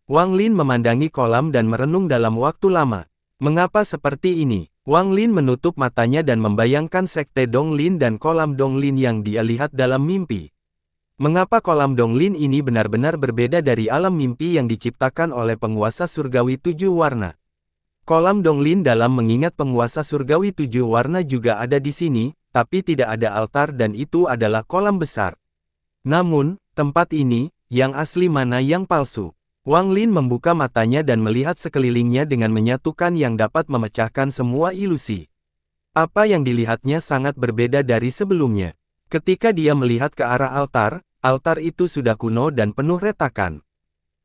Wang Lin memandangi kolam dan merenung dalam waktu lama. Mengapa seperti ini? Wang Lin menutup matanya dan membayangkan sekte Donglin dan kolam Donglin yang dia lihat dalam mimpi. Mengapa kolam Donglin ini benar-benar berbeda dari alam mimpi yang diciptakan oleh penguasa surgawi 7 warna? Kolam Donglin dalam mengingat penguasa surgawi 7 warna juga ada di sini, tapi tidak ada altar dan itu adalah kolam besar. Namun, tempat ini, yang asli mana yang palsu? Wang Lin membuka matanya dan melihat sekelilingnya dengan menyatukan yang dapat memecahkan semua ilusi. Apa yang dilihatnya sangat berbeda dari sebelumnya. Ketika dia melihat ke arah altar, altar itu sudah kuno dan penuh retakan.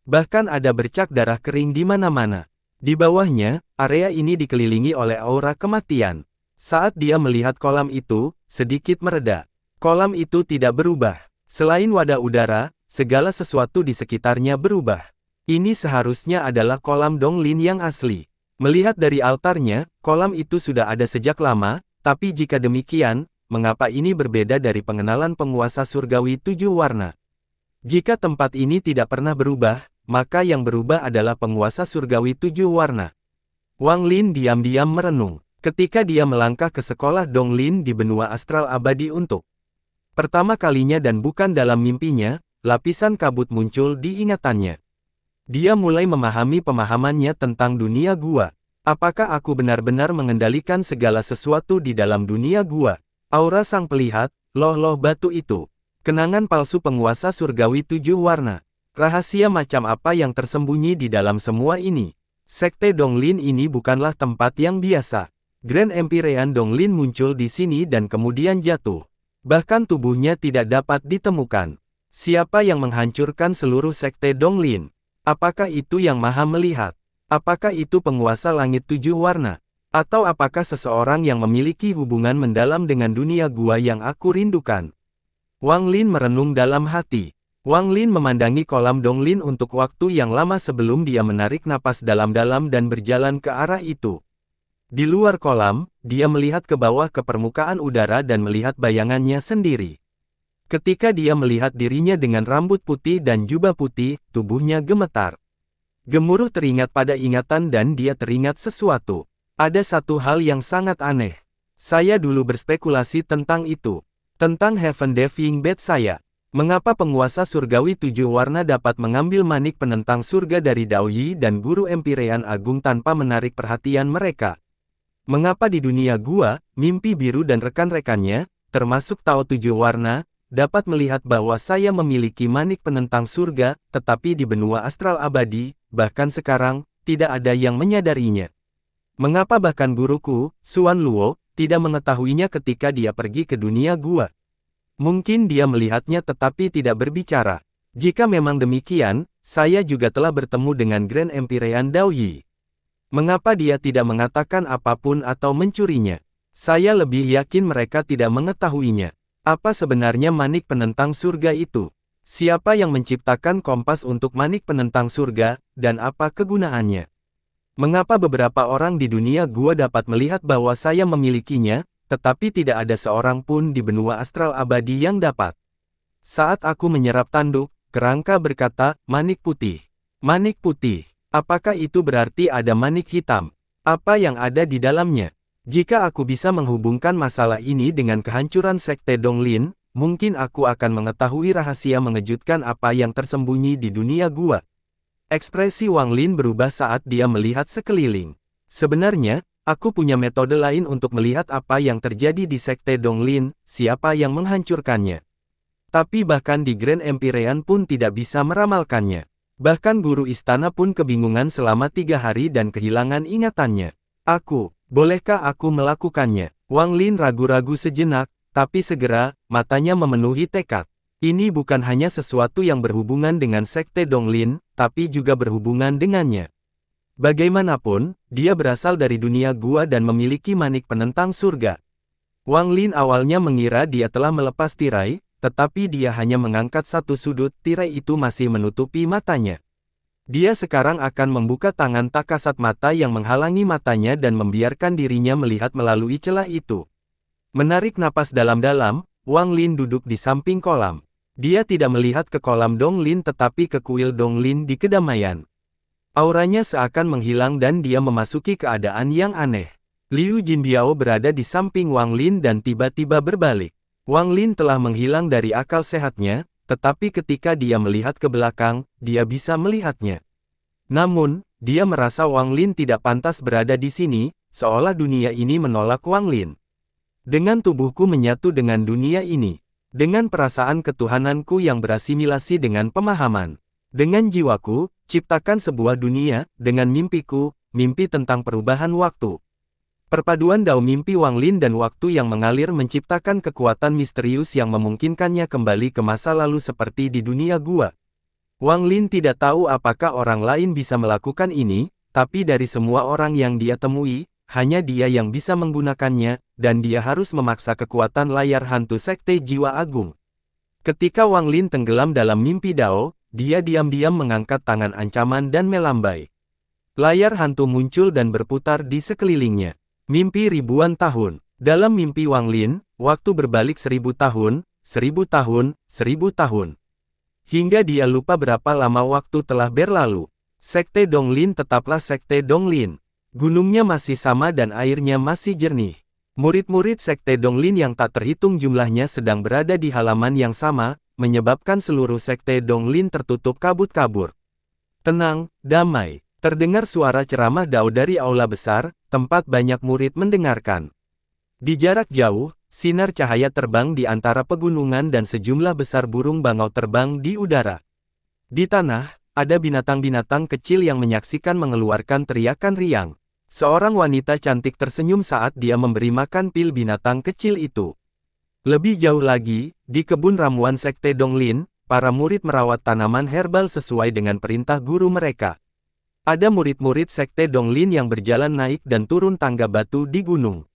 Bahkan ada bercak darah kering di mana-mana. Di bawahnya, area ini dikelilingi oleh aura kematian. Saat dia melihat kolam itu, sedikit mereda. Kolam itu tidak berubah. Selain wadah udara, segala sesuatu di sekitarnya berubah. Ini seharusnya adalah kolam Donglin yang asli. Melihat dari altarnya, kolam itu sudah ada sejak lama, tapi jika demikian, mengapa ini berbeda dari pengenalan penguasa surgawi 7 warna? Jika tempat ini tidak pernah berubah, maka yang berubah adalah penguasa surgawi 7 warna. Wang Lin diam-diam merenung. Ketika dia melangkah ke sekolah Donglin di benua astral abadi untuk pertama kalinya dan bukan dalam mimpinya, lapisan kabut muncul di ingatannya. Dia mulai memahami pemahamannya tentang dunia gua. Apakah aku benar-benar mengendalikan segala sesuatu di dalam dunia gua? Aura sang pelihat, loh-loh batu itu. Kenangan palsu penguasa surgawi 7 warna. Rahasia macam apa yang tersembunyi di dalam semua ini? Sekte Donglin ini bukanlah tempat yang biasa. Grand Empyrean Donglin muncul di sini dan kemudian jatuh. Bahkan tubuhnya tidak dapat ditemukan. Siapa yang menghancurkan seluruh sekte Donglin? Apakah itu Yang Maha Melihat? Apakah itu penguasa langit 7 warna? Atau apakah seseorang yang memiliki hubungan mendalam dengan dunia gua yang aku rindukan? Wang Lin merenung dalam hati. Wang Lin memandangi kolam Donglin untuk waktu yang lama sebelum dia menarik napas dalam-dalam dan berjalan ke arah itu. Di luar kolam, dia melihat ke bawah ke permukaan udara dan melihat bayangannya sendiri. Ketika dia melihat dirinya dengan rambut putih dan jubah putih, tubuhnya gemetar. Gemuruh teringat pada ingatan dan dia teringat sesuatu. Ada satu hal yang sangat aneh. Saya dulu berspekulasi tentang itu. Tentang Heaven Diving Bed saya. Mengapa penguasa surgawi 7 warna dapat mengambil manik penentang surga dari Dao Yi dan guru Empyrean Agung tanpa menarik perhatian mereka? Mengapa di dunia gua, Mimpi Biru dan rekan-rekannya, termasuk Tao 7 warna, dapat melihat bahwa saya memiliki manik penentang surga, tetapi di benua astral abadi, bahkan sekarang, tidak ada yang menyadarinya? Mengapa bahkan guruku, Xuan Luo, tidak mengetahuinya ketika dia pergi ke dunia gua? Mungkin dia melihatnya tetapi tidak berbicara. Jika memang demikian, saya juga telah bertemu dengan Grand Empyrean Dao Yi. Mengapa dia tidak mengatakan apapun atau mencurinya? Saya lebih yakin mereka tidak mengetahuinya. Apa sebenarnya manik penentang surga itu? Siapa yang menciptakan kompas untuk manik penentang surga, dan apa kegunaannya? Mengapa beberapa orang di dunia gua dapat melihat bahwa saya memilikinya, tetapi tidak ada seorang pun di benua astral abadi yang dapat? Saat aku menyerap tanduk, kerangka berkata, manik putih. Manik putih. Apakah itu berarti ada manik hitam? Apa yang ada di dalamnya? Jika aku bisa menghubungkan masalah ini dengan kehancuran sekte Donglin, mungkin aku akan mengetahui rahasia mengejutkan apa yang tersembunyi di dunia gua. Ekspresi Wang Lin berubah saat dia melihat sekeliling. Sebenarnya, aku punya metode lain untuk melihat apa yang terjadi di sekte Donglin, siapa yang menghancurkannya. Tapi bahkan di Grand Empyrean pun tidak bisa meramalkannya. Bahkan guru istana pun kebingungan selama 3 hari dan kehilangan ingatannya. Bolehkah aku melakukannya? Wang Lin ragu-ragu sejenak, tapi segera, matanya memenuhi tekad. Ini bukan hanya sesuatu yang berhubungan dengan sekte Donglin, tapi juga berhubungan dengannya. Bagaimanapun, dia berasal dari dunia gua dan memiliki manik penentang surga. Wang Lin awalnya mengira dia telah melepas tirai, tetapi dia hanya mengangkat satu sudut, tirai itu masih menutupi matanya. Dia sekarang akan membuka tangan tak kasat mata yang menghalangi matanya dan membiarkan dirinya melihat melalui celah itu. Menarik napas dalam-dalam, Wang Lin duduk di samping kolam. Dia tidak melihat ke kolam Donglin tetapi ke kuil Donglin di kedamaian. Auranya seakan menghilang dan dia memasuki keadaan yang aneh. Liu Jinbiao berada di samping Wang Lin dan tiba-tiba berbalik. Wang Lin telah menghilang dari akal sehatnya, tetapi ketika dia melihat ke belakang, dia bisa melihatnya. Namun, dia merasa Wang Lin tidak pantas berada di sini, seolah dunia ini menolak Wang Lin. Dengan tubuhku menyatu dengan dunia ini. Dengan perasaan ketuhananku yang berasimilasi dengan pemahaman. Dengan jiwaku, ciptakan sebuah dunia, dengan mimpiku, mimpi tentang perubahan waktu. Perpaduan dao mimpi Wang Lin dan waktu yang mengalir menciptakan kekuatan misterius yang memungkinkannya kembali ke masa lalu seperti di dunia gua. Wang Lin tidak tahu apakah orang lain bisa melakukan ini, tapi dari semua orang yang dia temui, hanya dia yang bisa menggunakannya, dan dia harus memaksa kekuatan layar hantu sekte jiwa agung. Ketika Wang Lin tenggelam dalam mimpi Dao, dia diam-diam mengangkat tangan ancaman dan melambai. Layar hantu muncul dan berputar di sekelilingnya. Mimpi ribuan tahun. Dalam mimpi Wang Lin, waktu berbalik 1000 tahun, 1000 tahun, 1000 tahun. Hingga dia lupa berapa lama waktu telah berlalu. Sekte Donglin tetaplah sekte Donglin. Gunungnya masih sama dan airnya masih jernih. Murid-murid sekte Donglin yang tak terhitung jumlahnya sedang berada di halaman yang sama, menyebabkan seluruh sekte Donglin tertutup kabut-kabut. Tenang, damai. Terdengar suara ceramah Dao dari aula besar, tempat banyak murid mendengarkan. Di jarak jauh, sinar cahaya terbang di antara pegunungan dan sejumlah besar burung bangau terbang di udara. Di tanah, ada binatang-binatang kecil yang menyaksikan mengeluarkan teriakan riang. Seorang wanita cantik tersenyum saat dia memberi makan pil binatang kecil itu. Lebih jauh lagi, di kebun ramuan Sekte Donglin, para murid merawat tanaman herbal sesuai dengan perintah guru mereka. Ada murid-murid Sekte Donglin yang berjalan naik dan turun tangga batu di gunung.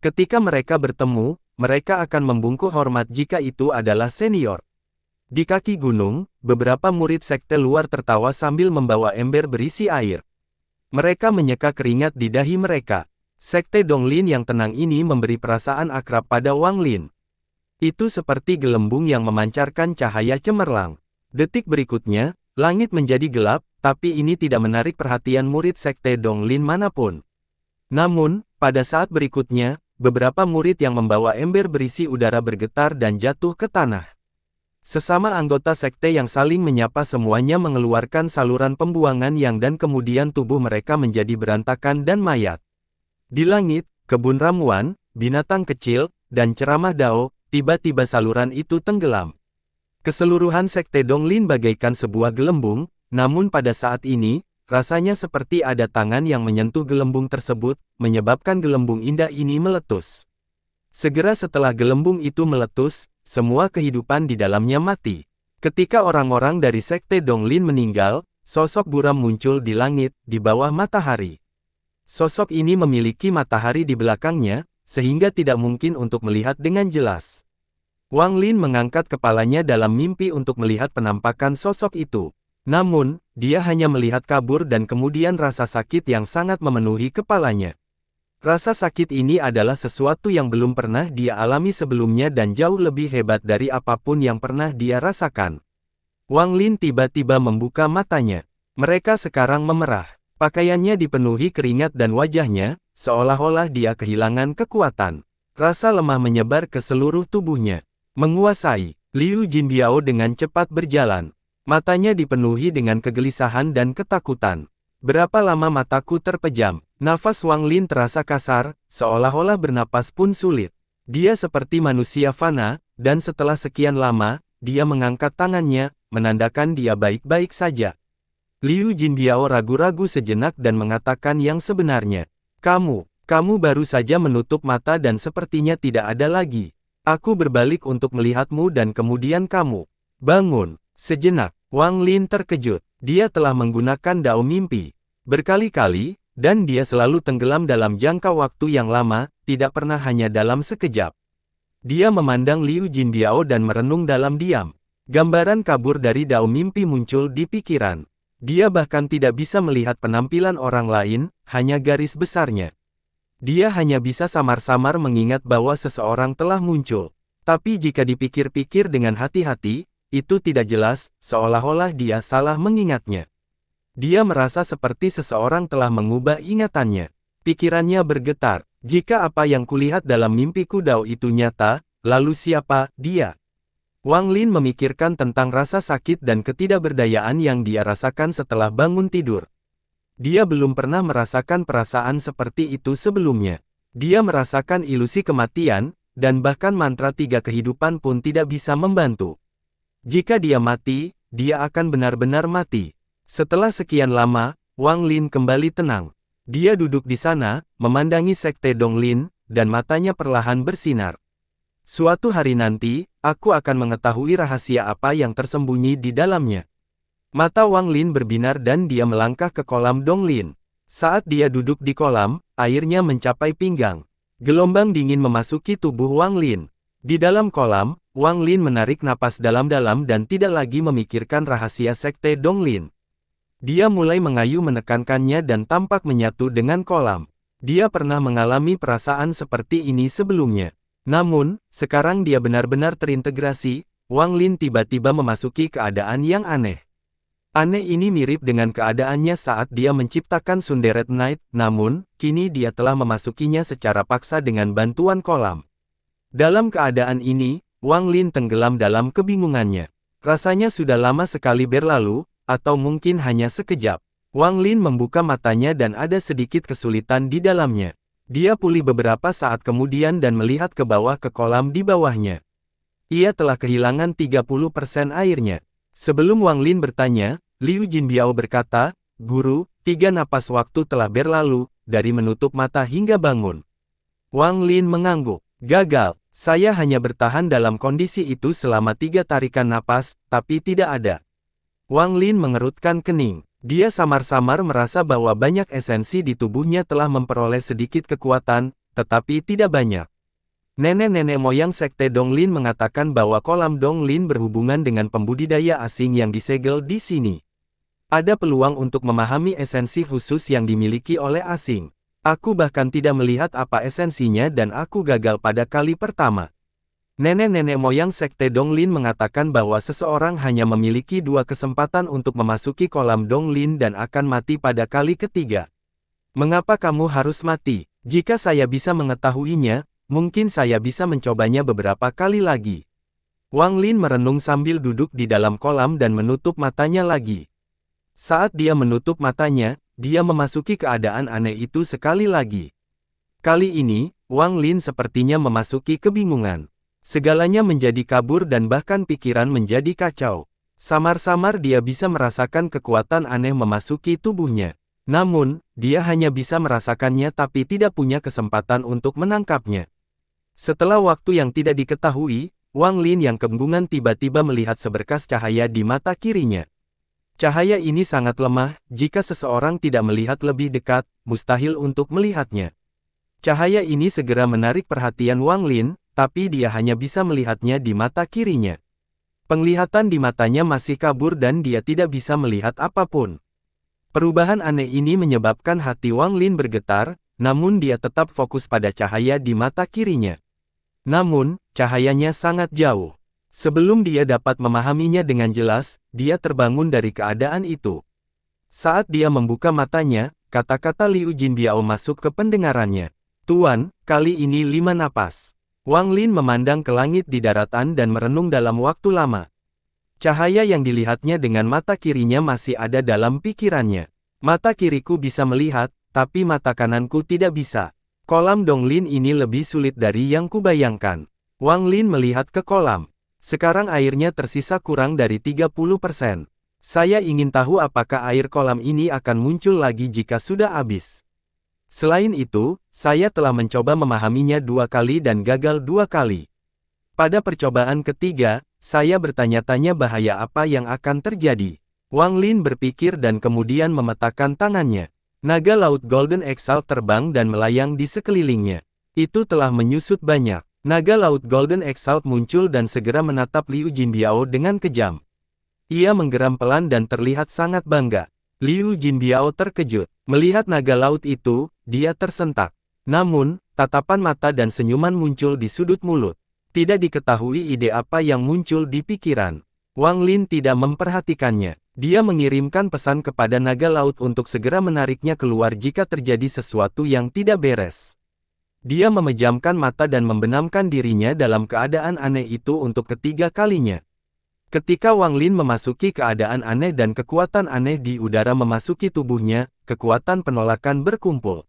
Ketika mereka bertemu, mereka akan membungkuk hormat jika itu adalah senior. Di kaki gunung, beberapa murid sekte luar tertawa sambil membawa ember berisi air. Mereka menyeka keringat di dahi mereka. Sekte Donglin yang tenang ini memberi perasaan akrab pada Wang Lin. Itu seperti gelembung yang memancarkan cahaya cemerlang. Detik berikutnya, langit menjadi gelap, tapi ini tidak menarik perhatian murid Sekte Donglin manapun. Namun, pada saat berikutnya, beberapa murid yang membawa ember berisi udara bergetar dan jatuh ke tanah. Sesama anggota sekte yang saling menyapa semuanya mengeluarkan saluran pembuangan yang dan kemudian tubuh mereka menjadi berantakan dan mayat. Di langit, kebun ramuan, binatang kecil, dan ceramah Dao, tiba-tiba saluran itu tenggelam. Keseluruhan sekte Donglin bagaikan sebuah gelembung, namun pada saat ini, rasanya seperti ada tangan yang menyentuh gelembung tersebut, menyebabkan gelembung indah ini meletus. Segera setelah gelembung itu meletus, semua kehidupan di dalamnya mati. Ketika orang-orang dari Sekte Donglin meninggal, sosok buram muncul di langit, di bawah matahari. Sosok ini memiliki matahari di belakangnya, sehingga tidak mungkin untuk melihat dengan jelas. Wang Lin mengangkat kepalanya dalam mimpi untuk melihat penampakan sosok itu. Namun, dia hanya melihat kabur dan kemudian rasa sakit yang sangat memenuhi kepalanya. Rasa sakit ini adalah sesuatu yang belum pernah dia alami sebelumnya dan jauh lebih hebat dari apapun yang pernah dia rasakan. Wang Lin tiba-tiba membuka matanya. Mereka sekarang memerah. Pakaiannya dipenuhi keringat dan wajahnya, seolah-olah dia kehilangan kekuatan. Rasa lemah menyebar ke seluruh tubuhnya. Menguasai, Liu Jinbiao dengan cepat berjalan. Matanya dipenuhi dengan kegelisahan dan ketakutan. Berapa lama mataku terpejam? Nafas Wang Lin terasa kasar, seolah-olah bernapas pun sulit. Dia seperti manusia fana, dan setelah sekian lama, dia mengangkat tangannya, menandakan dia baik-baik saja. Liu Jinbiao ragu-ragu sejenak dan mengatakan yang sebenarnya. Kamu baru saja menutup mata dan sepertinya tidak ada lagi. Aku berbalik untuk melihatmu dan kemudian kamu bangun. Sejenak, Wang Lin terkejut. Dia telah menggunakan dao mimpi berkali-kali, dan dia selalu tenggelam dalam jangka waktu yang lama, tidak pernah hanya dalam sekejap. Dia memandang Liu Jinbiao dan merenung dalam diam. Gambaran kabur dari dao mimpi muncul di pikiran. Dia bahkan tidak bisa melihat penampilan orang lain, hanya garis besarnya. Dia hanya bisa samar-samar mengingat bahwa seseorang telah muncul. Tapi jika dipikir-pikir dengan hati-hati, itu tidak jelas, seolah-olah dia salah mengingatnya. Dia merasa seperti seseorang telah mengubah ingatannya. Pikirannya bergetar. Jika apa yang kulihat dalam mimpiku dao itu nyata, lalu siapa dia? Wang Lin memikirkan tentang rasa sakit dan ketidakberdayaan yang dia rasakan setelah bangun tidur. Dia belum pernah merasakan perasaan seperti itu sebelumnya. Dia merasakan ilusi kematian, dan bahkan mantra tiga kehidupan pun tidak bisa membantu. Jika dia mati, dia akan benar-benar mati. Setelah sekian lama, Wang Lin kembali tenang. Dia duduk di sana, memandangi Sekte Donglin, dan matanya perlahan bersinar. Suatu hari nanti, aku akan mengetahui rahasia apa yang tersembunyi di dalamnya. Mata Wang Lin berbinar dan dia melangkah ke kolam Donglin. Saat dia duduk di kolam, airnya mencapai pinggang. Gelombang dingin memasuki tubuh Wang Lin. Di dalam kolam, Wang Lin menarik napas dalam-dalam dan tidak lagi memikirkan rahasia Sekte Donglin. Dia mulai mengayu menekankannya dan tampak menyatu dengan kolam. Dia pernah mengalami perasaan seperti ini sebelumnya. Namun, sekarang dia benar-benar terintegrasi. Wang Lin tiba-tiba memasuki keadaan yang aneh. Aneh ini mirip dengan keadaannya saat dia menciptakan Sunderet Knight, namun, kini dia telah memasukinya secara paksa dengan bantuan kolam. Dalam keadaan ini, Wang Lin tenggelam dalam kebingungannya. Rasanya sudah lama sekali berlalu, atau mungkin hanya sekejap. Wang Lin membuka matanya dan ada sedikit kesulitan di dalamnya. Dia pulih beberapa saat kemudian dan melihat ke bawah ke kolam di bawahnya. Ia telah kehilangan 30% airnya. Sebelum Wang Lin bertanya, Liu Jinbiao berkata, "Guru, 3 napas waktu telah berlalu, dari menutup mata hingga bangun." Wang Lin mengangguk. Gagal. Saya hanya bertahan dalam kondisi itu selama 3 tarikan napas, tapi tidak ada. Wang Lin mengerutkan kening. Dia samar-samar merasa bahwa banyak esensi di tubuhnya telah memperoleh sedikit kekuatan, tetapi tidak banyak. Nenek-nenek moyang Sekte Donglin mengatakan bahwa kolam Donglin berhubungan dengan pembudidaya asing yang disegel di sini. Ada peluang untuk memahami esensi khusus yang dimiliki oleh asing. Aku bahkan tidak melihat apa esensinya dan aku gagal pada kali pertama. Nenek-nenek moyang Sekte Donglin mengatakan bahwa seseorang hanya memiliki 2 kesempatan untuk memasuki kolam Donglin dan akan mati pada kali ketiga. Mengapa kamu harus mati? Jika saya bisa mengetahuinya, mungkin saya bisa mencobanya beberapa kali lagi. Wang Lin merenung sambil duduk di dalam kolam dan menutup matanya lagi. Saat dia menutup matanya, dia memasuki keadaan aneh itu sekali lagi. Kali ini, Wang Lin sepertinya memasuki kebingungan. Segalanya menjadi kabur dan bahkan pikiran menjadi kacau. Samar-samar dia bisa merasakan kekuatan aneh memasuki tubuhnya. Namun, dia hanya bisa merasakannya tapi tidak punya kesempatan untuk menangkapnya. Setelah waktu yang tidak diketahui, Wang Lin yang kebingungan tiba-tiba melihat seberkas cahaya di mata kirinya. Cahaya ini sangat lemah, jika seseorang tidak melihat lebih dekat, mustahil untuk melihatnya. Cahaya ini segera menarik perhatian Wang Lin, tapi dia hanya bisa melihatnya di mata kirinya. Penglihatan di matanya masih kabur dan dia tidak bisa melihat apapun. Perubahan aneh ini menyebabkan hati Wang Lin bergetar, namun dia tetap fokus pada cahaya di mata kirinya. Namun, cahayanya sangat jauh. Sebelum dia dapat memahaminya dengan jelas, dia terbangun dari keadaan itu. Saat dia membuka matanya, kata-kata Liu Jinbiao masuk ke pendengarannya. Tuan, kali ini 5 napas. Wang Lin memandang ke langit di daratan dan merenung dalam waktu lama. Cahaya yang dilihatnya dengan mata kirinya masih ada dalam pikirannya. Mata kiriku bisa melihat, tapi mata kananku tidak bisa. Kolam Donglin ini lebih sulit dari yang kubayangkan. Wang Lin melihat ke kolam. Sekarang airnya tersisa kurang dari 30%. Saya ingin tahu apakah air kolam ini akan muncul lagi jika sudah habis. Selain itu, saya telah mencoba memahaminya 2 kali dan gagal 2 kali. Pada percobaan ketiga, saya bertanya-tanya bahaya apa yang akan terjadi. Wang Lin berpikir dan kemudian memetakan tangannya. Naga laut Golden Exalt terbang dan melayang di sekelilingnya. Itu telah menyusut banyak. Naga laut Golden Exalt muncul dan segera menatap Liu Jinbiao dengan kejam. Ia menggeram pelan dan terlihat sangat bangga. Liu Jinbiao terkejut. Melihat naga laut itu, dia tersentak. Namun, tatapan mata dan senyuman muncul di sudut mulut. Tidak diketahui ide apa yang muncul di pikiran. Wang Lin tidak memperhatikannya. Dia mengirimkan pesan kepada naga laut untuk segera menariknya keluar jika terjadi sesuatu yang tidak beres. Dia memejamkan mata dan membenamkan dirinya dalam keadaan aneh itu untuk ketiga kalinya. Ketika Wang Lin memasuki keadaan aneh dan kekuatan aneh di udara memasuki tubuhnya, kekuatan penolakan berkumpul.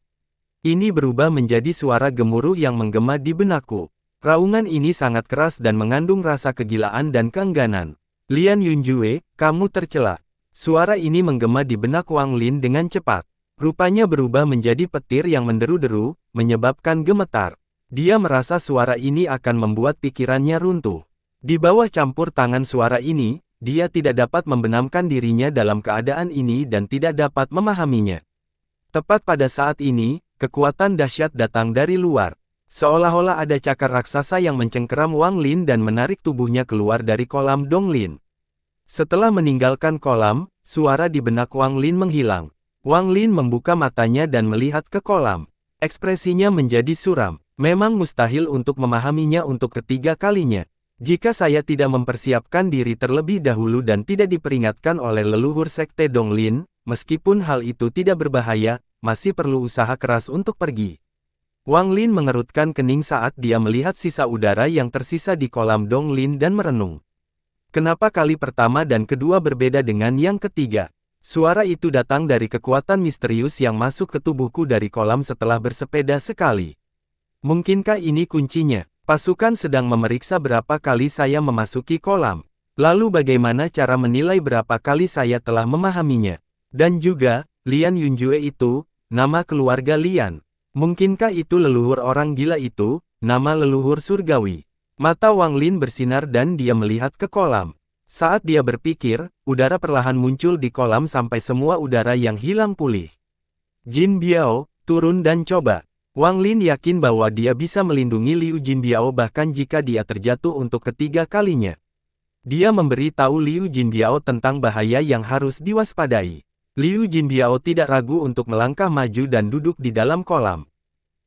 Ini berubah menjadi suara gemuruh yang menggema di benakku. Raungan ini sangat keras dan mengandung rasa kegilaan dan keengganan. Lian Yunjue, kamu tercela. Suara ini menggema di benak Wang Lin dengan cepat. Rupanya berubah menjadi petir yang menderu-deru, menyebabkan gemetar. Dia merasa suara ini akan membuat pikirannya runtuh. Di bawah campur tangan suara ini, dia tidak dapat membenamkan dirinya dalam keadaan ini dan tidak dapat memahaminya. Tepat pada saat ini, kekuatan dahsyat datang dari luar. Seolah-olah ada cakar raksasa yang mencengkeram Wang Lin dan menarik tubuhnya keluar dari kolam Donglin. Setelah meninggalkan kolam, suara di benak Wang Lin menghilang. Wang Lin membuka matanya dan melihat ke kolam. Ekspresinya menjadi suram. Memang mustahil untuk memahaminya untuk ketiga kalinya. Jika saya tidak mempersiapkan diri terlebih dahulu dan tidak diperingatkan oleh leluhur Sekte Donglin, meskipun hal itu tidak berbahaya, masih perlu usaha keras untuk pergi. Wang Lin mengerutkan kening saat dia melihat sisa udara yang tersisa di kolam Donglin dan merenung. Kenapa kali pertama dan kedua berbeda dengan yang ketiga? Suara itu datang dari kekuatan misterius yang masuk ke tubuhku dari kolam setelah bersepeda sekali. Mungkinkah ini kuncinya? Pasukan sedang memeriksa berapa kali saya memasuki kolam. Lalu bagaimana cara menilai berapa kali saya telah memahaminya? Dan juga, Lian Yunjue itu, nama keluarga Lian. Mungkinkah itu leluhur orang gila itu? nama leluhur surgawi. Mata Wang Lin bersinar dan dia melihat ke kolam. Saat dia berpikir, udara perlahan muncul di kolam sampai semua udara yang hilang pulih. Jin Biao, turun dan coba. Wang Lin yakin bahwa dia bisa melindungi Liu Jinbiao bahkan jika dia terjatuh untuk ketiga kalinya. Dia memberi tahu Liu Jinbiao tentang bahaya yang harus diwaspadai. Liu Jinbiao tidak ragu untuk melangkah maju dan duduk di dalam kolam.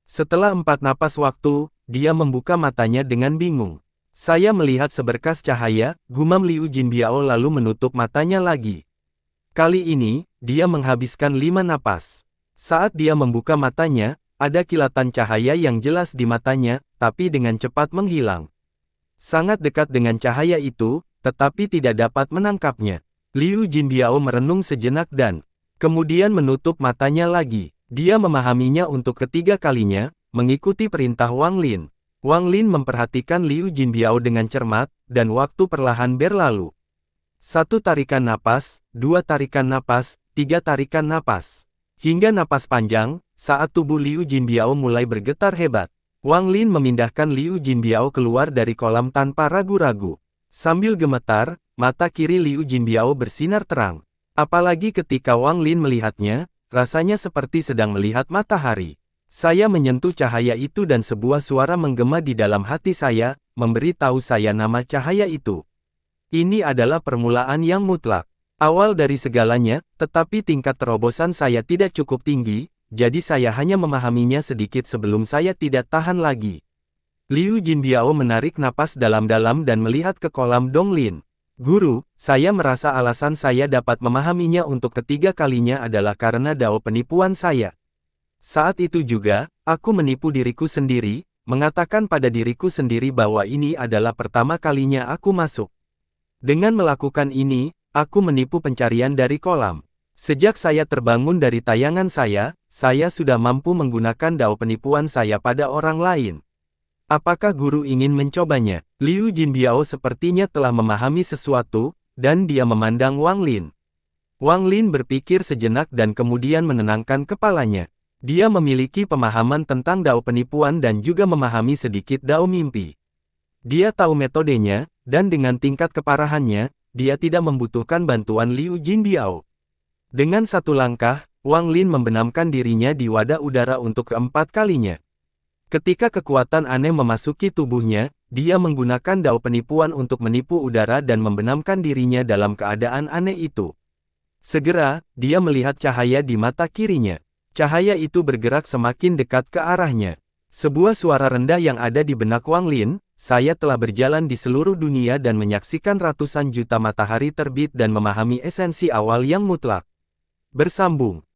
Setelah 4 napas waktu, dia membuka matanya dengan bingung. Saya melihat seberkas cahaya, gumam Liu Jinbiao lalu menutup matanya lagi. Kali ini, dia menghabiskan 5 napas. Saat dia membuka matanya, ada kilatan cahaya yang jelas di matanya, tapi dengan cepat menghilang. Sangat dekat dengan cahaya itu, tetapi tidak dapat menangkapnya. Liu Jinbiao merenung sejenak dan kemudian menutup matanya lagi. Dia memahaminya untuk ketiga kalinya, mengikuti perintah Wang Lin. Wang Lin memperhatikan Liu Jinbiao dengan cermat, dan waktu perlahan berlalu. 1 tarikan napas, 2 tarikan napas, 3 tarikan napas. Hingga napas panjang, saat tubuh Liu Jinbiao mulai bergetar hebat. Wang Lin memindahkan Liu Jinbiao keluar dari kolam tanpa ragu-ragu. Sambil gemetar, mata kiri Liu Jinbiao bersinar terang. Apalagi ketika Wang Lin melihatnya, rasanya seperti sedang melihat matahari. Saya menyentuh cahaya itu dan sebuah suara menggema di dalam hati saya, memberi tahu saya nama cahaya itu. Ini adalah permulaan yang mutlak. Awal dari segalanya, tetapi tingkat terobosan saya tidak cukup tinggi, jadi saya hanya memahaminya sedikit sebelum saya tidak tahan lagi. Liu Jinbiao menarik napas dalam-dalam dan melihat ke kolam Donglin. Guru, saya merasa alasan saya dapat memahaminya untuk ketiga kalinya adalah karena dao penipuan saya. Saat itu juga, aku menipu diriku sendiri, mengatakan pada diriku sendiri bahwa ini adalah pertama kalinya aku masuk. Dengan melakukan ini, aku menipu pencarian dari kolam. Sejak saya terbangun dari tayangan saya sudah mampu menggunakan dao penipuan saya pada orang lain. Apakah guru ingin mencobanya? Liu Jinbiao sepertinya telah memahami sesuatu, dan dia memandang Wang Lin. Wang Lin berpikir sejenak dan kemudian menenangkan kepalanya. Dia memiliki pemahaman tentang dao penipuan dan juga memahami sedikit dao mimpi. Dia tahu metodenya, dan dengan tingkat keparahannya, dia tidak membutuhkan bantuan Liu Jinbiao. Dengan 1 langkah, Wang Lin membenamkan dirinya di wadah udara untuk keempat kalinya. Ketika kekuatan aneh memasuki tubuhnya, dia menggunakan dao penipuan untuk menipu udara dan membenamkan dirinya dalam keadaan aneh itu. Segera, dia melihat cahaya di mata kirinya. Cahaya itu bergerak semakin dekat ke arahnya. Sebuah suara rendah yang ada di benak Wang Lin, saya telah berjalan di seluruh dunia dan menyaksikan ratusan juta matahari terbit dan memahami esensi awal yang mutlak. Bersambung.